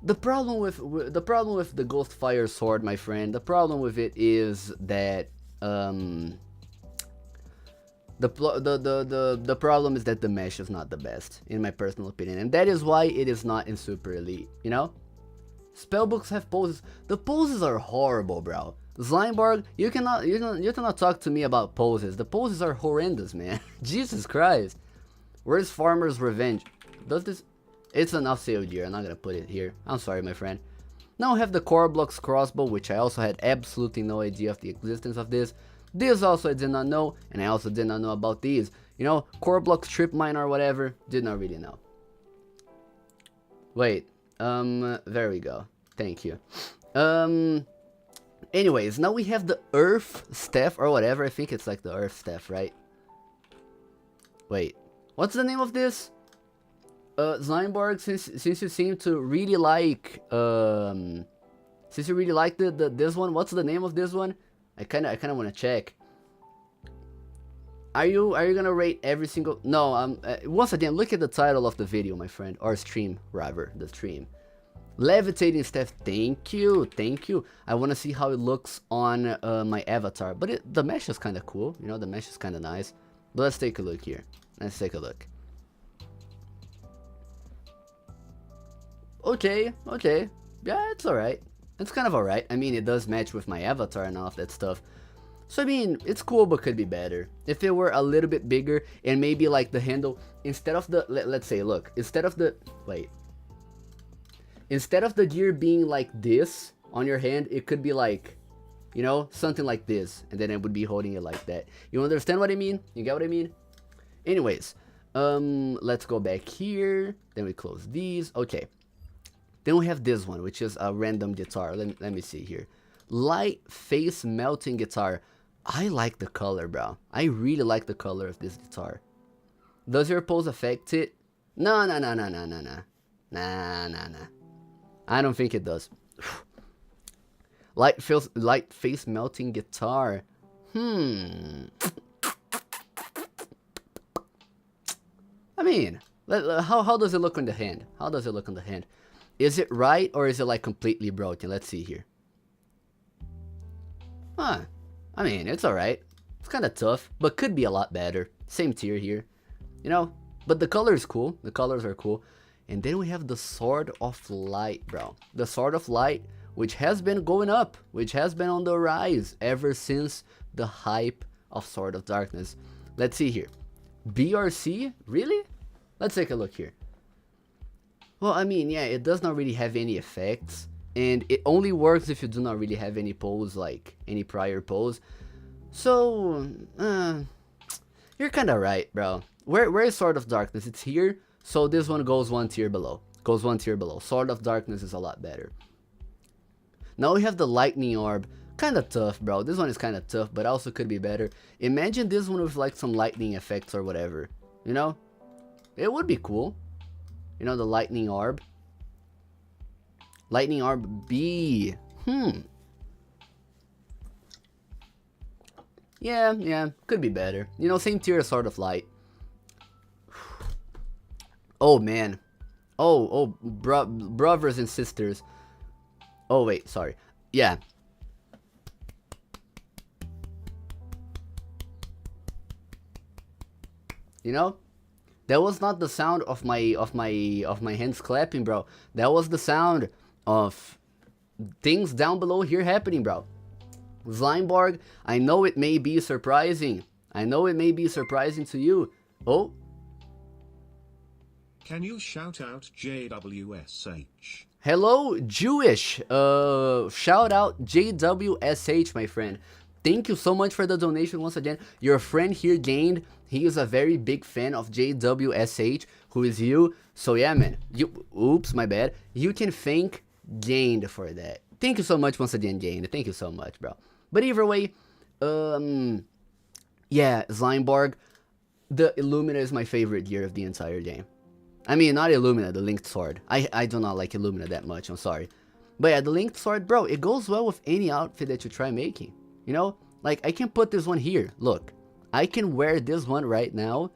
A: The problem with the Ghostfire sword, my friend, the problem with it is that the problem is that the mesh is not the best, in my personal opinion, and that is why it is not in super elite, you know. Spellbooks have poses. The poses are horrible, bro. Slimeborg, you cannot talk to me about poses. The poses are horrendous, man. Jesus Christ. Where's Farmer's Revenge? Does this... It's an off-sale gear. I'm not gonna put it here. I'm sorry, my friend. Now I have the Core Blocks crossbow, which I also had absolutely no idea of the existence of this. This also I did not know, and I also did not know about these. You know, Core Blocks Trip Mine or whatever. Did not really know. Wait. There we go. Thank you. Anyways, now we have the Earth Staff or whatever. I think it's like the Earth Staff, right? Wait. What's the name of this? Slimeborg, since you seem to really like since you really like this one, what's the name of this one? I kinda wanna check. Are you gonna rate every single... No, once again, look at the title of the video, my friend, or stream rather, the stream. Levitating Staff, thank you. I wanna see how it looks on my avatar, but the mesh is kinda cool, you know, the mesh is kinda nice. But let's take a look here. Let's take a look. Okay, yeah, it's alright. It's kind of alright. I mean, it does match with my avatar and all of that stuff. So I mean, it's cool, but could be better. If it were a little bit bigger and maybe like the handle, instead of the, let's say, look, instead of the, wait. Instead of the gear being like this on your hand, it could be like, you know, something like this. And then it would be holding it like that. You understand what I mean? You get what I mean? Anyways, let's go back here. Then we close these. Okay. Then we have this one, which is a random guitar. Let me see here. Light face melting guitar. I like the color, bro. I really like the color of this guitar. Does your pose affect it? No. Nah. I don't think it does. Light face melting guitar. I mean, how does it look on the hand? How does it look on the hand? Is it right or is it like completely broken? Let's see here. Huh. I mean, it's alright. It's kind of tough, but could be a lot better. Same tier here. You know, but the color is cool. The colors are cool. And then we have the Sword of Light, bro. The Sword of Light, which has been going up, which has been on the rise ever since the hype of Sword of Darkness. Let's see here. BRC? Really? Let's take a look here. Well, I mean, yeah, it does not really have any effects. And it only works if you do not really have any pose, like any prior pose. So, you're kind of right, bro. Where is Sword of Darkness? It's here. So this one goes one tier below. Goes one tier below. Sword of Darkness is a lot better. Now we have the Lightning Orb. Kind of tough, bro. This one is kind of tough, but also could be better. Imagine this one with like some lightning effects or whatever. You know? It would be cool. You know, the Lightning Orb. Lightning Orb B. Yeah. Could be better. You know, same tier as Sword of Light. Oh, man. Brothers and sisters. Oh, wait, sorry. Yeah. You know? That was not the sound of my hands clapping, bro. That was the sound of things down below here happening, bro. Slimeborg, I know it may be surprising. I know it may be surprising to you. Oh.
B: Can you shout out JWSH?
A: Hello, Jewish. Shout out JWSH, my friend. Thank you so much for the donation once again. Your friend here, Gained, he is a very big fan of JWSH, who is you. So yeah, man. Oops, my bad. You can thank Gained for that. Thank you so much once again, Gained. Thank you so much, bro. But either way, yeah, Slimeborg, the Illumina is my favorite gear of the entire game. I mean, not Illumina, the Linked Sword. I do not like Illumina that much, I'm sorry. But yeah, the Linked Sword, bro, it goes well with any outfit that you try making. You know, like I can put this one here. Look, I can wear this one right now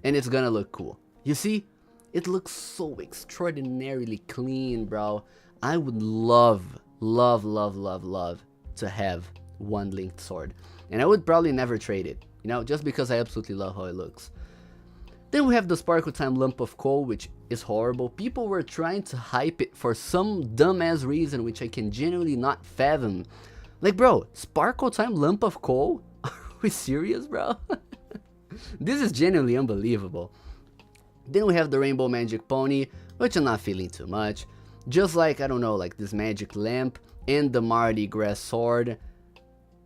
A: and it's gonna look cool. You see, it looks so extraordinarily clean, bro. I would love to have one Linked Sword. And I would probably never trade it, you know, just because I absolutely love how it looks. Then we have the Sparkle Time Lump of Coal, which is horrible. People were trying to hype it for some dumbass reason, which I can genuinely not fathom. Like, bro, Sparkle Time Lump of Coal? Are we serious, bro? This is genuinely unbelievable. Then we have the Rainbow Magic Pony, which I'm not feeling too much. Just like, I don't know, like this Magic Lamp and the Mardi Gras Sword.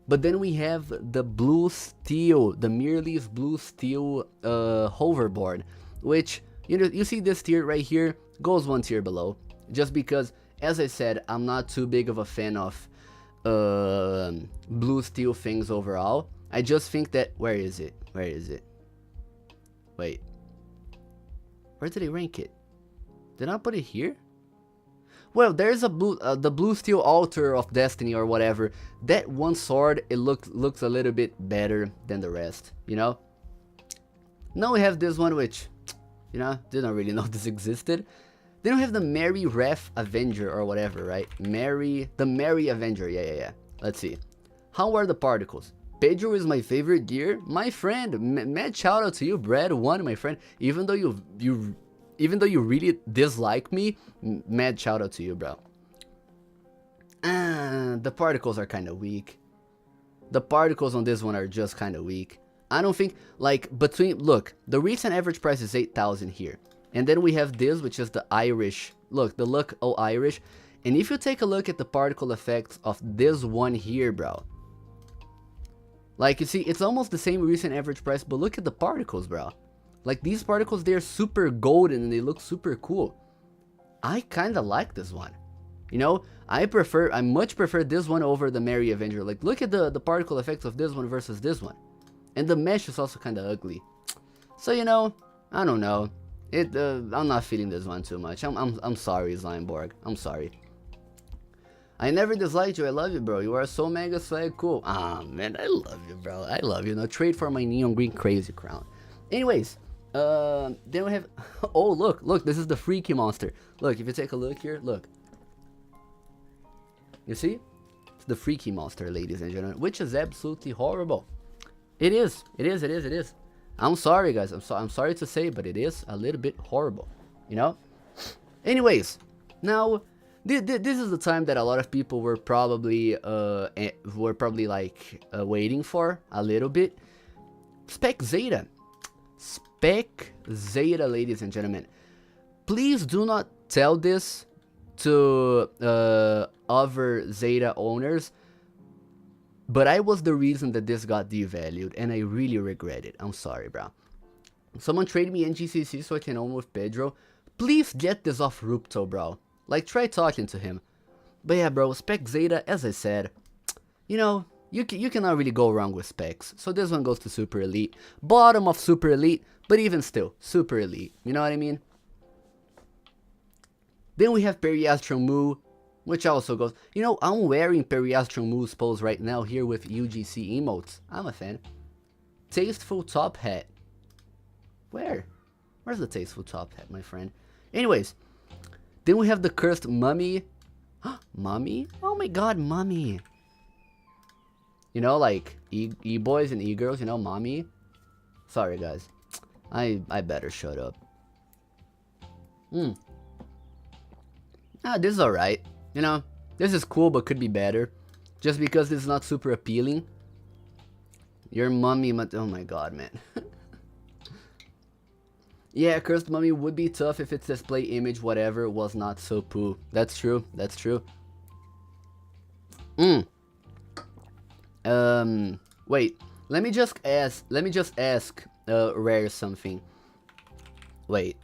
A: But then we have the Blue Steel, the Mirrorleaf Blue Steel hoverboard, which, you know, you see this tier right here, goes one tier below. Just because, as I said, I'm not too big of a fan of Blue Steel things overall. I just think that, where is it? Wait. Where did I rank it? Did I put it here? Well, there's a the Blue Steel Altar of Destiny or whatever. That one sword, it looks a little bit better than the rest, you know? Now we have this one, which, you know, didn't really know this existed. Then we have the Merry Wrath Avenger or whatever, right? The Merry Avenger, yeah. Let's see. How are the particles? Pedro is my favorite gear. My friend, mad shout out to you, Brad1, my friend. Even though you really dislike me, mad shout out to you, bro. The particles are kind of weak. the particles on this one are just kind of weak. I don't think, like, look, the recent average price is 8,000 here. And then we have this, which is the Irish, look, the Look Oh Irish. And if you take a look at the particle effects of this one here, bro. Like, you see, it's almost the same recent average price, but look at the particles, bro. Like, these particles, they're super golden and they look super cool. I kind of like this one. You know, I much prefer this one over the Merry Avenger. Like, look at the particle effects of this one versus this one. And the mesh is also kind of ugly. So, you know, I don't know. I'm not feeling this one too much. I'm sorry, Slimeborg. I'm sorry. I never disliked you. I love you, bro. You are so mega swag cool. Ah, man, I love you, bro. I love you. No, trade for my neon green crazy crown. Anyways, then we have... Oh, look. This is the freaky monster. Look, if you take a look here, look. You see? It's the freaky monster, ladies and gentlemen, which is absolutely horrible. It is. I'm sorry, guys. I'm sorry to say, but it is a little bit horrible. You know? Anyways, now... This is the time that a lot of people were probably waiting for a little bit. Spec Zeta, ladies and gentlemen. Please do not tell this to other Zeta owners, but I was the reason that this got devalued, and I really regret it. I'm sorry, bro. Someone trade me NGCC so I can own with Pedro. Please get this off Rupto, bro. Like, try talking to him. But yeah, bro, Spec Zeta, as I said, you know, you cannot really go wrong with specs. So this one goes to Super Elite. Bottom of Super Elite, but even still, Super Elite. You know what I mean? Then we have Periastro Moo, which also goes... You know, I'm wearing Periastro Moo's pose right now here with UGC emotes. I'm a fan. Tasteful Top Hat. Where's the Tasteful Top Hat, my friend? Anyways... Then we have the Cursed Mummy. Mummy? Oh my god, Mummy. You know, like, E-boys and E-girls, you know, Mommy. Sorry, guys. I better shut up. This is alright. You know, this is cool, but could be better. Just because this is not super appealing. Your mummy, oh my god, man. Yeah, Cursed Mummy would be tough if its display image, whatever, was not so poo. That's true. Wait. Let me just ask Rare something. Wait.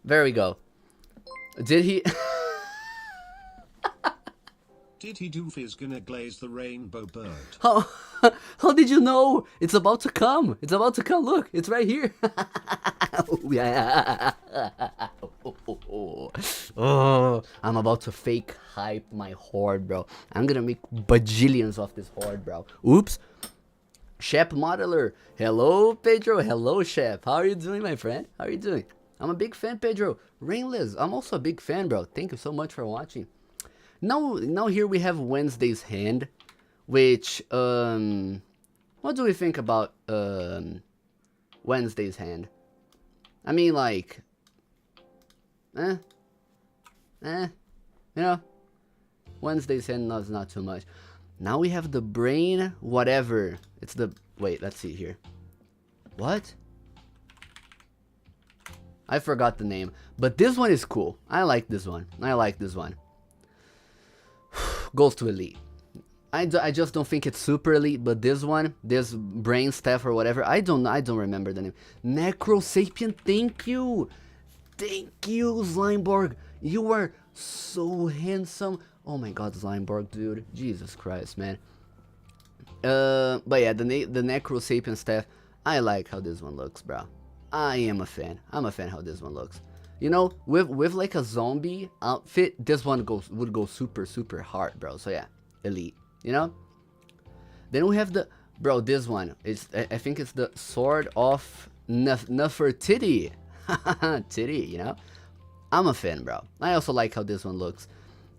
A: There we go. Did he...
B: Did he do is gonna glaze the rainbow bird?
A: How did you know? It's about to come. Look, it's right here. Yeah. Oh, I'm about to fake hype my horde, bro. I'm gonna make bajillions off this horde, bro. Oops. Shep Modeler. Hello, Pedro. Hello, Shep. How are you doing, my friend? How are you doing? I'm a big fan, Pedro. Rainless. I'm also a big fan, bro. Thank you so much for watching. Now here we have Wednesday's Hand, which, what do we think about, Wednesday's Hand? I mean, like, you know, Wednesday's Hand is not too much. Now we have the Brain, whatever, it's the, wait, let's see here. What? I forgot the name, but this one is cool. I like this one. Goes to Elite. I just don't think it's super elite, but this one, this Brain Staff or whatever, I don't remember the name. Necrosapien, thank you, Slimeborg. You are so handsome. Oh my god, Slimeborg, dude, Jesus Christ, man. But yeah, the Necrosapien Staff, I like how this one looks, bro. I am a fan. I'm a fan how this one looks. You know, with like a zombie outfit, this one would go super hard, bro. So yeah, elite. You know. Then we have the this one is I think it's the Sword of Nefertiti. Titty, you know. I'm a fan, bro. I also like how this one looks.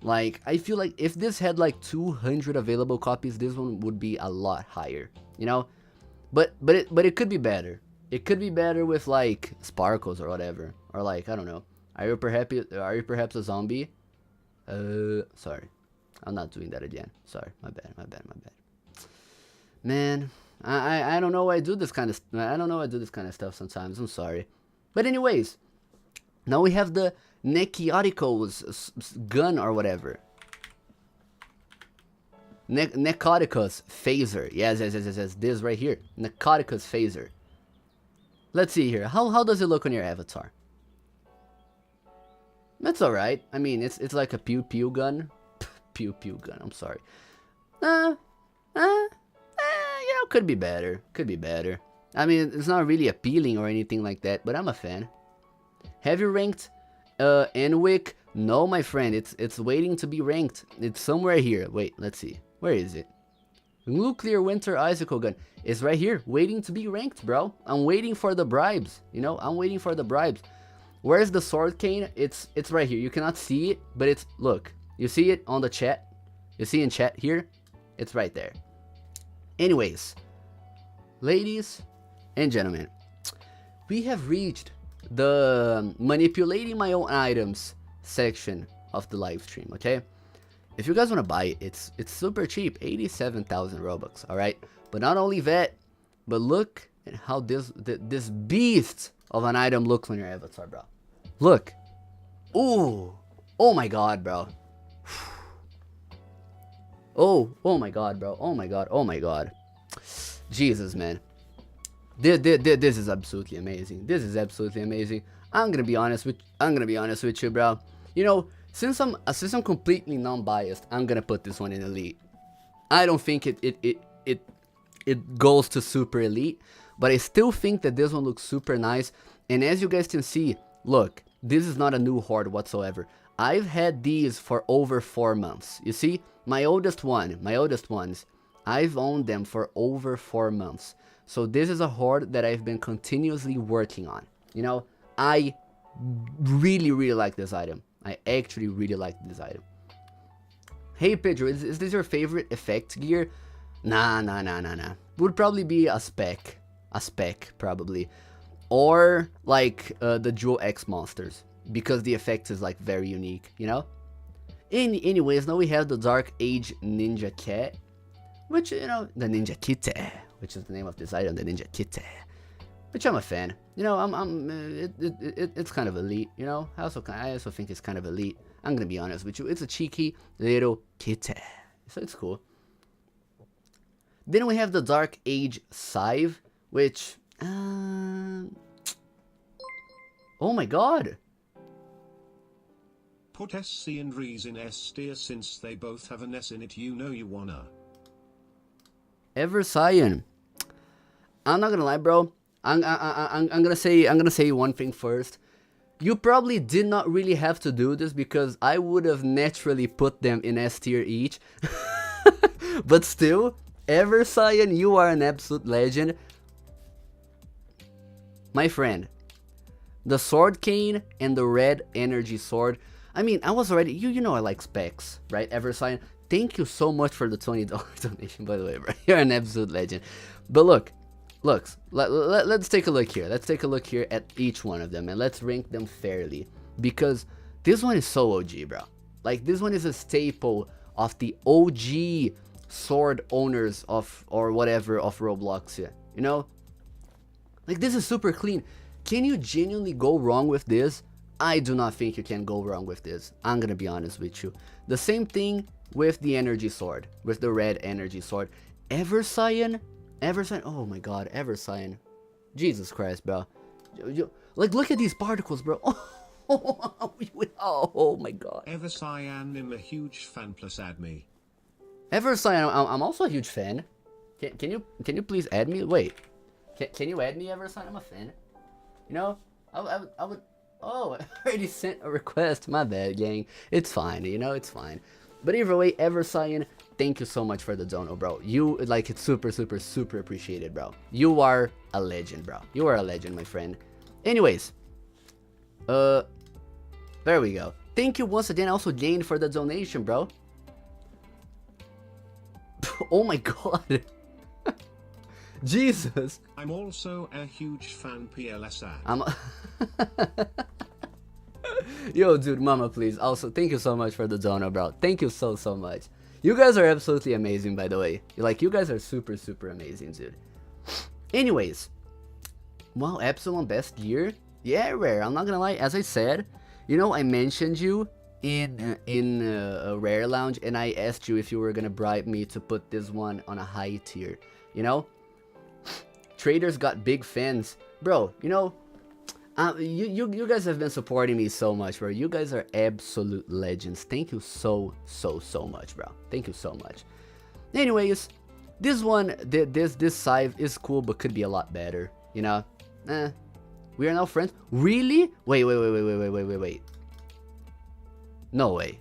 A: Like, I feel like if this had like 200 available copies, this one would be a lot higher. You know. But it could be better. It could be better with like sparkles or whatever, or like, I don't know, Are you perhaps a zombie? Sorry. I'm not doing that again. Sorry, my bad. Man, I don't know why I do this kind of stuff sometimes. I'm sorry. But anyways, now we have the Nekiaricos gun or whatever. Necoticus phaser. Yes. This right here. Necoticus phaser. Let's see here. How does it look on your avatar? That's alright. I mean, it's like a pew pew gun. Pew pew gun. I'm sorry. You know, could be better. I mean, it's not really appealing or anything like that, but I'm a fan. Have you ranked Enwick? No, my friend. It's waiting to be ranked. It's somewhere here. Wait, let's see. Where is it? Nuclear Winter Icicle Gun. It's right here, waiting to be ranked, bro. I'm waiting for the bribes. You know, I'm waiting for the bribes. Where's the sword cane? It's right here. You cannot see it, but it's, look. You see it on the chat? You see in chat here? It's right there. Anyways, ladies and gentlemen, we have reached the manipulating my own items section of the live stream, okay? If you guys want to buy it, it's super cheap, 87,000 Robux, all right? But not only that, but look at how this beast of an item looks on your avatar, bro. Look. Ooh. Oh my god, bro. Oh my god, bro. Oh my god. Jesus, man. This is absolutely amazing. I'm gonna be honest with you, bro. You know, since I'm completely non-biased, I'm gonna put this one in elite. I don't think it goes to super elite, but I still think that this one looks super nice. And as you guys can see, look, this is not a new horde whatsoever. I've had these for over 4 months. You see, my oldest ones, I've owned them for over 4 months. So this is a horde that I've been continuously working on. You know, I really like this item. I actually really like this item. Hey Pedro, is this your favorite effect gear? Nah. Would probably be a spec. Probably. Or like the Dual X monsters. Because the effect is like very unique, you know? Anyways, now we have the Dark Age Ninja Cat. Which, you know, the Ninja Kite. Which is the name of this item, the Ninja Kite. Which I'm a fan. You know, it's kind of elite, you know? I also think it's kind of elite. I'm gonna be honest with you. It's a cheeky little kite. So it's cool. Then we have the Dark Age Scythe, which... oh my god!
B: Put SC and Rees in S tier since they both have an S in it, you know you wanna.
A: Everscion. I'm not gonna lie, bro. I'm gonna say one thing first. You probably did not really have to do this because I would have naturally put them in S tier each. But still, Everscion, you are an absolute legend. My friend, the Sword Cane and the Red Energy Sword. I mean, I was already, you know I like specs, right? Everscion, thank you so much for the $20 donation, by the way, bro. You're an absolute legend. But look, let's take a look here. Let's take a look here at each one of them and let's rank them fairly. Because this one is so OG, bro. Like, this one is a staple of the OG sword owners of, or whatever, of Roblox, yeah. You know? Like, this is super clean. Can you genuinely go wrong with this? I do not think you can go wrong with this. I'm gonna be honest with you. The same thing with the energy sword, with the red energy sword. Everscion, oh my god, Everscion. Jesus Christ, bro. Like, look at these particles, bro. Oh my god.
B: Everscion, I'm a huge fan, plus add me.
A: Everscion, I'm also a huge fan. Can you please add me? Wait. Can you add me, Everscion? I'm a fan. You know, I would. Oh, I already sent a request. My bad, gang. It's fine. You know, it's fine. But either way, Everscion, thank you so much for the dono, bro. You, like, it's super appreciated, bro. You are a legend, bro. You are a legend, my friend. Anyways, there we go. Thank you once again, also Jane, for the donation, bro. Oh my god. Jesus.
B: I'm also a huge fan, PLSA.
A: Yo, dude, mama, please. Also, thank you so much for the dono, bro. Thank you so much. You guys are absolutely amazing, by the way. Like, you guys are super amazing, dude. Anyways, wow, Epsilon best gear. Yeah, rare. I'm not gonna lie. As I said, you know, I mentioned you in a rare lounge, and I asked you if you were gonna bribe me to put this one on a high tier. You know, traders got big fans, bro. You know, you guys have been supporting me so much, bro. You guys are absolute legends. Thank you so much, bro. Thank you so much. Anyways, this one, this scythe is cool, but could be a lot better. You know, we are now friends. Really? Wait. No way.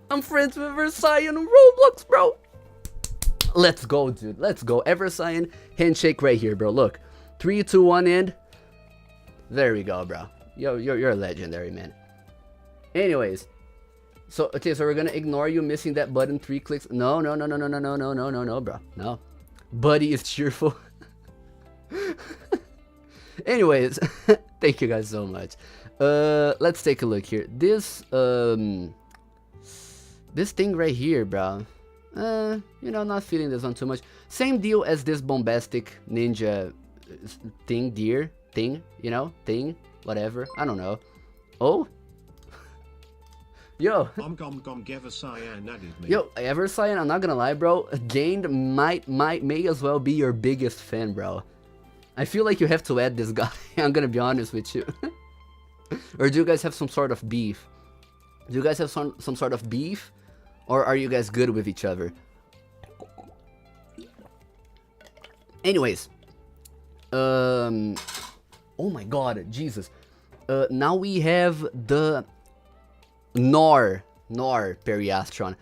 A: I'm friends with Versailles on Roblox, bro. Let's go, dude. Let's go. Eversign handshake right here, bro. Look. 3, 2, 1, and there we go, bro. You're a legendary, man. Anyways, so okay, so we're gonna ignore you missing that button 3 clicks. No, bro. No. Buddy is cheerful. Anyways, thank you guys so much. Let's take a look here. This thing right here, bro. You know, not feeling this one too much. Same deal as this bombastic ninja thing, you know, whatever. I don't know. Oh, yo. Yo, Eversign, I'm not gonna lie, bro. Gained may as well be your biggest fan, bro. I feel like you have to add this guy. I'm gonna be honest with you. Or do you guys have some sort of beef? Do you guys have some sort of beef? Or are you guys good with each other? Anyways. Oh my god, Jesus. Now we have the Nor Periastron.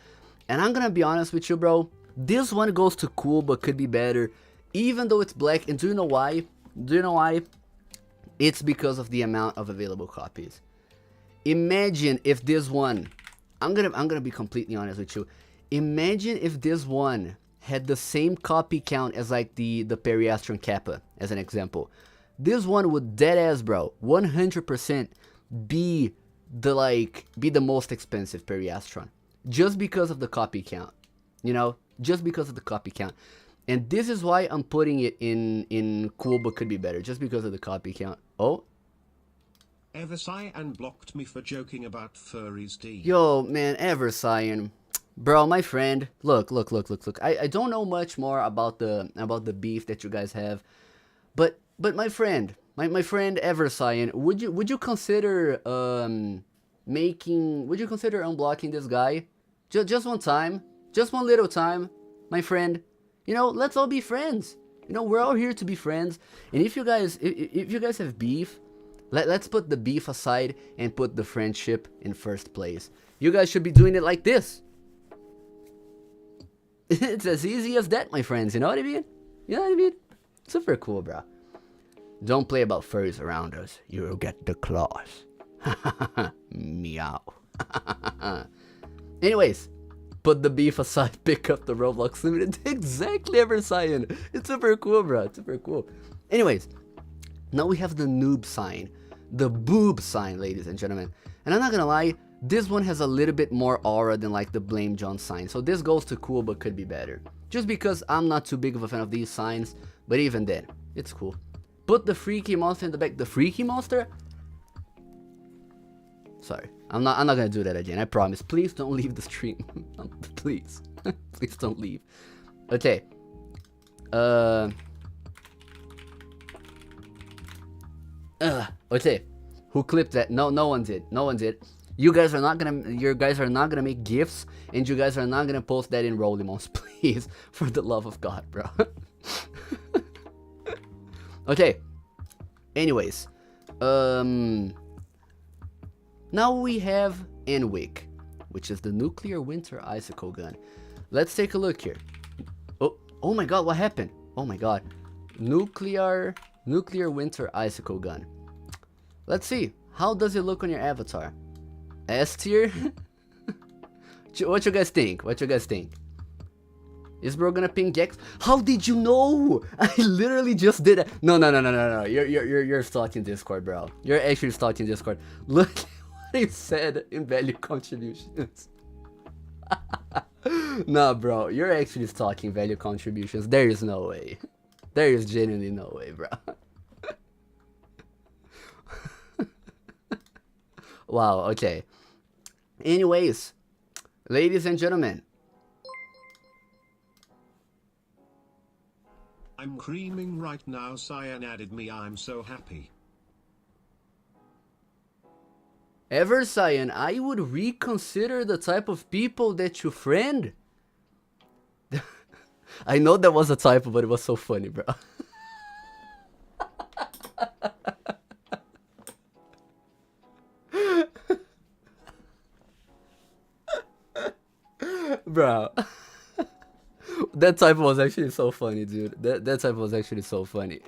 A: And I'm gonna be honest with you, bro. This one goes to cool, but could be better. Even though it's black. And do you know why? It's because of the amount of available copies. Imagine if this one... I'm gonna be completely honest with you. Imagine if this one had the same copy count as like the Periastron Kappa, as an example. This one would deadass, bro, 100% be the most expensive Periastron, just because of the copy count. You know, just because of the copy count. And this is why I'm putting it in cool, but could be better, just because of the copy count. Oh.
B: Eversign blocked me for joking about furries D.
A: Yo, man, Eversign. Bro, my friend. Look. I don't know much more about the beef that you guys have. But my friend, my friend Eversign, would you consider unblocking this guy? Just one time. Just one little time, my friend. You know, let's all be friends. You know, we're all here to be friends. And if you guys have beef, let's put the beef aside and put the friendship in first place. You guys should be doing it like this. It's as easy as that, my friends. You know what I mean? You know what I mean? Super cool, bro. Don't play about furries around us. You'll get the claws. Meow. Anyways, put the beef aside, pick up the Roblox Limited. Exactly, Eversign. It's super cool, bro. It's super cool. Anyways, now we have the noob sign. The boob sign, ladies and gentlemen. And I'm not gonna lie, this one has a little bit more aura than like the Blame John sign. So this goes to cool, but could be better. Just because I'm not too big of a fan of these signs. But even then, it's cool. Put the freaky monster in the back. The freaky monster? Sorry, I'm not gonna do that again, I promise. Please don't leave the stream. Please. Please don't leave. Okay. Okay. Who clipped that? No one did. No one did. You guys are not gonna make gifs, and you guys are not gonna post that in Rollimons, please. For the love of God, bro. Okay. Anyways. Now we have Enwick, which is the nuclear winter icicle gun. Let's take a look here. Oh my god, what happened? Oh my god. Nuclear winter icicle gun. Let's see. How does it look on your avatar? S tier? What you guys think? What you guys think? Is bro gonna ping Gex? How did you know? I literally just did it. No. You're stalking Discord, bro. You're actually stalking Discord. Look at what he said in value contributions. Nah, bro. You're actually stalking value contributions. There is no way. There is genuinely no way, bro. Wow, okay. Anyways, ladies and gentlemen.
B: I'm creaming right now. Cyan added me. I'm so happy.
A: Ever, Cyan, I would reconsider the type of people that you friend. I know that was a typo, but it was so funny, bro. Bro. That typo was actually so funny, dude. That typo was actually so funny.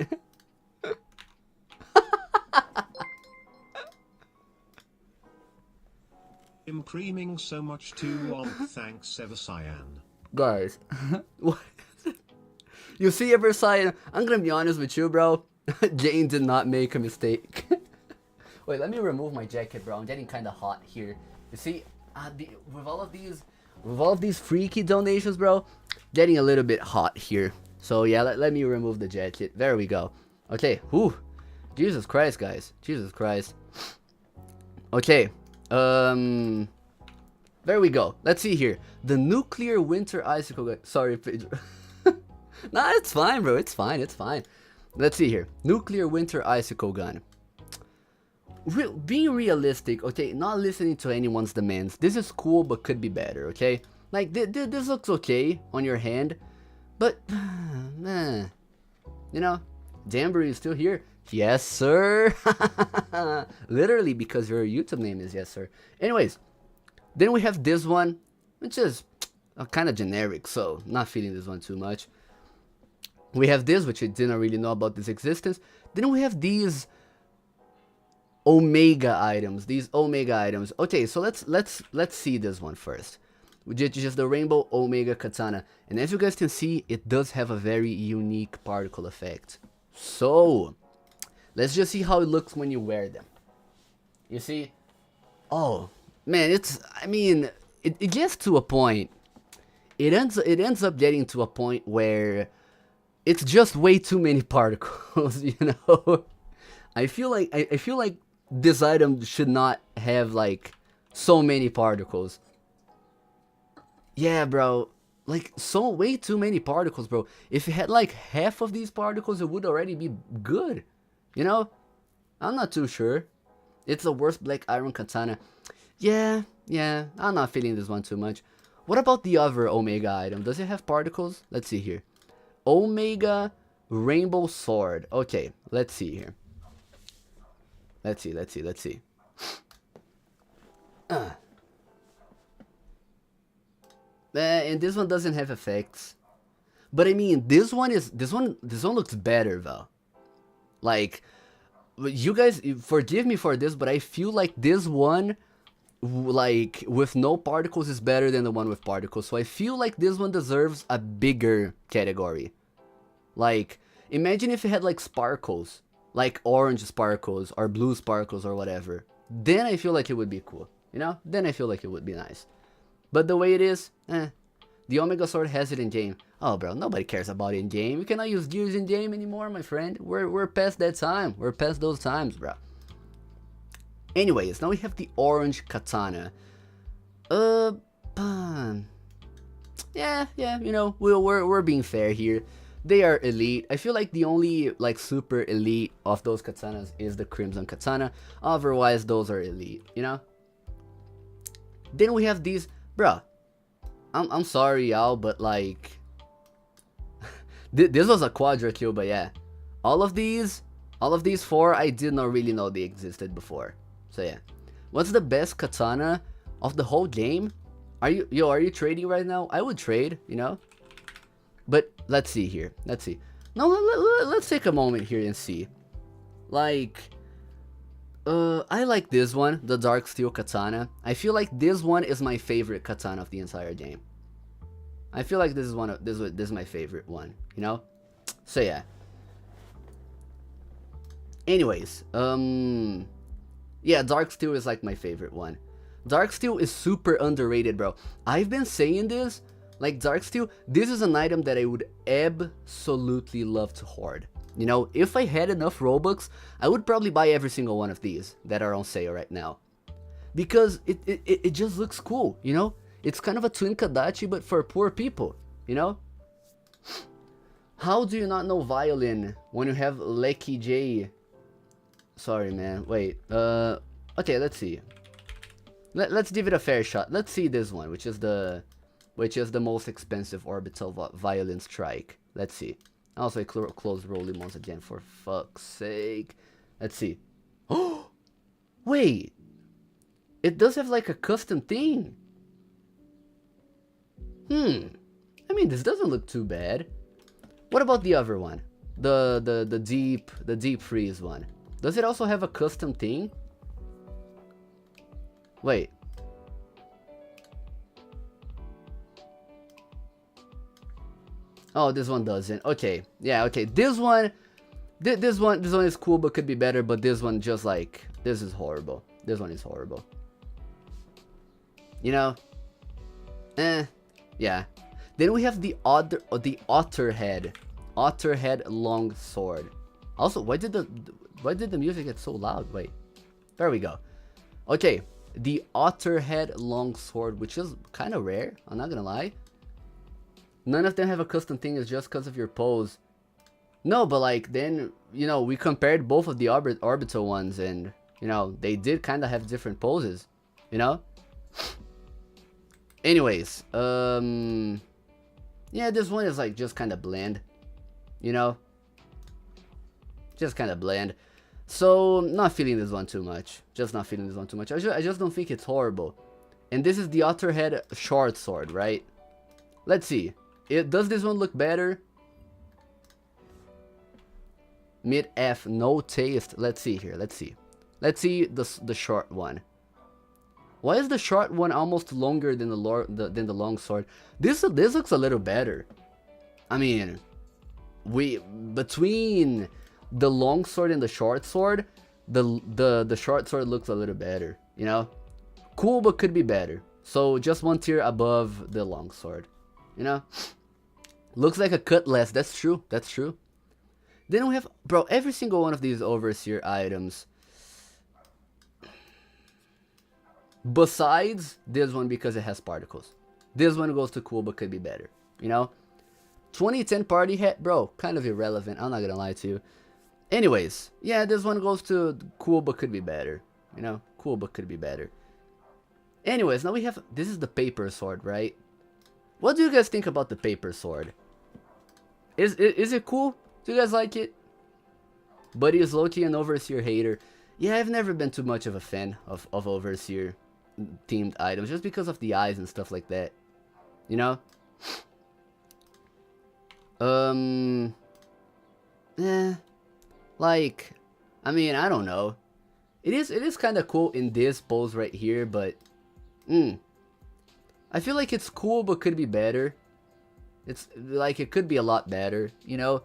B: I'm creaming so much too. Thanks, Ever Cyan.
A: Guys, what? You see, Ever Cyan, I'm gonna be honest with you, bro. Jane did not make a mistake. Wait, let me remove my jacket, bro. I'm getting kind of hot here. You see, with all of these freaky donations, bro, getting a little bit hot here. So yeah, let me remove the jacket. There we go. Okay, whew. Jesus Christ, guys. Jesus Christ. Okay, there we go. Let's see here. The nuclear winter icicle. Sorry, Pedro. Nah, it's fine, bro. It's fine. It's fine. Let's see here. Nuclear winter icicle gun. Being realistic, okay, not listening to anyone's demands. This is cool, but could be better, okay? Like, this looks okay on your hand, but, you know, Jamboree is still here. Yes, sir. Literally, because your YouTube name is yes, sir. Anyways, then we have this one, which is kind of generic, so not feeling this one too much. We have this, which I didn't really know about this existence. Then we have these Omega items. Okay, so let's see this one first. Just the Rainbow Omega Katana. And as you guys can see, it does have a very unique particle effect. So, let's just see how it looks when you wear them. You see? Oh, man, it gets to a point. It ends up getting to a point where it's just way too many particles, you know? I feel like this item should not have like so many particles. Yeah, bro. Like, so way too many particles, bro. If it had like half of these particles, it would already be good. You know? I'm not too sure. It's the worst black iron katana. Yeah, I'm not feeling this one too much. What about the other Omega item? Does it have particles? Let's see here. Omega Rainbow Sword. Okay, let's see here. Let's see. And this one doesn't have effects. But I mean, this one looks better though. Like, you guys forgive me for this, but I feel like this one, like, with no particles is better than the one with particles. So I feel like this one deserves a bigger category. Like, imagine if it had like sparkles, like orange sparkles or blue sparkles or whatever. Then I feel like it would be cool, you know? Then I feel like it would be nice. But the way it is, the Omega Sword has it in game. Oh, bro, nobody cares about it in game. You cannot use gears in game anymore, my friend. We're past that time. We're past those times, bro. Anyways, now we have the orange katana. Yeah, you know, we're being fair here. They are elite. I feel like the only like super elite of those katanas is the Crimson Katana. Otherwise, those are elite, you know? Then we have these, bruh. I'm sorry, y'all, but like, this was a quadra kill, but yeah, all of these four, I did not really know they existed before. So yeah, what's the best katana of the whole game? Are you trading right now? I would trade, you know. But let's see here. Let's see. No, let's take a moment here and see. Like, I like this one, the Dark Steel Katana. I feel like this one is my favorite katana of the entire game. I feel like this is my favorite one, you know? So yeah. Anyways, yeah, Dark Steel is like my favorite one. Dark Steel is super underrated, bro. I've been saying this, like Dark Steel, this is an item that I would absolutely love to hoard. You know, if I had enough Robux, I would probably buy every single one of these that are on sale right now. Because it just looks cool, you know? It's kind of a twin Kadachi, but for poor people, you know? How do you not know violin when you have Lecky J? Sorry, man. Wait. Okay, let's see. Let's give it a fair shot. Let's see this one, which is the most expensive orbital violin strike. Let's see. Also, I close rolling once again, for fuck's sake. Let's see. Oh, wait. It does have like a custom thing. I mean, this doesn't look too bad. What about the other one? The deep freeze one. Does it also have a custom thing? Wait. Oh, this one doesn't. Okay. Yeah, okay. This one is cool but could be better, but this one just like, this is horrible. This one is horrible. You know? Yeah. Then we have the otter head long sword. Also, why did the music get so loud? Wait. There we go. Okay. The otter head long sword, which is kind of rare, I'm not gonna lie. None of them have a custom thing, it's just because of your pose. No, but like, then, you know, we compared both of the orbital ones, and, you know, they did kind of have different poses, you know? Anyways, yeah, this one is like just kind of bland, you know? Just kind of bland. So, not feeling this one too much. Just not feeling this one too much. I just don't think it's horrible. And this is the otter head short sword, right? Let's see. Does this one look better? Mid F, no taste. Let's see here. Let's see. Let's see the short one. Why is the short one almost longer than the long sword? This looks a little better. I mean, between the long sword and the short sword, the short sword looks a little better. You know, cool but could be better. So just one tier above the long sword. You know, looks like a cut less. That's true. That's true. Then we have, bro, every single one of these overseer items. Besides this one, because it has particles. This one goes to cool but could be better. You know, 2010 party hat, bro, kind of irrelevant. I'm not gonna lie to you. Anyways, yeah, this one goes to cool but could be better. You know, cool but could be better. Anyways, now we have, this is the paper sword, right? What do you guys think about the paper sword? Is it cool? Do you guys like it? Buddy is low-key an overseer hater. Yeah, I've never been too much of a fan of overseer themed items, just because of the eyes and stuff like that. You know? Like, I mean, I don't know. It is kind of cool in this pose right here, but I feel like it's cool but could be better. It's like it could be a lot better, you know?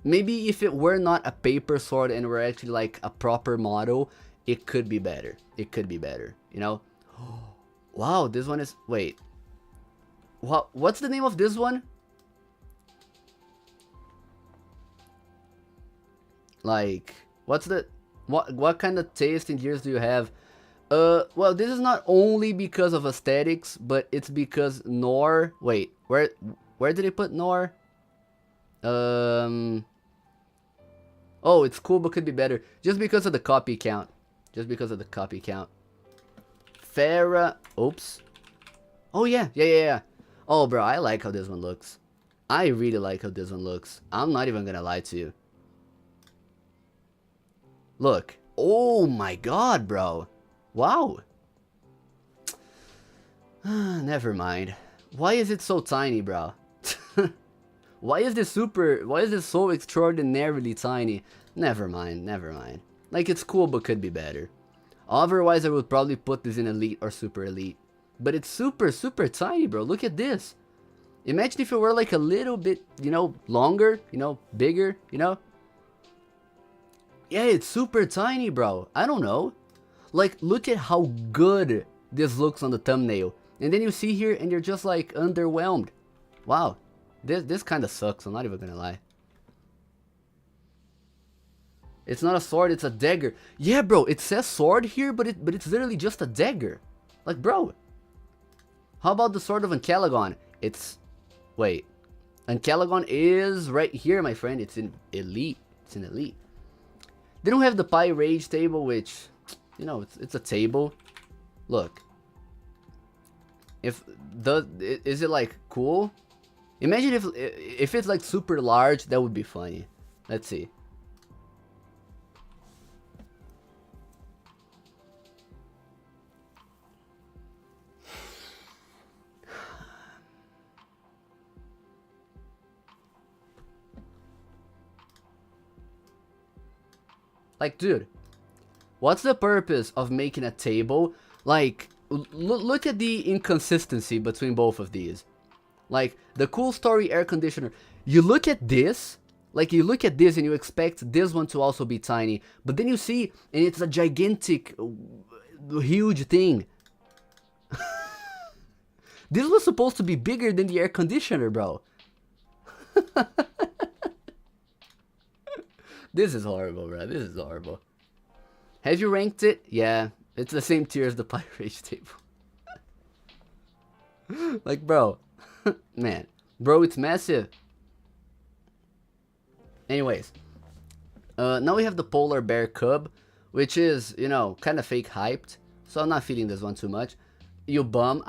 A: Maybe if it were not a paper sword and were actually like a proper model, it could be better. It could be better, you know? Wow, this one is, wait. What's the name of this one? Like, what kind of taste in gears do you have? Well, this is not only because of aesthetics, but it's because Nor, wait, where did he put Nor? Oh, it's cool but could be better. Just because of the copy count. Just because of the copy count. Farah, oops. Oh yeah. Oh bro, I like how this one looks. I really like how this one looks. I'm not even gonna lie to you. Look. Oh my god, bro. Wow. Never mind. Why is it so tiny, bro? Why is this so extraordinarily tiny? Never mind, never mind. Like, it's cool, but could be better. Otherwise, I would probably put this in elite or super elite. But it's super, super tiny, bro. Look at this. Imagine if it were like a little bit, you know, longer, you know, bigger, you know? Yeah, it's super tiny, bro. I don't know. Like, look at how good this looks on the thumbnail. And then you see here and you're just like underwhelmed. Wow. This kind of sucks, I'm not even gonna lie. It's not a sword, it's a dagger. Yeah, bro, it says sword here, but it's literally just a dagger. Like, bro. How about the sword of Ancalagon? It's... Wait. Ancalagon is right here, my friend. It's in elite. It's in elite. They don't have the Pi Rage table, which... You know, it's a table. Look. Is it like cool? Imagine if it's like super large, that would be funny. Let's see. Like, dude, what's the purpose of making a table? Like, look at the inconsistency between both of these. Like, the Cool Story air conditioner. You look at this, like, you look at this and you expect this one to also be tiny. But then you see, and it's a gigantic, huge thing. This was supposed to be bigger than the air conditioner, bro. This is horrible, bro. This is horrible. Have you ranked it? Yeah. It's the same tier as the Pi Rage table. Like, bro. Man. Bro, it's massive. Anyways. Now we have the Polar Bear Cub. Which is, you know, kind of fake hyped. So I'm not feeling this one too much. You bum.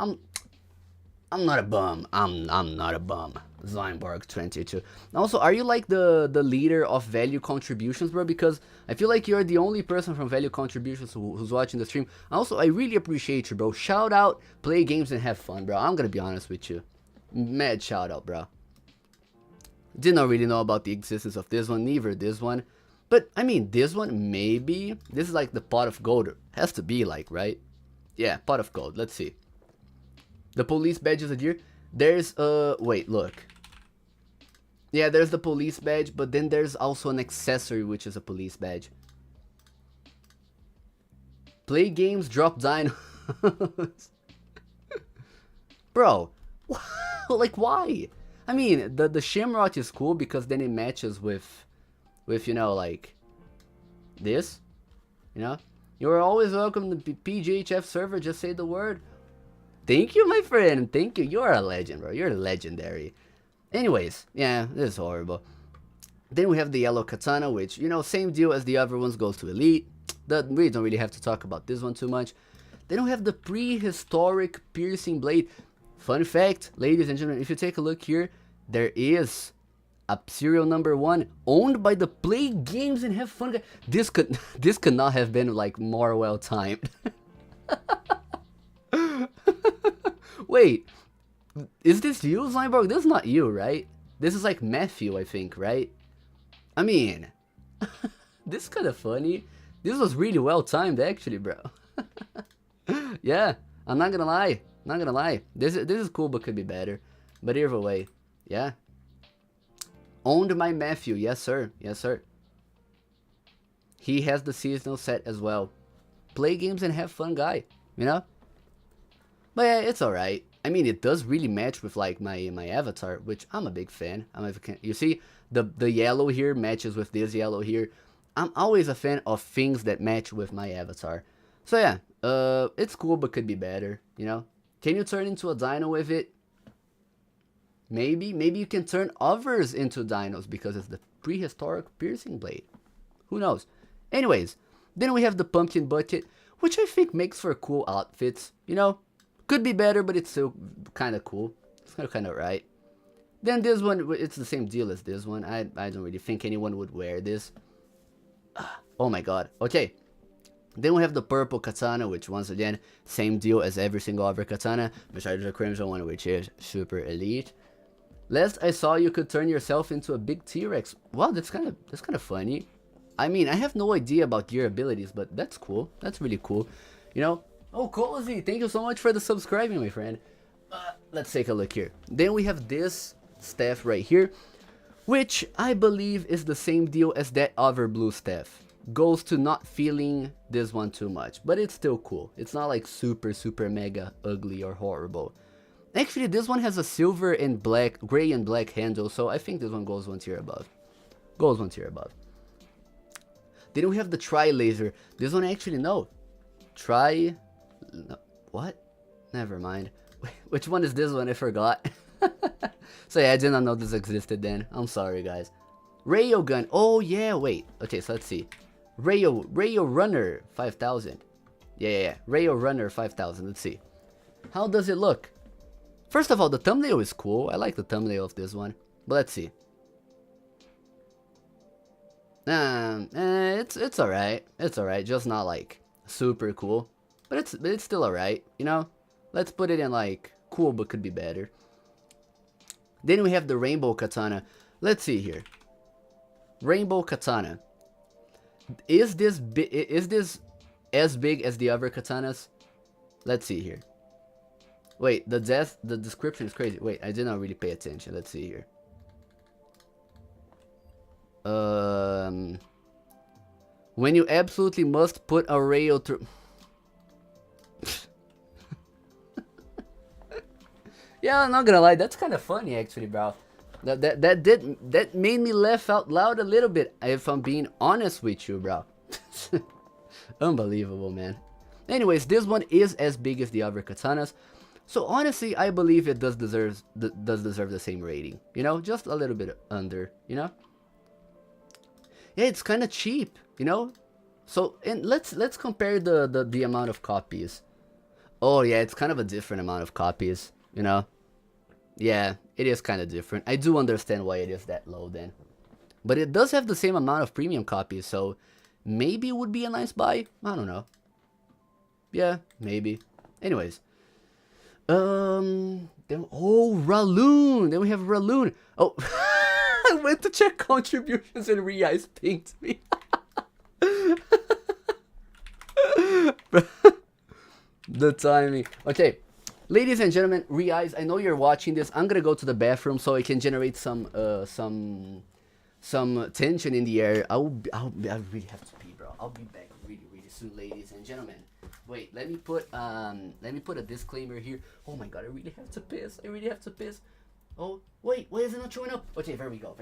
A: I'm not a bum. I'm not a bum. Zeinborg 22. Also, are you like the leader of value contributions, bro? Because I feel like you're the only person from value contributions who's watching the stream. Also, I really appreciate you, bro. Shout out, play games and have fun, bro. I'm gonna be honest with you. Mad shout out, bro. Did not really know about the existence of this one, neither this one. But, I mean, this one, maybe. This is like the pot of gold. Has to be like, right? Yeah, pot of gold. Let's see. The police badge is a deer. There's, wait, look. Yeah, there's the police badge, but then there's also an accessory, which is a police badge. Play games, drop dinos. Bro, like, why? I mean, the Shamrock is cool because then it matches with, you know, like, this. You know? You're always welcome to the PGHF server, just say the word. Thank you, my friend. Thank you. You're a legend, bro. You're legendary. Anyways, yeah, this is horrible. Then we have the yellow katana, which, you know, same deal as the other ones, goes to elite. We don't really have to talk about this one too much. Then we have the prehistoric piercing blade. Fun fact, ladies and gentlemen, if you take a look here, there is a serial number 1 owned by the Play Games and Have Fun guy. This could not have been like more well timed. Wait, is this you, Zeinborg? This is not you, right? This is like Matthew, I think, right? I mean, this is kind of funny. This was really well timed, actually, bro. Yeah, I'm not gonna lie. Not gonna lie. This is cool, but could be better. But either way, yeah. Owned by Matthew, yes sir, yes sir. He has the seasonal set as well. Play games and have fun guy, you know? But yeah, it's alright. I mean, it does really match with like my avatar, which I'm a big fan. You see, the yellow here matches with this yellow here. I'm always a fan of things that match with my avatar. So yeah, it's cool, but could be better, you know? Can you turn into a dino with it? Maybe you can turn others into dinos because it's the prehistoric piercing blade. Who knows? Anyways, then we have the pumpkin bucket, which I think makes for cool outfits, you know? Could be better, but it's still kind of cool. It's kind of right. Then this one, it's the same deal as this one. I don't really think anyone would wear this. Oh my god. Okay. Then we have the purple katana, which once again, same deal as every single other katana, besides the crimson one, which is super elite. Last I saw, you could turn yourself into a big T-Rex. Wow, that's kind of funny. I mean, I have no idea about gear abilities, but that's cool. That's really cool. You know? Oh, Cozy, thank you so much for the subscribing, my friend. Let's take a look here. Then we have this staff right here, which I believe is the same deal as that other blue staff. Goes to not feeling this one too much, but it's still cool. It's not like super mega ugly or horrible. Actually, this one has a silver and black, gray and black handle, so I think this one goes one tier above. Goes one tier above. Then we have the Tri-Laser. This one actually, no. No, what? Never mind. Which one is this one? I forgot. So yeah, I did not know this existed then. I'm sorry, guys. Railgun. Oh yeah, wait. Okay, so let's see. Rail Runner 5000. Yeah. Rail Runner 5000. Let's see. How does it look? First of all, the thumbnail is cool. I like the thumbnail of this one. But let's see. It's alright. It's alright. Just not like super cool. But it's still alright, you know? Let's put it in like cool but could be better. Then we have the Rainbow Katana. Let's see here. Rainbow Katana. Is this as big as the other katanas? Let's see here. Wait, the description is crazy. Wait, I did not really pay attention. Let's see here. When you absolutely must put a rail through. Yeah, I'm not gonna lie, that's kind of funny actually, bro. That made me laugh out loud a little bit, if I'm being honest with you, bro. Unbelievable, man. Anyways, this one is as big as the other katanas, so honestly, I believe it does deserve the same rating. You know, just a little bit under. You know. Yeah, it's kind of cheap. You know. So and let's compare the amount of copies. Oh yeah, it's kind of a different amount of copies. You know. Yeah, it is kind of different. I do understand why it is that low then. But it does have the same amount of premium copies, so maybe it would be a nice buy. I don't know. Yeah, maybe. Anyways. Then, oh, Raloon. Then we have Raloon. Oh, I went to check contributions and Re-Eyes pinged me. The timing. Okay. Ladies and gentlemen, Re-Eyes, I know you're watching this. I'm gonna go to the bathroom so I can generate some tension in the air. I really have to pee, bro. I'll be back really soon, ladies and gentlemen. Wait, let me put a disclaimer here. Oh my god, I really have to piss. I really have to piss. Oh, wait, why is it not showing up? Okay, there we go.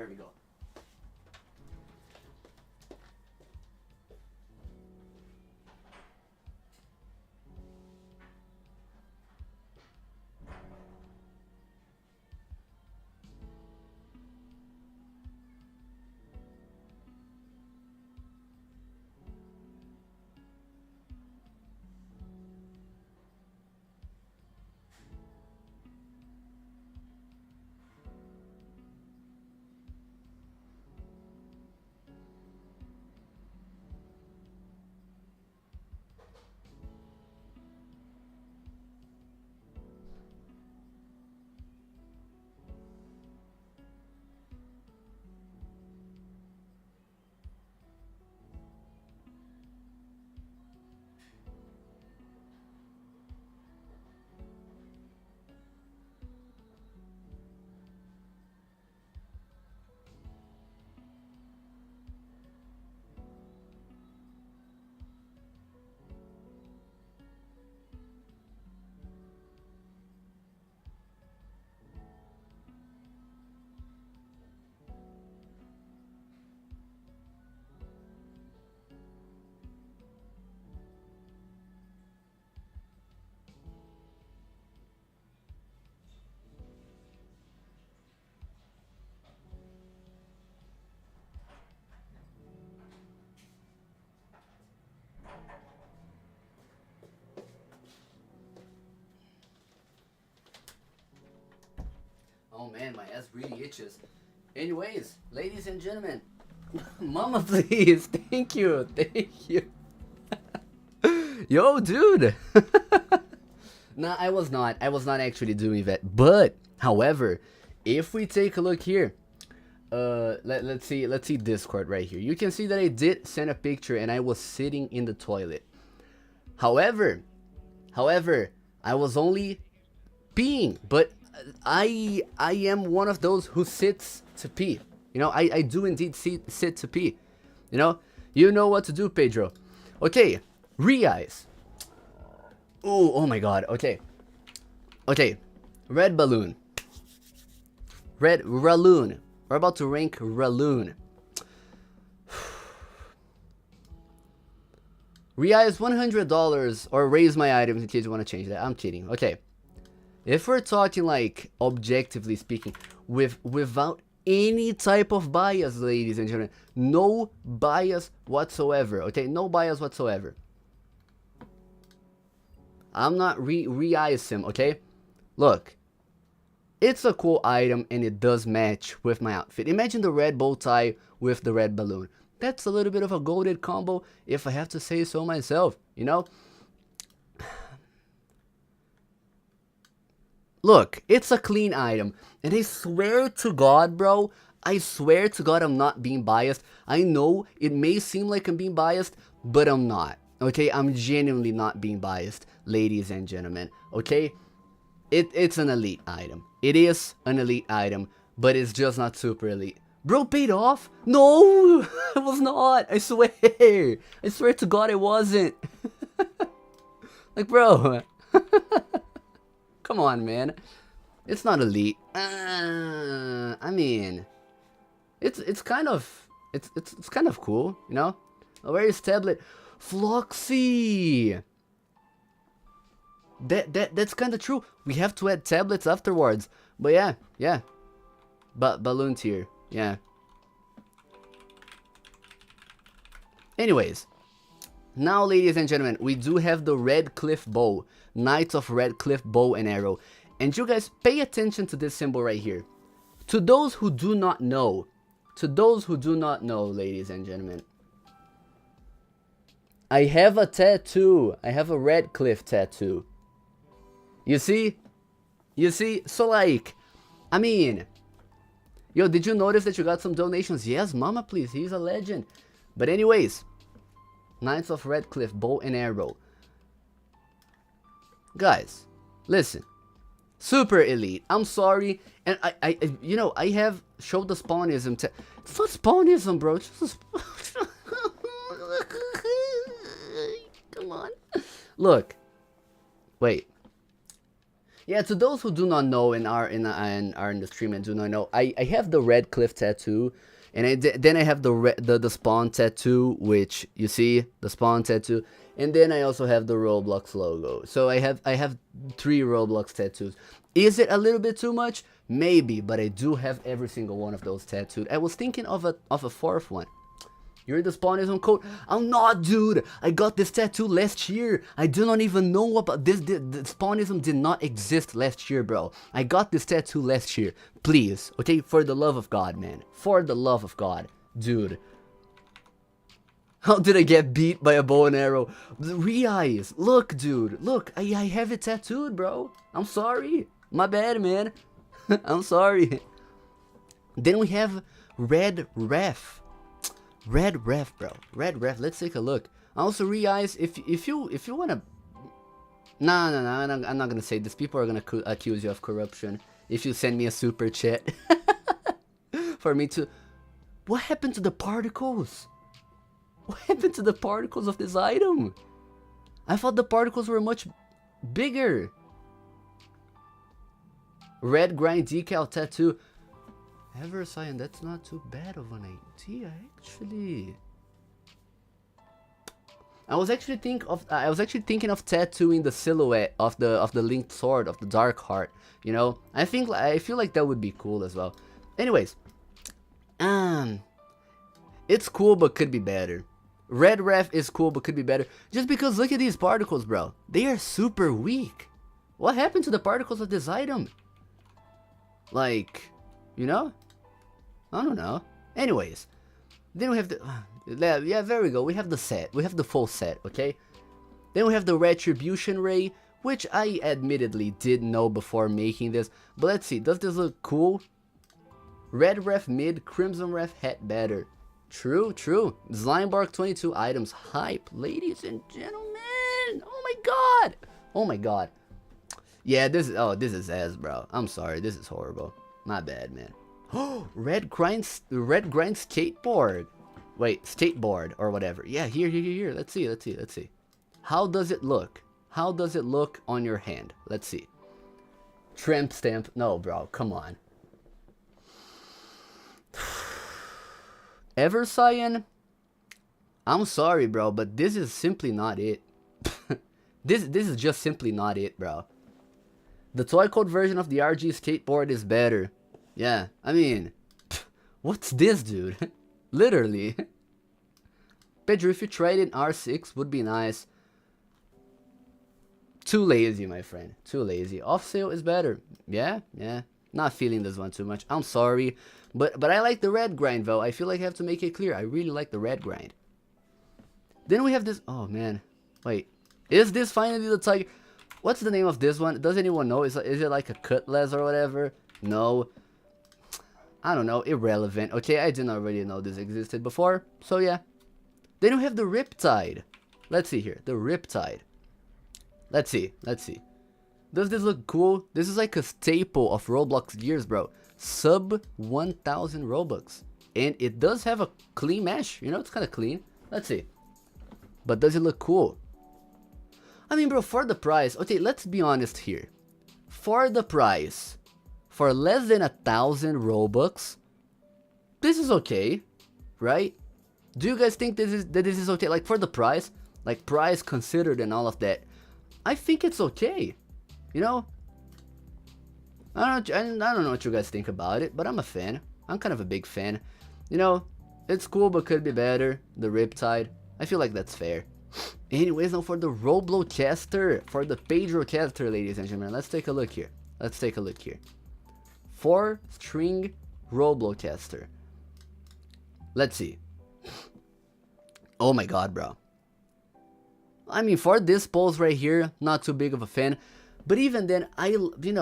A: Oh man, my ass really itches. Anyways, ladies and gentlemen, mama please, thank you. Yo, dude. Nah, I was not actually doing that. But, however, if we take a look here, let's see Discord right here. You can see that I did send a picture and I was sitting in the toilet. However, I was only peeing, but I am one of those who sits to pee. You know, I do indeed sit to pee. You know what to do, Pedro. Okay, re-eyes. Oh my god. Okay, red balloon. Red Raloon. We're about to rank Raloon. Re-eyes $100 or raise my items in case you want to change that. I'm kidding. Okay. If we're talking like objectively speaking, without any type of bias, ladies and gentlemen, no bias whatsoever. Okay, no bias whatsoever. I'm not re-eyes him. Okay, look, it's a cool item and it does match with my outfit. Imagine the red bow tie with the red balloon. That's a little bit of a golded combo, if I have to say so myself. You know. Look, it's a clean item, and I swear to God, bro, I swear to God I'm not being biased. I know it may seem like I'm being biased, but I'm not. Okay, I'm genuinely not being biased, ladies and gentlemen. Okay, it's an elite item. It is an elite item, but it's just not super elite. Bro, paid off? No, it was not. I swear to God, it wasn't. Like, bro. Come on, man. It's not elite. I mean, it's kind of cool, you know. Where is tablet? Floxy. That's kind of true. We have to add tablets afterwards. But yeah. But balloon tier, yeah. Anyways. Now, ladies and gentlemen, we do have the Red Cliff Bow. Knights of Red Cliff Bow and Arrow. And you guys pay attention to this symbol right here. To those who do not know, ladies and gentlemen, I have a tattoo. I have a Red Cliff tattoo. You see? So like, I mean, yo, did you notice that you got some donations? Yes, mama, please. He's a legend. But anyways, Knights of Red Cliff Bow and Arrow. Guys, listen. Super elite. I'm sorry. And I have showed the spawnism. It's not spawnism, bro. It's just come on. Look. Wait. Yeah, to those who do not know and are in the stream and do not know, I have the Red Cliff tattoo. And then I have the spawn tattoo, which you see the spawn tattoo, and then I also have the Roblox logo. So I have 3 Roblox tattoos. Is it a little bit too much? Maybe, but I do have every single one of those tattooed. I was thinking of a 4th one. You're the spawnism code? I'm not, dude. I got this tattoo last year. I do not even know about this. The spawnism did not exist last year, bro. I got this tattoo last year. Please, okay? For the love of God, man. For the love of God, dude. How did I get beat by a bow and arrow? The re-eyes. Look, dude. Look, I have it tattooed, bro. I'm sorry. My bad, man. I'm sorry. Then we have Red Ref. Red Ref, bro. Red Ref. Let's take a look. Also, re-eyes. If you wanna, no. I'm not gonna say this. People are gonna accuse you of corruption if you send me a super chat for me to. What happened to the particles? What happened to the particles of this item? I thought the particles were much bigger. Red grind decal tattoo. Ever sign, that's not too bad of an idea, actually. I was actually thinking of tattooing the silhouette of the linked sword of the Dark Heart. You know, I feel like that would be cool as well. Anyways, it's cool but could be better. Red Ref is cool but could be better. Just because look at these particles, bro. They are super weak. What happened to the particles of this item? Like, you know? I don't know. Anyways, then we have the yeah, there we go. We have the set. We have the full set, okay? Then we have the Retribution Ray, which I admittedly didn't know before making this. But let's see, does this look cool? Red ref mid, crimson ref het better. True, true. Slimebark 22 items hype, ladies and gentlemen. Oh my god. Oh my god. Yeah, this is ass, bro. I'm sorry, this is horrible. My bad, man. Oh, red grind skateboard. Wait, skateboard or whatever. Yeah, here. Let's see. How does it look? How does it look on your hand? Let's see. Tramp stamp. No, bro, come on. Ever Cyan? I'm sorry, bro, but this is simply not it. This is just simply not it, bro. The toy code version of the RG skateboard is better. Yeah, I mean, what's this, dude? Literally. Pedro, if you tried in R6, would be nice. Too lazy, my friend. Too lazy. Off sale is better. Yeah. Not feeling this one too much. I'm sorry. But I like the red grind, though. I feel like I have to make it clear. I really like the red grind. Then we have this. Oh, man. Wait. Is this finally the tiger? What's the name of this one? Does anyone know? Is it like a cutlass or whatever? No. I don't know. Irrelevant. Okay, I didn't already know this existed before. So, yeah. Then we have the Riptide. Let's see here. The Riptide. Let's see. Does this look cool? This is like a staple of Roblox gears, bro. Sub 1,000 Robux. And it does have a clean mesh. You know, it's kind of clean. Let's see. But does it look cool? I mean, bro, for the price. Okay, let's be honest here. For the price. For less than 1,000 Robux. This is okay. Right? Do you guys think this is okay? Like, for the price. Like, price considered and all of that. I think it's okay. You know? I don't know what you guys think about it, but I'm a fan. I'm kind of a big fan. You know, it's cool, but could be better. The Riptide. I feel like that's fair. Anyways, now for the Roblocaster. For the Pedrocaster, ladies and gentlemen. Let's take a look here. 4-string Roblocaster. Let's see. Oh my god, bro. I mean, for this pose right here, not too big of a fan. But even then, I don't think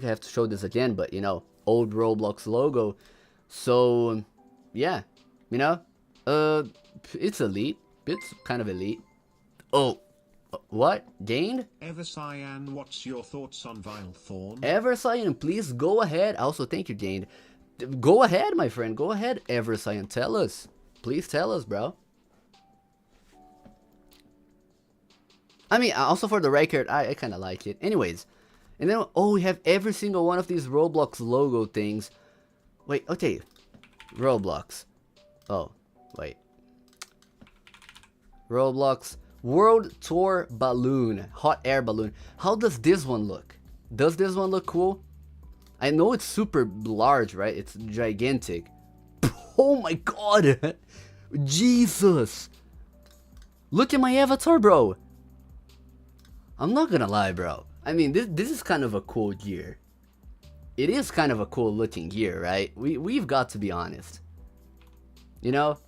A: I have to show this again, but you know, old Roblox logo. So yeah, you know, it's elite. It's kind of elite. Oh, what? Gained?
B: Evercyan, what's your thoughts on Vile Thorn?
A: Evercyan, please go ahead. Also, thank you, Gained. Go ahead, my friend. Go ahead, Evercyan. Tell us. Please tell us, bro. I mean, also for the record, I kind of like it. Anyways. And then, oh, we have every single one of these Roblox logo things. Wait, okay. Roblox. Oh, wait. Roblox World Tour Balloon. Hot air balloon. How does this one look? Does this one look cool? I know it's super large, right? It's gigantic. Oh my god. Jesus. Look at my avatar, bro. I'm not gonna lie, bro. I mean, this is kind of a cool gear. It is kind of a cool looking gear, right? We've got to be honest. You know?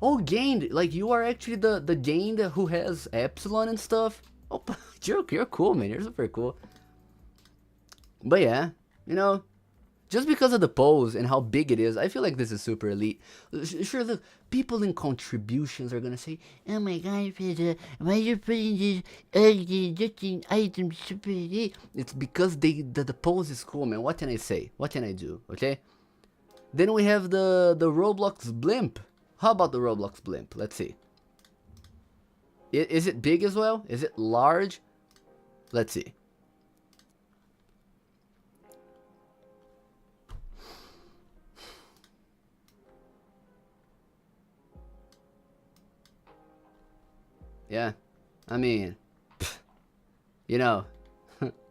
A: Oh, Gained. Like, you are actually the Gained who has Epsilon and stuff. Oh, you're cool, man. You're super cool. But yeah, you know, just because of the pose and how big it is, I feel like this is super elite. Sure, the people in contributions are gonna say, "Oh my god, Pedro, why are you putting this ugly-looking item super elite?" It's because the pose is cool, man. What can I say? What can I do? Okay. Then we have the Roblox blimp. How about the Roblox blimp? Let's see. Is it big as well? Is it large? Let's see. Yeah, I mean, you know,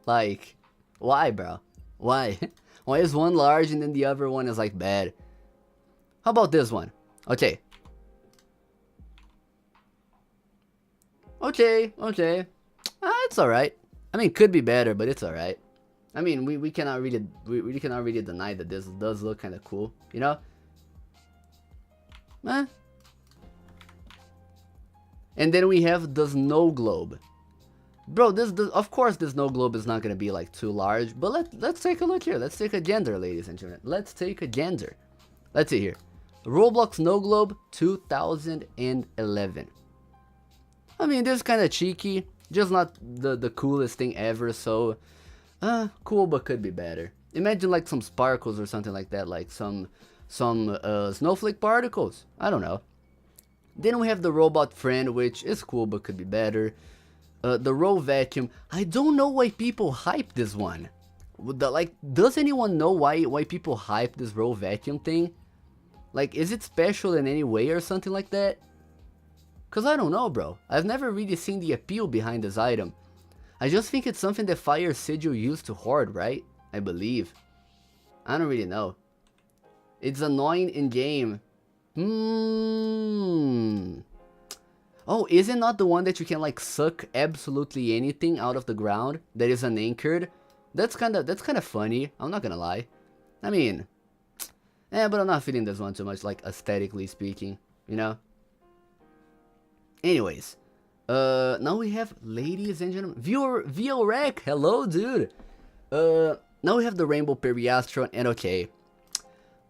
A: like, why, bro? Why? Why is one large and then the other one is like bad? How about this one? Okay. Okay. It's alright. I mean, could be better, but it's alright. I mean, we cannot really deny that this does look kind of cool, you know? And then we have the snow globe. Bro, of course the snow globe is not gonna be like too large, but let's take a look here. Let's take a gander, ladies and gentlemen. Let's take a gander. Let's see here. Roblox snow globe 2011. I mean, this is kind of cheeky, just not the coolest thing ever, so cool, but could be better. Imagine like some sparkles or something like that, like some snowflake particles. I don't know. Then we have the robot friend, which is cool but could be better. The roll vacuum. I don't know why people hype this one. Does anyone know why people hype this roll vacuum thing? Like, is it special in any way or something like that? Cause I don't know, bro. I've never really seen the appeal behind this item. I just think it's something that Fire Sigil used to hoard, right? I believe. I don't really know. It's annoying in game. Oh, is it not the one that you can like suck absolutely anything out of the ground that is unanchored? That's kind of funny. I'm not gonna lie. I mean, but I'm not feeling this one too much, like aesthetically speaking, you know. Anyways, now we have, ladies and gentlemen, VOREC. Hello, dude. Now we have the Rainbow Periastron, and okay.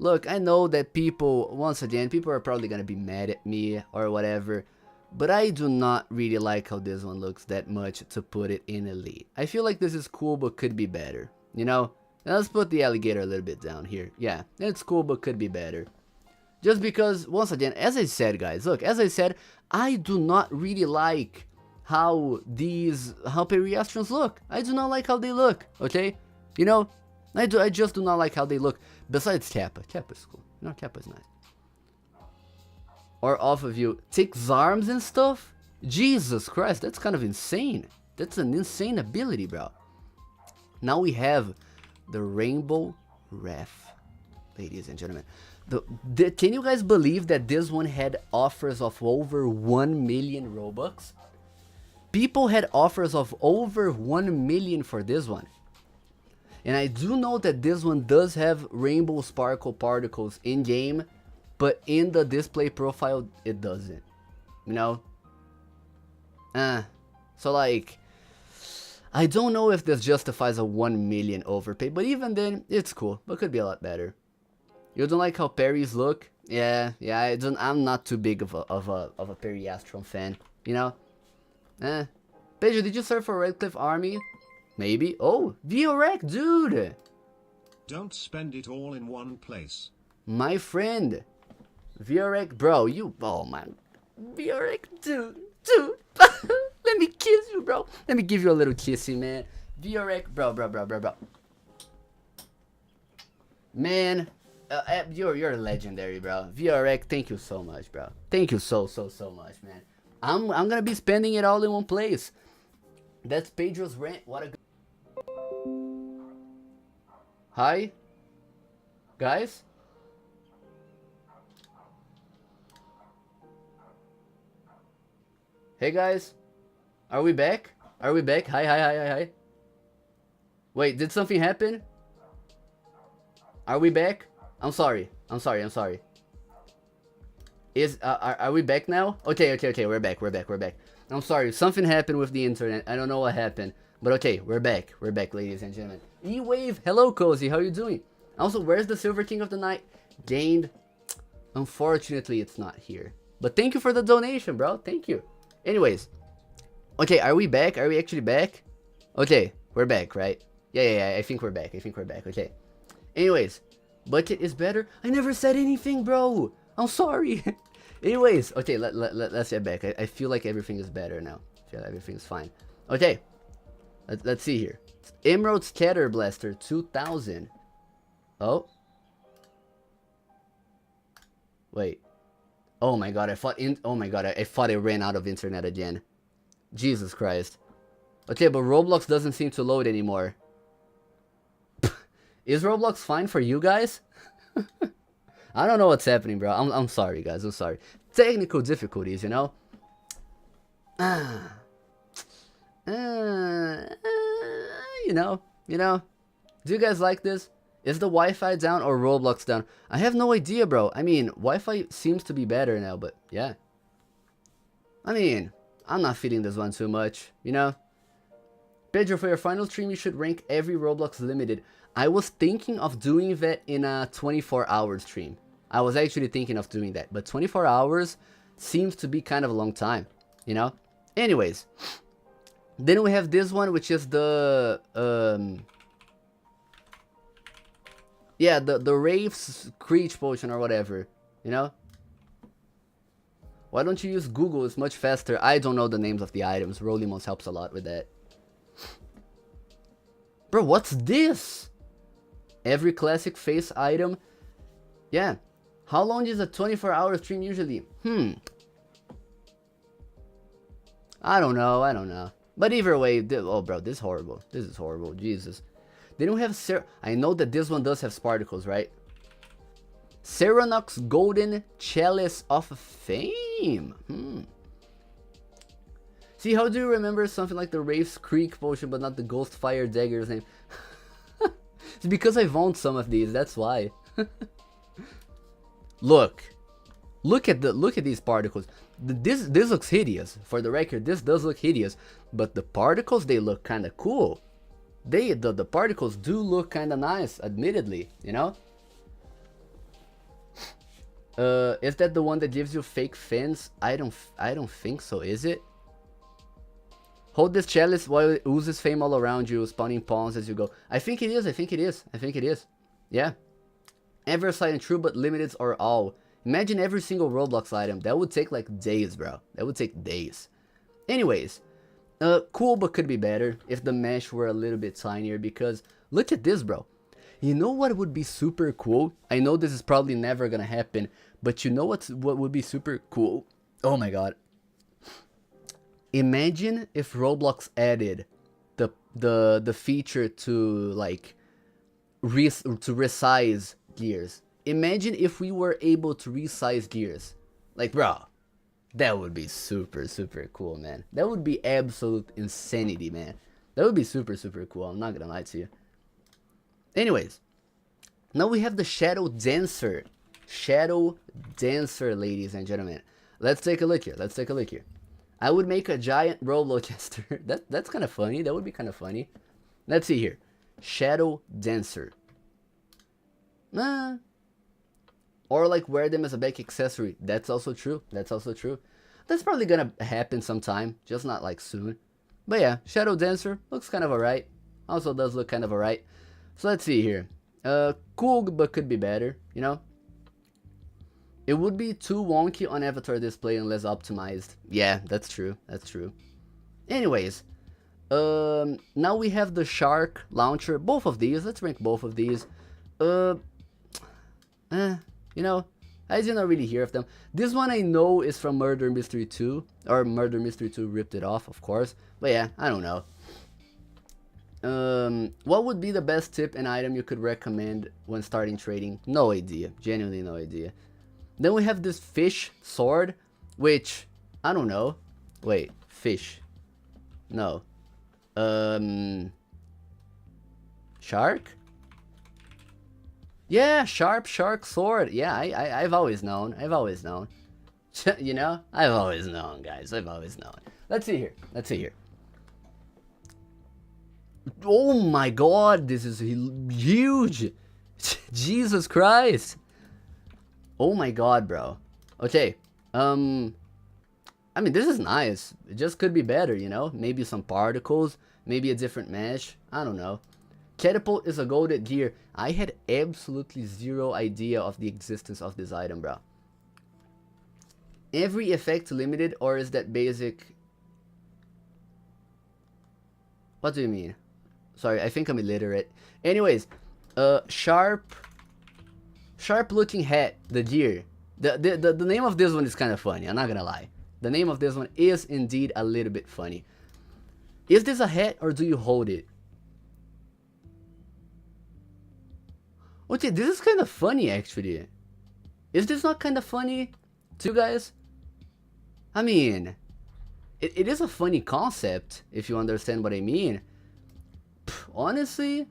A: Look, I know that people, once again, people are probably gonna be mad at me or whatever, but I do not really like how this one looks that much to put it in Elite. I feel like this is cool but could be better, you know? Now let's put the alligator a little bit down here. Yeah, it's cool but could be better. Just because, once again, as I said, guys, look, as I said, I do not really like how Periastrons look. I do not like how they look, okay? You know, I just do not like how they look. Besides Kappa. Kappa's cool. You know, Kappa's nice. Or off of you. Takes arms and stuff? Jesus Christ, that's kind of insane. That's an insane ability, bro. Now we have the Rainbow Ref, ladies and gentlemen. Can you guys believe that this one had offers of over 1 million Robux? People had offers of over 1 million for this one. And I do know that this one does have rainbow sparkle particles in game, but in the display profile it doesn't, you know. So like, I don't know if this justifies a 1 million overpay, but even then it's cool, but could be a lot better. You don't like how Perrys look? Yeah, I'm not too big of a Periastron fan, you know. Pedro, did you serve for Redcliffe Army? Maybe. Oh, VOREC, dude!
B: Don't spend it all in one place.
A: My friend. VOREC, bro, oh man. VOREC, dude. Let me kiss you, bro. Let me give you a little kissy, man. VOREC, bro. Man, you're legendary, bro. VOREC, thank you so much, bro. Thank you so much, man. I'm gonna be spending it all in one place. That's Pedro's rant. What a... Hi? Guys? Hey guys? Are we back? Are we back? Hi. Wait, did something happen? Are we back? I'm sorry. Are we back now? Okay, we're back. I'm sorry, something happened with the internet. I don't know what happened. But okay, we're back, ladies and gentlemen. E-Wave, hello Cozy, how you doing? Also, where's the Silver King of the Night? Gained. Unfortunately, it's not here. But thank you for the donation, bro. Thank you. Anyways. Okay, are we back? Are we actually back? Okay, we're back, right? Yeah, I think we're back. Okay. Anyways, budget is better. I never said anything, bro. I'm sorry. Anyways, okay, let's get back. I feel like everything is better now. I feel like everything's fine. Okay, let's see here. Emerald Scatter Blaster 2000. Oh. Wait. Oh my god, I thought it ran out of internet again. Jesus Christ. Okay, but Roblox doesn't seem to load anymore. Is Roblox fine for you guys? I don't know what's happening, bro. I'm sorry, guys. I'm sorry. Technical difficulties, you know? You know? Do you guys like this? Is the Wi-Fi down or Roblox down? I have no idea, bro. I mean, Wi-Fi seems to be better now, but yeah. I mean, I'm not feeling this one too much, you know? Pedro, for your final stream, you should rank every Roblox limited. I was thinking of doing that in a 24-hour stream. I was actually thinking of doing that, but 24 hours seems to be kind of a long time, you know? Anyways, then we have this one, which is the, yeah, the Wraith's Screech Potion or whatever, you know? Why don't you use Google? It's much faster. I don't know the names of the items. Rolimos helps a lot with that. Bro, what's this? Every classic face item. Yeah. How long is a 24-hour stream usually? I don't know. But either way, oh bro, this is horrible. This is horrible. Jesus. They don't have I know that this one does have sparkles, right? Serenox Golden Chalice of Fame. See, how do you remember something like the Wraith's Creek Potion, but not the Ghost Fire Dagger's name? It's because I found some of these, that's why. Look at these particles. This looks hideous. For the record, this does look hideous, but the particles, they look kind of cool. The particles do look kind of nice, admittedly, you know? Is that the one that gives you fake fins? I don't think so, is it? Hold this chalice while it oozes fame all around you, spawning pawns as you go. I think it is. Yeah. Ever silent true, but limiteds are all. Imagine every single Roblox item. That would take like days, bro. That would take days. Anyways. Cool, but could be better if the mesh were a little bit tinier, because look at this, bro. You know what would be super cool? I know this is probably never gonna happen, but you know what would be super cool? Oh my god. Imagine if Roblox added the feature to like resize gears. Imagine if we were able to resize gears. Like, bro, that would be super cool, man. That would be absolute insanity, man. That would be super cool. I'm not gonna lie to you. Anyways, now we have the Shadow Dancer. Shadow Dancer, ladies and gentlemen. Let's take a look here. I would make a giant Roblocaster. That's kind of funny. That would be kind of funny. Let's see here. Shadow Dancer. Or like wear them as a back accessory. That's also true. That's probably gonna happen sometime. Just not like soon. But yeah, Shadow Dancer looks kind of alright. Also does look kind of alright. So let's see here. Cool, but could be better, you know? It would be too wonky on avatar display unless optimized. Yeah, that's true. Anyways, now we have the Shark Launcher. Both of these. Let's rank both of these. You know, I didn't really hear of them. This one I know is from Murder Mystery 2. Or Murder Mystery 2 ripped it off, of course. But yeah, I don't know. What would be the best tip and item you could recommend when starting trading? No idea. Genuinely no idea. Then we have this fish sword, which, I don't know. Wait, fish. No. Shark? Yeah, sharp shark sword. Yeah, I've always known. You know? I've always known, guys. Let's see here. Oh my god, this is huge. Jesus Christ. Oh my god, bro. Okay. I mean, this is nice. It just could be better, you know? Maybe some particles. Maybe a different mesh. I don't know. Catapult is a golded gear. I had absolutely zero idea of the existence of this item, bro. Every effect limited, or is that basic? What do you mean? Sorry, I think I'm illiterate. Anyways, sharp looking hat, the gear. The name of this one is kind of funny, I'm not gonna lie. The name of this one is indeed a little bit funny. Is this a hat or do you hold it? Okay, this is kind of funny actually. Is this not kind of funny to you guys? I mean, it is a funny concept, if you understand what I mean. Honestly,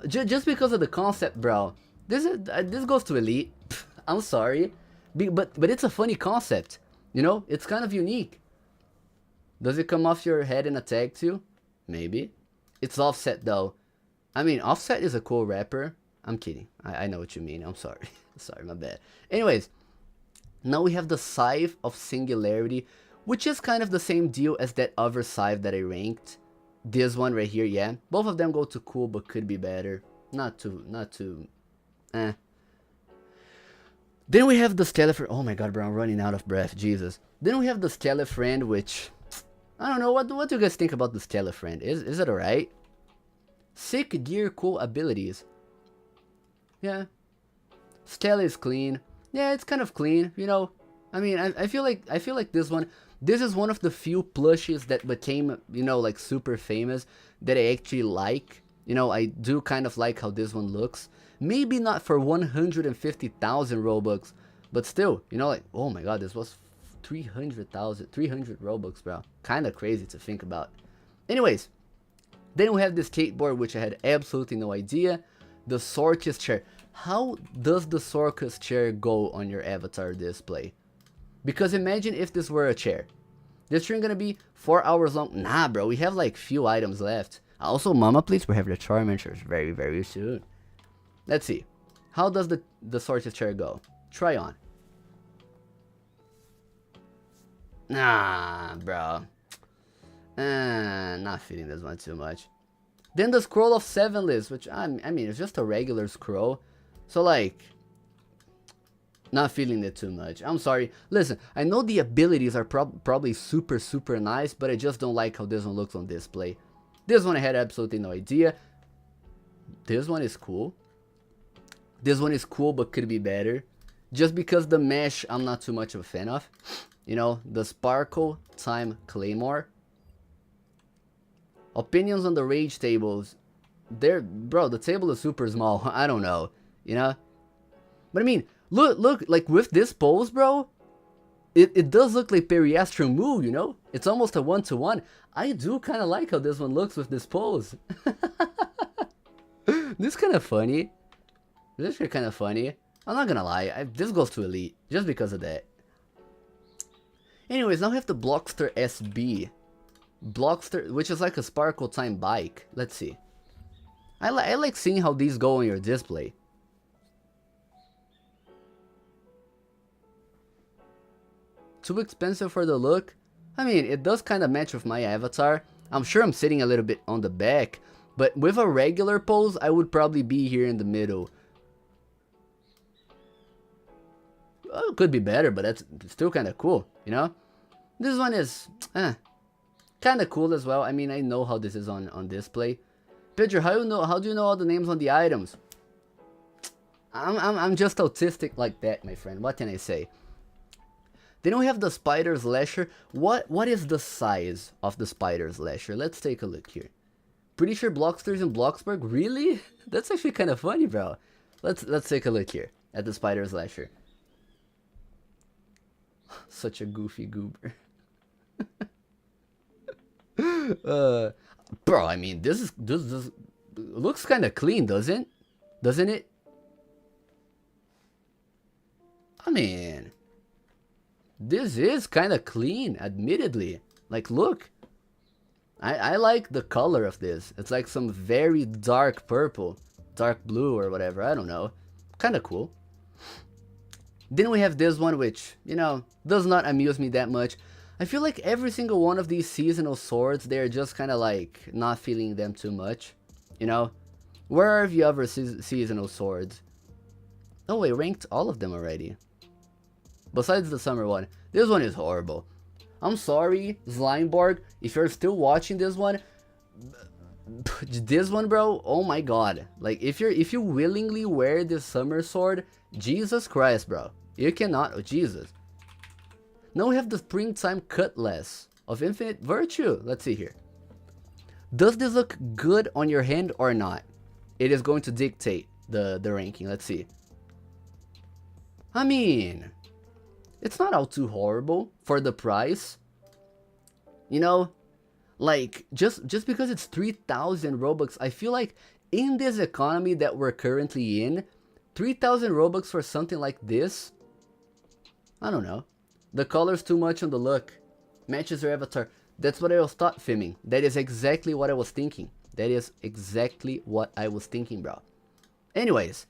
A: just because of the concept, bro. This goes to Elite. I'm sorry, but it's a funny concept. You know, it's kind of unique. Does it come off your head and attack too? Maybe. It's Offset though. I mean, Offset is a cool rapper. I'm kidding. I know what you mean. I'm sorry. Sorry, my bad. Anyways, now we have the Scythe of Singularity, which is kind of the same deal as that other Scythe that I ranked. This one right here, yeah. Both of them go to cool, but could be better. Not too, eh. Then we have the Stellar. Oh my god, bro, I'm running out of breath. Jesus. Then we have the Stellar Friend, which I don't know. What do you guys think about the Stellar Friend? Is it alright? Sick gear, cool abilities. Yeah. Stella is clean. Yeah, it's kind of clean, you know. I mean, I feel like this one. This is one of the few plushies that became, you know, like super famous that I actually like. You know, I do kind of like how this one looks. Maybe not for 150,000 Robux, but still, you know, like, oh my god, this was 300 Robux, bro. Kind of crazy to think about. Anyways, then we have this skateboard, which I had absolutely no idea. The Sorkus chair. How does the Sorkus chair go on your avatar display? Because imagine if this were a chair. This stream gonna be 4 hours long. Nah, bro, we have like few items left. Also, Mama, please, we have the Charmanters very, very soon. Let's see. How does the Sorkus chair go? Try on. Nah, bro. Not feeling this one too much. Then the Scroll of Seven Lives, which I mean, it's just a regular scroll. So like, not feeling it too much. I'm sorry. Listen, I know the abilities are probably super, super nice, but I just don't like how this one looks on display. This one I had absolutely no idea. This one is cool. This one is cool, but could be better. Just because the mesh, I'm not too much of a fan of. You know, the Sparkle Time Claymore. Opinions on the rage tables. Bro, the table is super small. I don't know, you know? But I mean, look, like with this pose, bro, it does look like Periastral move, you know? It's almost a 1-to-1. I do kind of like how this one looks with this pose. This is kind of funny. This is kind of funny. I'm not gonna lie, this goes to Elite, just because of that. Anyways, now we have the Blockster SB. Blockster, which is like a Sparkle Time bike. Let's see. I like seeing how these go on your display. Too expensive for the look? I mean, it does kind of match with my avatar. I'm sure I'm sitting a little bit on the back, but with a regular pose, I would probably be here in the middle. Well, it could be better, but that's still kind of cool, you know? This one is, kind of cool as well. I mean, I know how this is on display. Pedro, how do you know all the names on the items? I'm just autistic like that, my friend. What can I say? Then we have the Spider's Lasher. What is the size of the Spider's Lasher? Let's take a look here. Pretty sure Blockster's in Bloxburg. Really? That's actually kind of funny, bro. Let's take a look here at the Spider's Lasher. Such a goofy goober. Bro, I mean, this looks kind of clean, doesn't it? I mean, this is kind of clean, admittedly. Like, look, I like the color of this. It's like some very dark purple, dark blue or whatever. I don't know, kind of cool. Then we have this one, which, you know, does not amuse me that much. I feel like every single one of these seasonal swords, they're just kind of like not feeling them too much, you know? Where are the other seasonal swords? Oh, I ranked all of them already. Besides the summer one. This one is horrible. I'm sorry, Slimeborg, if you're still watching this one. This one, bro, oh my god. Like, if you willingly wear this summer sword, Jesus Christ, bro. You cannot, oh Jesus. Now we have the Springtime Cutlass of Infinite Virtue. Let's see here. Does this look good on your hand or not? It is going to dictate the ranking. Let's see. I mean, it's not all too horrible for the price. You know, like, just because it's 3,000 Robux, I feel like in this economy that we're currently in, 3,000 Robux for something like this, I don't know. The color's too much on the look. Matches your avatar. That's what I was thought filming. That is exactly what I was thinking. That is exactly what I was thinking, bro. Anyways,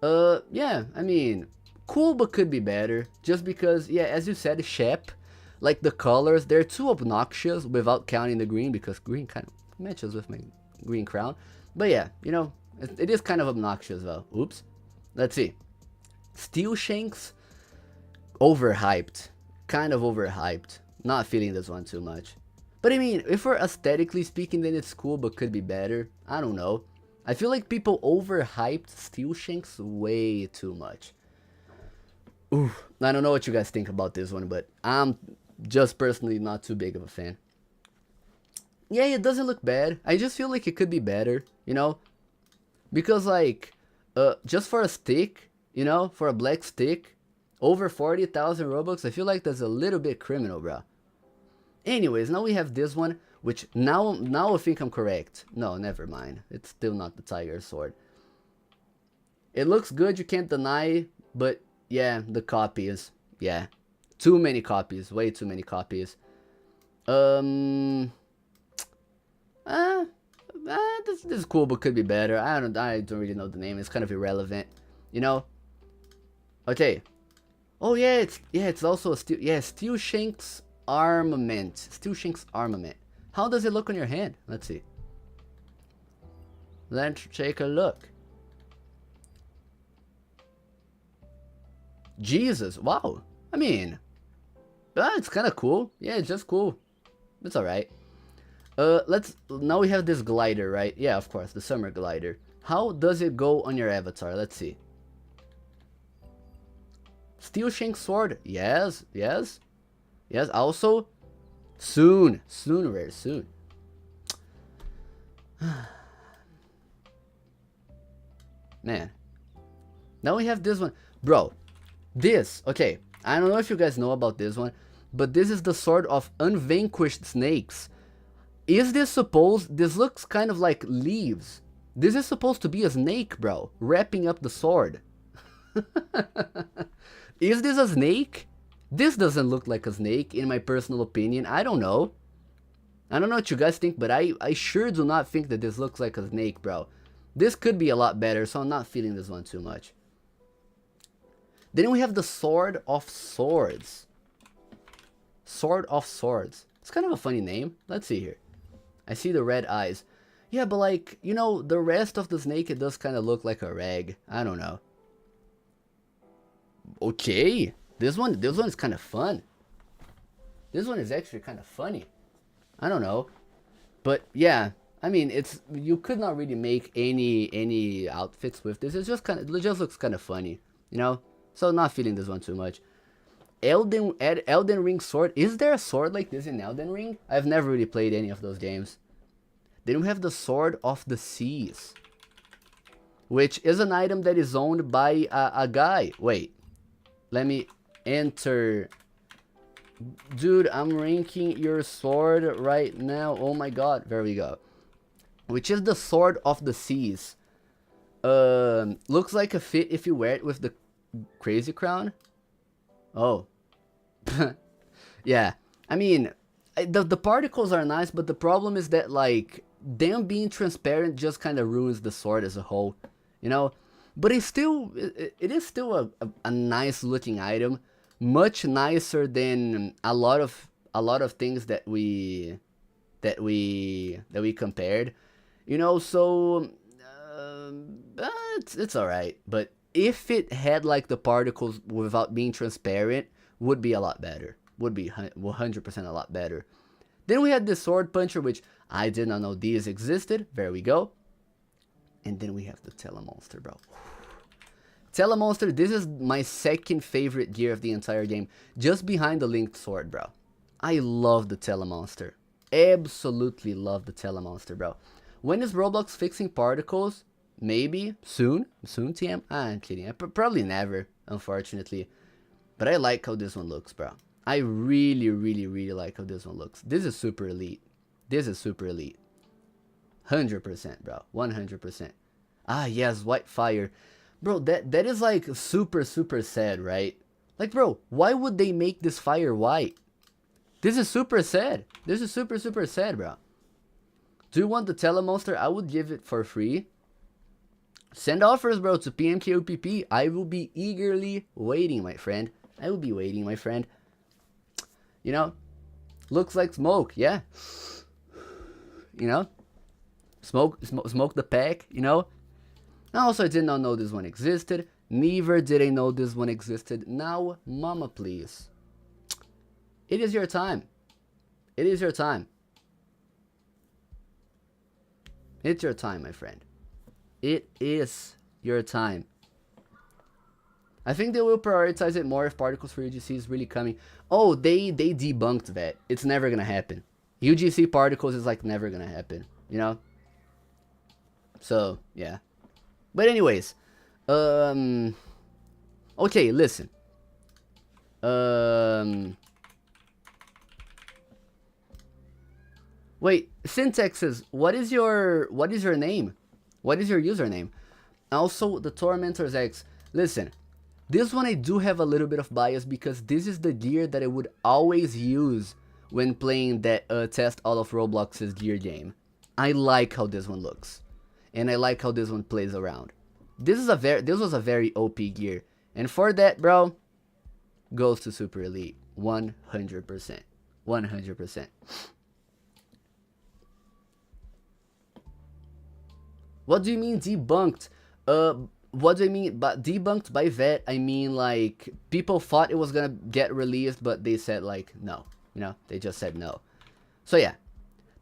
A: yeah, I mean, cool but could be better. Just because, yeah, as you said, Shep, like the colors, they're too obnoxious without counting the green, because green kind of matches with my green crown. But yeah, you know, it is kind of obnoxious though. Oops. Let's see. Steel Shanks, overhyped. Kind of overhyped. Not feeling this one too much. But I mean, if we're aesthetically speaking, then it's cool but could be better. I don't know. I feel like people overhyped Steel Shanks way too much. Ooh, I don't know what you guys think about this one, but I'm just personally not too big of a fan. Yeah, it doesn't look bad. I just feel like it could be better, you know? Because like, just for a stick, you know, for a black stick, over 40,000 Robux, I feel like that's a little bit criminal, bro. Anyways, now we have this one, which now I think I'm correct. No, never mind. It's still not the Tiger Sword. It looks good, you can't deny, but yeah, the copies. Yeah. Too many copies. Way too many copies. This is cool, but could be better. I don't really know the name. It's kind of irrelevant, you know. Okay. Oh yeah, it's also a Steel Shanks armament. Steel Shanks armament. How does it look on your hand? Let's see. Let's take a look. Jesus, wow. I mean, it's kind of cool. Yeah, it's just cool. It's alright. Now we have this glider, right? Yeah, of course, the summer glider. How does it go on your avatar? Let's see. Steel Shank sword. Yes, yes. Yes, also, soon. Soon, very soon. Man. Now we have this one. Bro, this, okay. I don't know if you guys know about this one, but this is the sword of unvanquished snakes. Is this supposed... This looks kind of like leaves. This is supposed to be a snake, bro. Wrapping up the sword. Is this a snake? This doesn't look like a snake, in my personal opinion. I don't know. I don't know what you guys think, but I sure do not think that this looks like a snake, bro. This could be a lot better, so I'm not feeling this one too much. Then we have the Sword of Swords. Sword of Swords. It's kind of a funny name. Let's see here. I see the red eyes. Yeah, but like, you know, the rest of the snake, it does kind of look like a rag. I don't know. Okay. This one is kind of fun. This one is actually kind of funny. I don't know. But yeah, I mean, you could not really make any outfits with this. It just looks kind of funny, you know? So not feeling this one too much. Elden Ring sword. Is there a sword like this in Elden Ring? I've never really played any of those games. Then we have the Sword of the Seas, which is an item that is owned by a guy. Wait, let me enter. Dude, I'm ranking your sword right now. Oh my god, there we go. Which is the Sword of the Seas. Looks like a fit if you wear it with the crazy crown. Oh. Yeah, I mean, the particles are nice, but the problem is that, like, them being transparent just kind of ruins the sword as a whole, you know? But it is still a nice looking item, much nicer than a lot of things that we compared, you know. So it's all right, but if it had like the particles without being transparent, would be a lot better. Would be 100% a lot better. Then we had the Sword Puncher, which I did not know these existed. There we go. And then we have the Telemonster, bro. Telemonster, this is my second favorite gear of the entire game, just behind the Linked Sword, bro. I love the Telemonster. Absolutely love the Telemonster, bro. When is Roblox fixing particles? Maybe soon. Soon, TM? I'm kidding. Probably never, unfortunately. But I like how this one looks, bro. I really, really, really like how this one looks. This is super elite. This is super elite. 100%, bro. 100%. Ah, yes, White Fire. Bro, that is like super, super sad, right? Like, bro, why would they make this fire white? This is super sad. This is super, super sad, bro. Do you want the Telemonster? I would give it for free. Send offers, bro, to PMKOPP. I will be eagerly waiting, my friend. I will be waiting, my friend. You know, looks like smoke, yeah. You know, smoke the pack, you know. Also, I did not know this one existed. Neither did I know this one existed. Now, mama, please. It is your time. It is your time. It's your time, my friend. It is your time. I think they will prioritize it more if Particles for UGC is really coming. Oh, they debunked that. It's never gonna happen. UGC Particles is like never gonna happen, you know? So, yeah. But anyways, okay, listen. Wait, Syntaxes, what is your name? What is your username? Also, the Tormentor's X. Listen, this one I do have a little bit of bias because this is the gear that I would always use when playing that Test All of Roblox's gear game. I like how this one looks, and I like how this one plays around. This was a very OP gear, and for that, bro, goes to Super Elite 100%. 100%. What do you mean debunked? What do I mean by debunked by that? I mean, like, people thought it was gonna get released, but they said, like, no. You know, they just said no. So, yeah.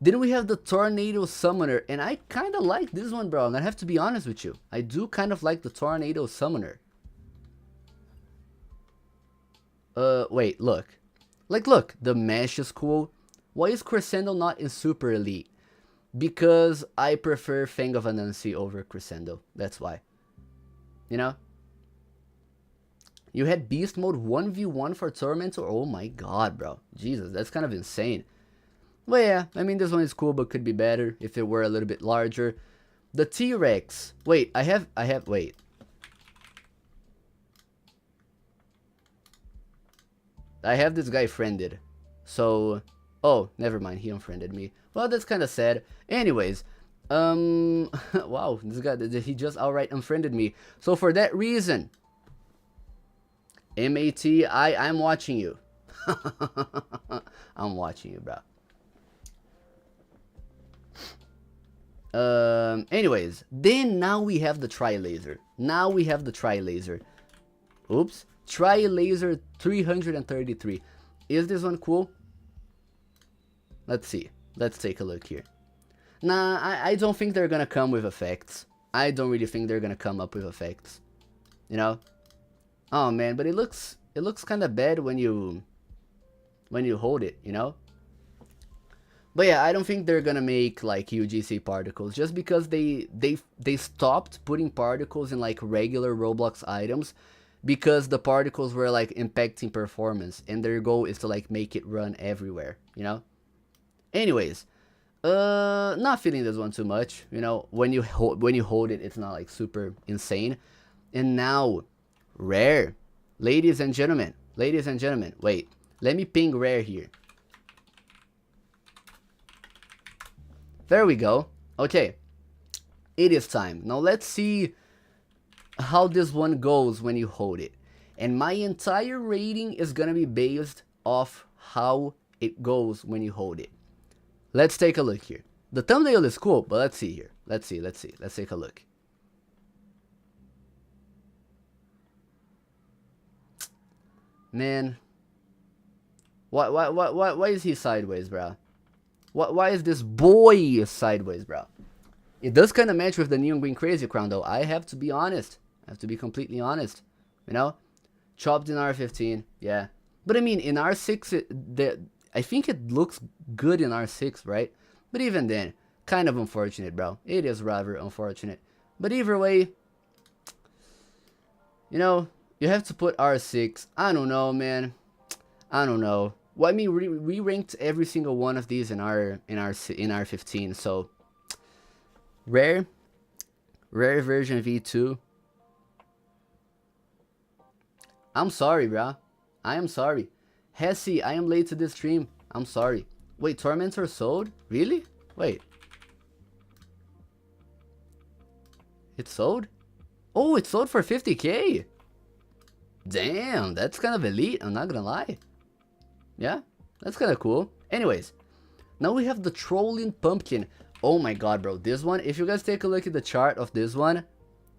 A: Then we have the Tornado Summoner, and I kind of like this one, bro. I'm gonna have to be honest with you. I do kind of like the Tornado Summoner. Wait, look. Like, look, the mesh is cool. Why is Crescendo not in Super Elite? Because I prefer Fang of Anansi over Crescendo. That's why. You know? You had Beast Mode 1v1 for Tormentor? Oh my god, bro. Jesus, that's kind of insane. But yeah, I mean, this one is cool, but could be better if it were a little bit larger. The T-Rex. Wait, wait. I have this guy friended. So, oh, never mind, he unfriended me. Well, that's kind of sad. Anyways, wow, this guy, he just outright unfriended me. So for that reason, MAT, I'm watching you. I'm watching you, bro. Anyways, then now we have the Tri-Laser. Oops. Tri-Laser 333. Is this one cool? Let's see. Let's take a look here. Nah, I don't think they're gonna come with effects. I don't really think they're gonna come up with effects. You know? Oh man, but it looks kind of bad when you hold it, you know? But yeah, I don't think they're gonna make like UGC particles just because they stopped putting particles in like regular Roblox items because the particles were like impacting performance, and their goal is to like make it run everywhere, you know? Anyways, not feeling this one too much, you know, when you hold it, it's not like super insane. And now, Rare, ladies and gentlemen, wait, let me ping Rare here. There we go. Okay, it is time. Now let's see how this one goes when you hold it. And my entire rating is gonna be based off how it goes when you hold it. Let's take a look here. The thumbnail is cool, but let's see here. Let's see. Let's take a look. Man, why is he sideways, bro? Why is this boy sideways, bro? It does kind of match with the Neon Green Crazy Crown, though. I have to be honest. I have to be completely honest. You know? Chopped in R15, yeah. But I mean, in R6, I think it looks good in R6, right? But even then, kind of unfortunate, bro. It is rather unfortunate. But either way, you know, you have to put R6. I don't know, man. I don't know. Well, I mean, we ranked every single one of these in R15, so rare version V2. I'm sorry, bro. I am sorry. Hessie, I am late to this stream. I'm sorry. Wait, Tormentor sold? Really? Wait. It sold? Oh, it sold for 50k. Damn, that's kind of elite, I'm not gonna lie. Yeah, that's kind of cool. Anyways, now we have the Trolling Pumpkin. Oh my god, bro, this one, if you guys take a look at the chart of this one,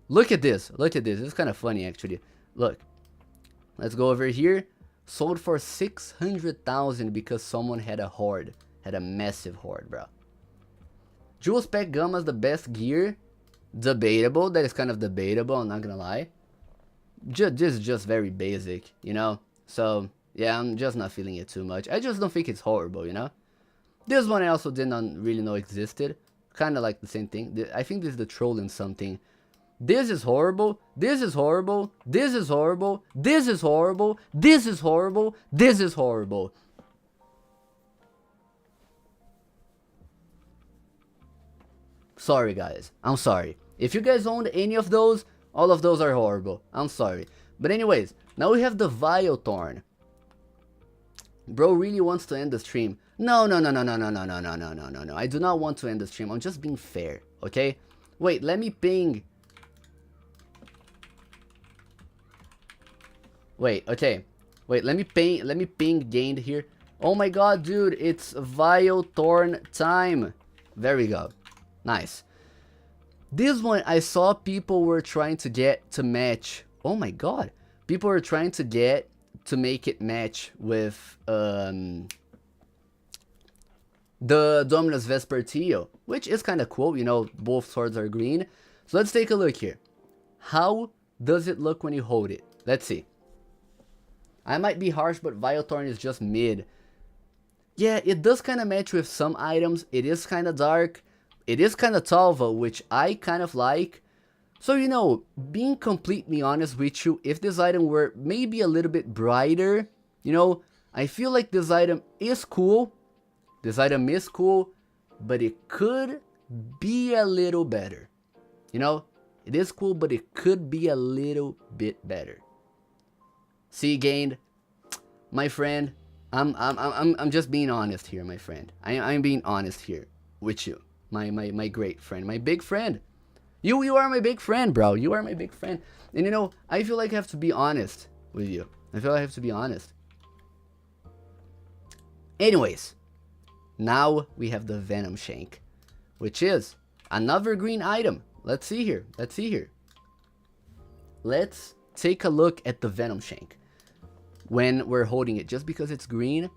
A: look at this, it's kind of funny actually. Look, let's go over here. Sold for 600,000 because someone had a horde, had a massive horde, bro. Jewel Spec Gamma's the best gear. Debatable, that is kind of debatable, I'm not gonna lie. Just very basic, you know. So yeah, I'm just not feeling it too much. I just don't think it's horrible, you know. This one I also did not really know existed. Kind of like the same thing. I think this is the Trolling something. This is horrible. This is horrible. This is horrible. This is horrible. This is horrible. This is horrible. Sorry guys, I'm sorry. If you guys owned any of those, all of those are horrible. I'm sorry. But anyways, now we have the Vile Thorn. Bro really wants to end the stream. No. I do not want to end the stream. I'm just being fair, okay? Wait, let me ping. Wait, okay. Wait, let me ping gained here. Oh my god, dude, it's Vile Thorn time. There we go. Nice. This one I saw people were trying to get to match. Oh my god. People were trying to get to make it match with the Dominus Vespertio, which is kind of cool, you know, both swords are green. So let's take a look here. How does it look when you hold it? Let's see. I might be harsh, but Vile Thorn is just mid. Yeah, it does kind of match with some items. It is kind of dark. It is kind of tall though, which I kind of like. So, you know, being completely honest with you, if this item were maybe a little bit brighter, you know, I feel like this item is cool. This item is cool, but it could be a little better. You know, it is cool, but it could be a little bit better. See, gained, my friend. I'm just being honest here, my friend. I'm being honest here with you, my great friend, my big friend. You are my big friend, bro. You are my big friend. And you know, I feel like I have to be honest with you. I feel like I have to be honest. Anyways, now we have the Venom Shank, which is another green item. Let's see here. Let's see here. Let's take a look at the Venom Shank when we're holding it. Just because it's green.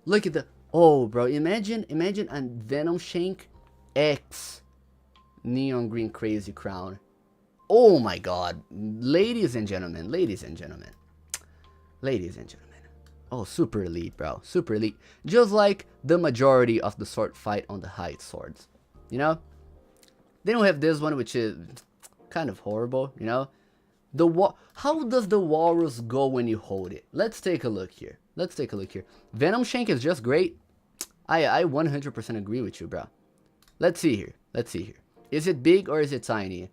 A: Look at the... Oh, bro. Imagine a Venom Shank X neon green crazy crown. Oh my god. Ladies and gentlemen. Ladies and gentlemen. Ladies and gentlemen. Oh, super elite, bro. Super elite. Just like the majority of the sword fight on the height swords. You know? Then we have this one, which is kind of horrible, you know? How does the walrus go when you hold it? Let's take a look here. Let's take a look here. Venom Shank is just great. I 100% agree with you, bro. Let's see here. Let's see here. Is it big or is it tiny?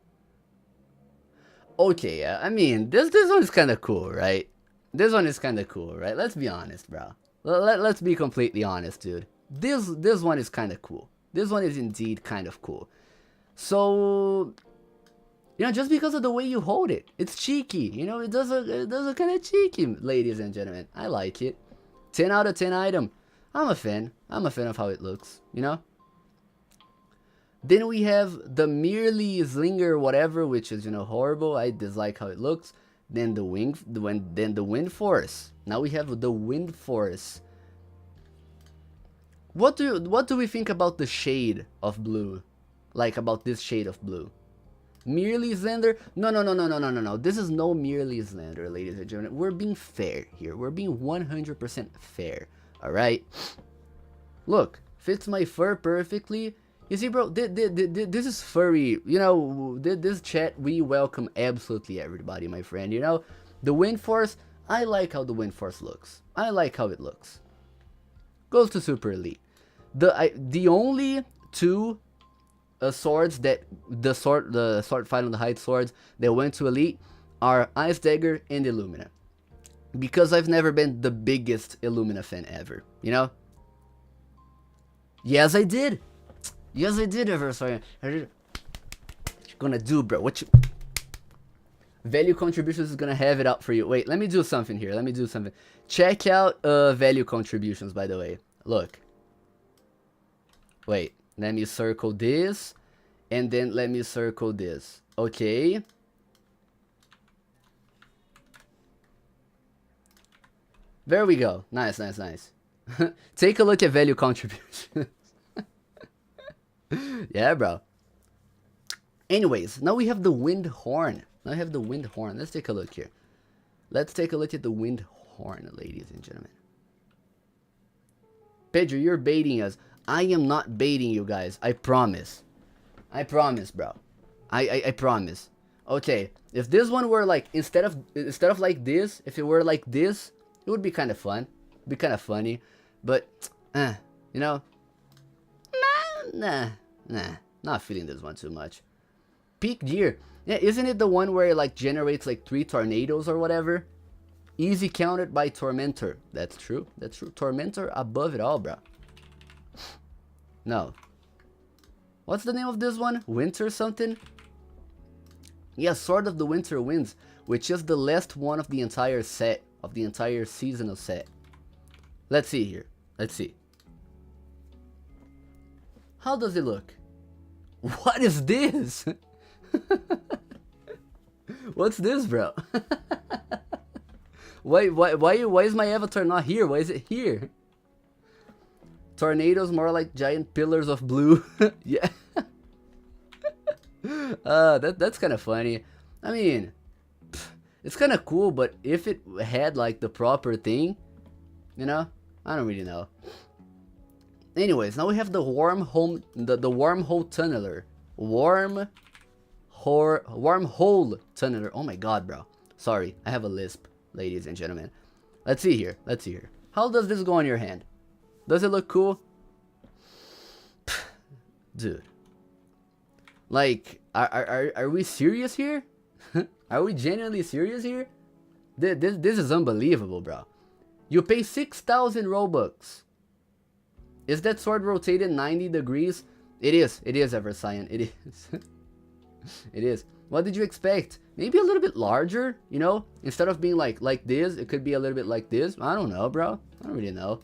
A: Okay, yeah. I mean, this one is kind of cool, right? This one is kind of cool, right? Let's be honest, bro. Let's be completely honest, dude. This one is kind of cool. This one is indeed kind of cool. So, you know, just because of the way you hold it, it's cheeky. You know, it does a kind of cheeky, ladies and gentlemen. I like it. 10 out of 10 item. I'm a fan. I'm a fan of how it looks, you know? Then we have the Merely Slinger whatever, which is, you know, horrible. I dislike how it looks. Then the Wind Force. Now we have the Wind Force. What do we think about the shade of blue? Like about this shade of blue? Merely Slender? No. This is no Merely Slender, ladies and gentlemen. We're being fair here. We're being 100% fair. Alright? Look, fits my fur perfectly. You see, bro, this is furry. You know, this chat, we welcome absolutely everybody, my friend. You know, the Wind Force, I like how the Wind Force looks. I like how it looks. Goes to Super Elite. The only two swords that the sword fight on the height swords that went to Elite are Ice Dagger and Illumina. because I've never been the biggest Illumina fan ever, you know? Yes, I did. Yes, I did ever. Sorry. What you gonna do, bro? What you... Value contributions is gonna have it up for you. Wait, let me do something here. Let me do something. Check out value contributions, by the way. Look. Wait, let me circle this. And then let me circle this. Okay. There we go. Nice, nice, nice. Take a look at value contributions. Yeah, bro. Anyways, now we have the wind horn. Now I have the wind horn. Let's take a look here. Let's take a look at the wind horn, ladies and gentlemen. Pedro, you're baiting us. I am not baiting you guys. I promise. I promise, bro. I promise. Okay, if this one were like instead of like this, if it were like this, it would be kind of fun. It'd be kind of funny, but you know, nah, not feeling this one too much. Peak gear. Yeah, isn't it the one where it like generates like 3 tornadoes or whatever? Easy counted by Tormentor. That's true. That's true. Tormentor above it all, bro. No. What's the name of this one? Winter something? Yeah, Sword of the Winter Winds, which is the last one of the entire set, of the entire seasonal set. Let's see here. Let's see. How does it look? What is this? What's this, bro? Why is my avatar not here? Why is it here? Tornadoes more like giant pillars of blue. Yeah. That's kind of funny. I mean, it's kind of cool, but if it had like the proper thing, you know, I don't really know. Anyways, now we have the wormhole, the wormhole tunneler. Wormhole tunneler. Oh my god, bro. Sorry, I have a lisp, ladies and gentlemen. Let's see here. Let's see here. How does this go on your hand? Does it look cool? Dude. Like, are we serious here? Are we genuinely serious here? This is unbelievable, bro. You pay 6,000 Robux. Is that sword rotated 90 degrees? It is, Everscion. It is. It is. What did you expect? Maybe a little bit larger, you know? Instead of being like this, it could be a little bit like this. I don't know, bro. I don't really know.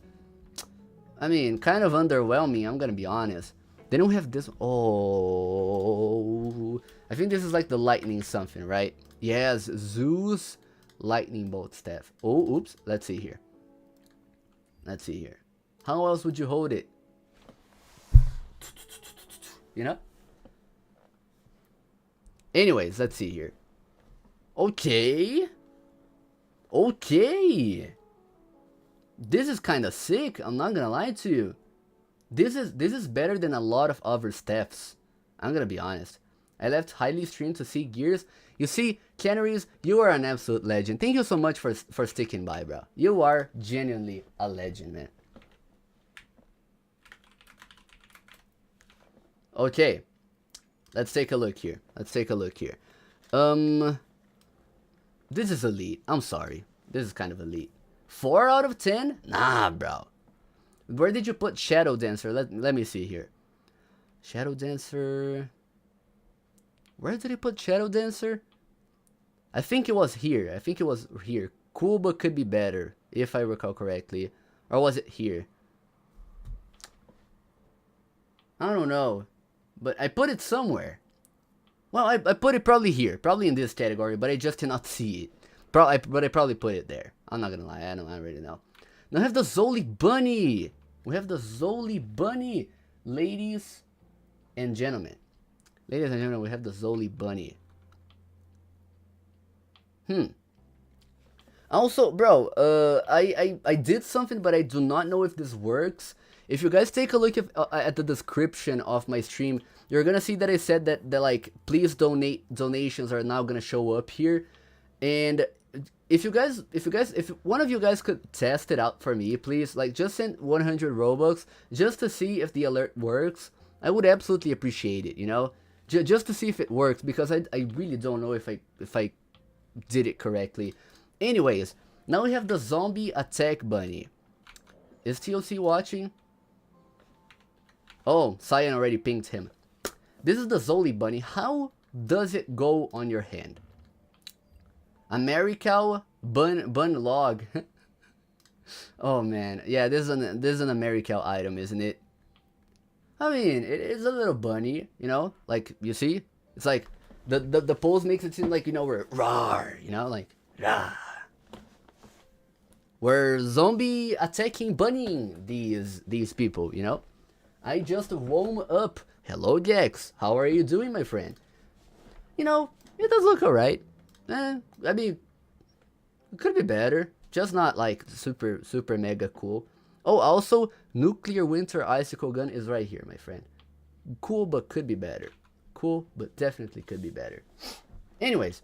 A: I mean, kind of underwhelming, I'm gonna be honest. They don't have this. Oh, I think this is like the lightning something, right? Yes, Zeus lightning bolt staff. Oh, oops. Let's see here. Let's see here. How else would you hold it? You know? Anyways, let's see here. Okay. Okay. This is kind of sick. I'm not gonna lie to you. This is better than a lot of other staffs. I'm gonna be honest. I left highly streamed to see gears. You see, Canaries, you are an absolute legend. Thank you so much for sticking by, bro. You are genuinely a legend, man. Okay. Let's take a look here. Let's take a look here. This is elite. I'm sorry. This is kind of elite. 4 out of 10? Nah, bro. Where did you put Shadow Dancer? Let me see here. Shadow Dancer. Where did he put Shadow Dancer? I think it was here. I think it was here. Cool, but could be better, if I recall correctly. Or was it here? I don't know. But I put it somewhere. Well, I put it probably here. Probably in this category, but I just cannot see it. But I probably put it there. I'm not gonna lie. I don't really know. Now we have the Zoli Bunny. We have the Zoli Bunny. Ladies and gentlemen. Ladies and gentlemen, we have the Zoli Bunny. Also, bro, I did something, but I do not know if this works. If you guys take a look at the description of my stream, you're gonna see that I said that like, please donate. Donations are now gonna show up here. And if one of you guys could test it out for me, please, like, just send 100 Robux just to see if the alert works. I would absolutely appreciate it, you know, just to see if it works, because I really don't know if I did it correctly. Anyways, Now we have the zombie attack bunny. Is TLC watching? Oh, Cyan already pinged him. This is the zombie bunny. How does it go on your hand? Americal bun log. Oh man, yeah, this is an Americal item, isn't it? I mean, it is a little bunny, you know, like you see, it's like the pose makes it seem like, you know, we're rawr, you know, like rah. We're zombie attacking bunnying these people, you know. I just warm up. Hello, Jax. How are you doing, my friend? You know, it does look alright. I mean, it could be better. Just not like super mega cool. Oh, also, nuclear winter icicle gun is right here, my friend. Cool, but could be better. Cool, but definitely could be better. Anyways,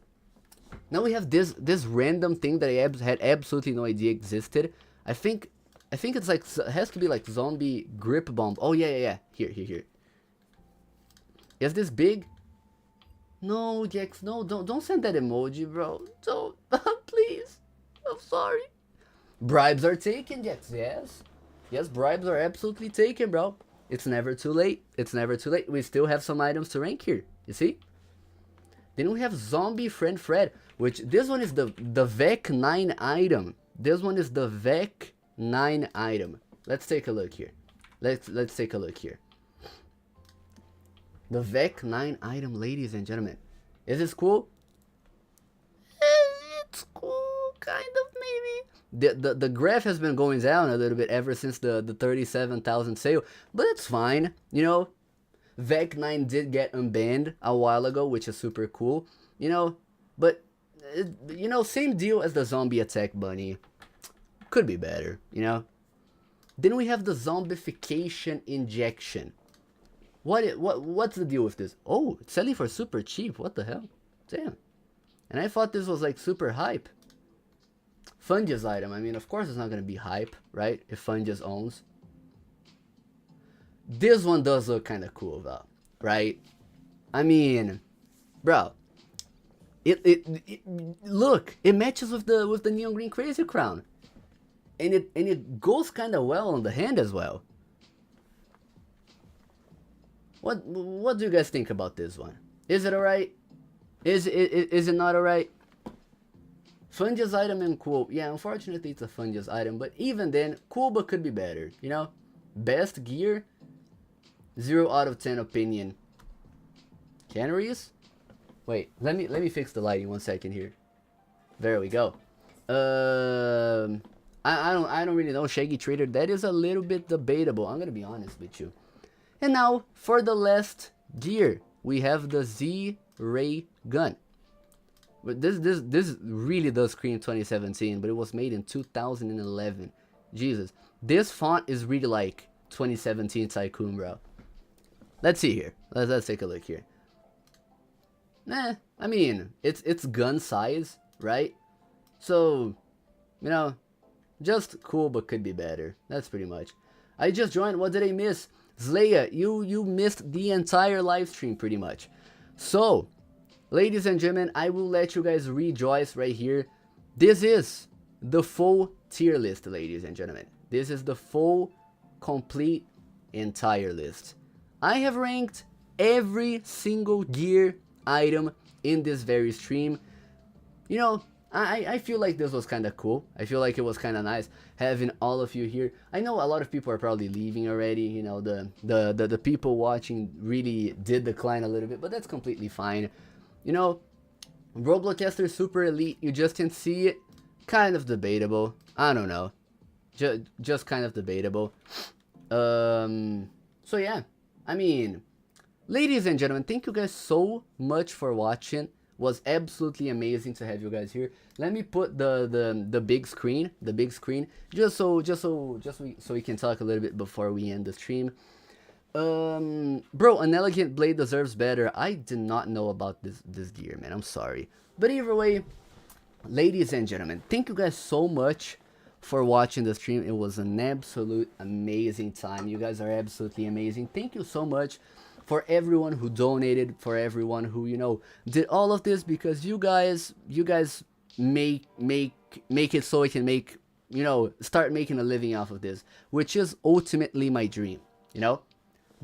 A: now we have this random thing that I had absolutely no idea existed. I think it's like, it has to be like zombie grip bomb. Oh yeah. Here. Is this big? No, Jax, no, don't send that emoji, bro. Don't, please. I'm sorry. Bribes are taken, Jax. Yes, bribes are absolutely taken, bro. It's never too late. It's never too late. We still have some items to rank here. You see? Then we have Zombie Friend Fred, which this one is the VEC 9 item. This one is the VEC 9 item. Let's take a look here. Let's take a look here. The VEC 9 item, ladies and gentlemen. Is this cool? It's cool, kind of, maybe. The graph has been going down a little bit ever since the 37,000 sale, but it's fine, you know. VEC 9 did get unbanned a while ago, which is super cool, you know, but, you know, same deal as the zombie attack bunny. Could be better, you know. Then we have the zombification injection. What's the deal with this? Oh, it's selling for super cheap. What the hell? Damn. And I thought this was like super hype. Fungus item. I mean, of course it's not going to be hype, right? If Fungus owns. This one does look kind of cool though, right? I mean, bro. Look, it matches with the neon green crazy crown. And it goes kind of well on the hand as well. What do you guys think about this one? Is it alright? Is it not alright? Fungus item and cool. Yeah, unfortunately it's a fungus item, but even then, cool but could be better, you know? Best gear, 0 out of 10 opinion. Canaries? Wait, let me fix the lighting 1 second here. There we go. I don't really know, Shaggy Trader. That is a little bit debatable. I'm gonna be honest with you. And now for the last gear, we have the Z-Ray gun. But this really does scream 2017, but it was made in 2011. Jesus, this font is really like 2017 Tycoon, bro. Let's see here. Let's take a look here. Nah, I mean, it's gun size, right? So, you know, just cool but could be better. That's pretty much. I just joined. What did I miss? Zleya, you missed the entire live stream pretty much. So, ladies and gentlemen, I will let you guys rejoice right here. This is the full tier list, ladies and gentlemen. This is the full, complete, entire list. I have ranked every single gear item in this very stream. You know, I feel like this was kind of cool. I feel like it was kind of nice having all of you here. I know a lot of people are probably leaving already. You know, the people watching really did decline a little bit, but that's completely fine. You know, Roblocaster Super Elite, you just can see it. Kind of debatable. I don't know. Just kind of debatable. So yeah, I mean, ladies and gentlemen, thank you guys so much for watching. Was absolutely amazing to have you guys here. Let me put the big screen, just so we can talk a little bit before we end the stream. Bro, an elegant blade deserves better. I did not know about this gear, man. I'm sorry, but either way, ladies and gentlemen, thank you guys so much for watching the stream. It was an absolute amazing time. You guys are absolutely amazing. Thank you so much for everyone who donated, for everyone who, you know, did all of this, because you guys make it so I can make, you know, start making a living off of this, which is ultimately my dream, you know.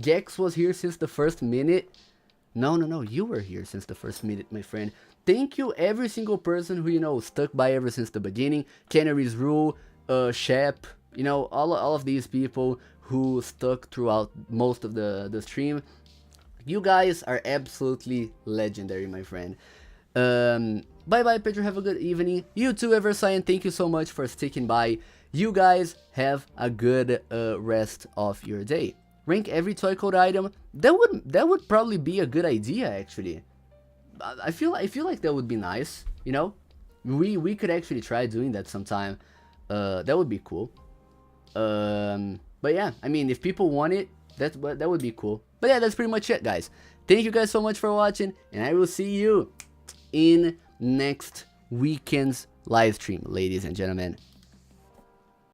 A: Gex was here since the first minute. No, you were here since the first minute, my friend. Thank you every single person who, you know, stuck by ever since the beginning. Canary's Rule, Shep, you know, all of these people who stuck throughout most of the stream. You guys are absolutely legendary, my friend. Bye bye, Pedro, have a good evening. You too, Eversign, thank you so much for sticking by. You guys have a good rest of your day. Rank every toy code item. That would probably be a good idea, actually. I feel like that would be nice, you know. We could actually try doing that sometime. That would be cool. But yeah, I mean, if people want it, that would be cool. But yeah, that's pretty much it, guys. Thank you guys so much for watching, and I will see you in next weekend's live stream, ladies and gentlemen.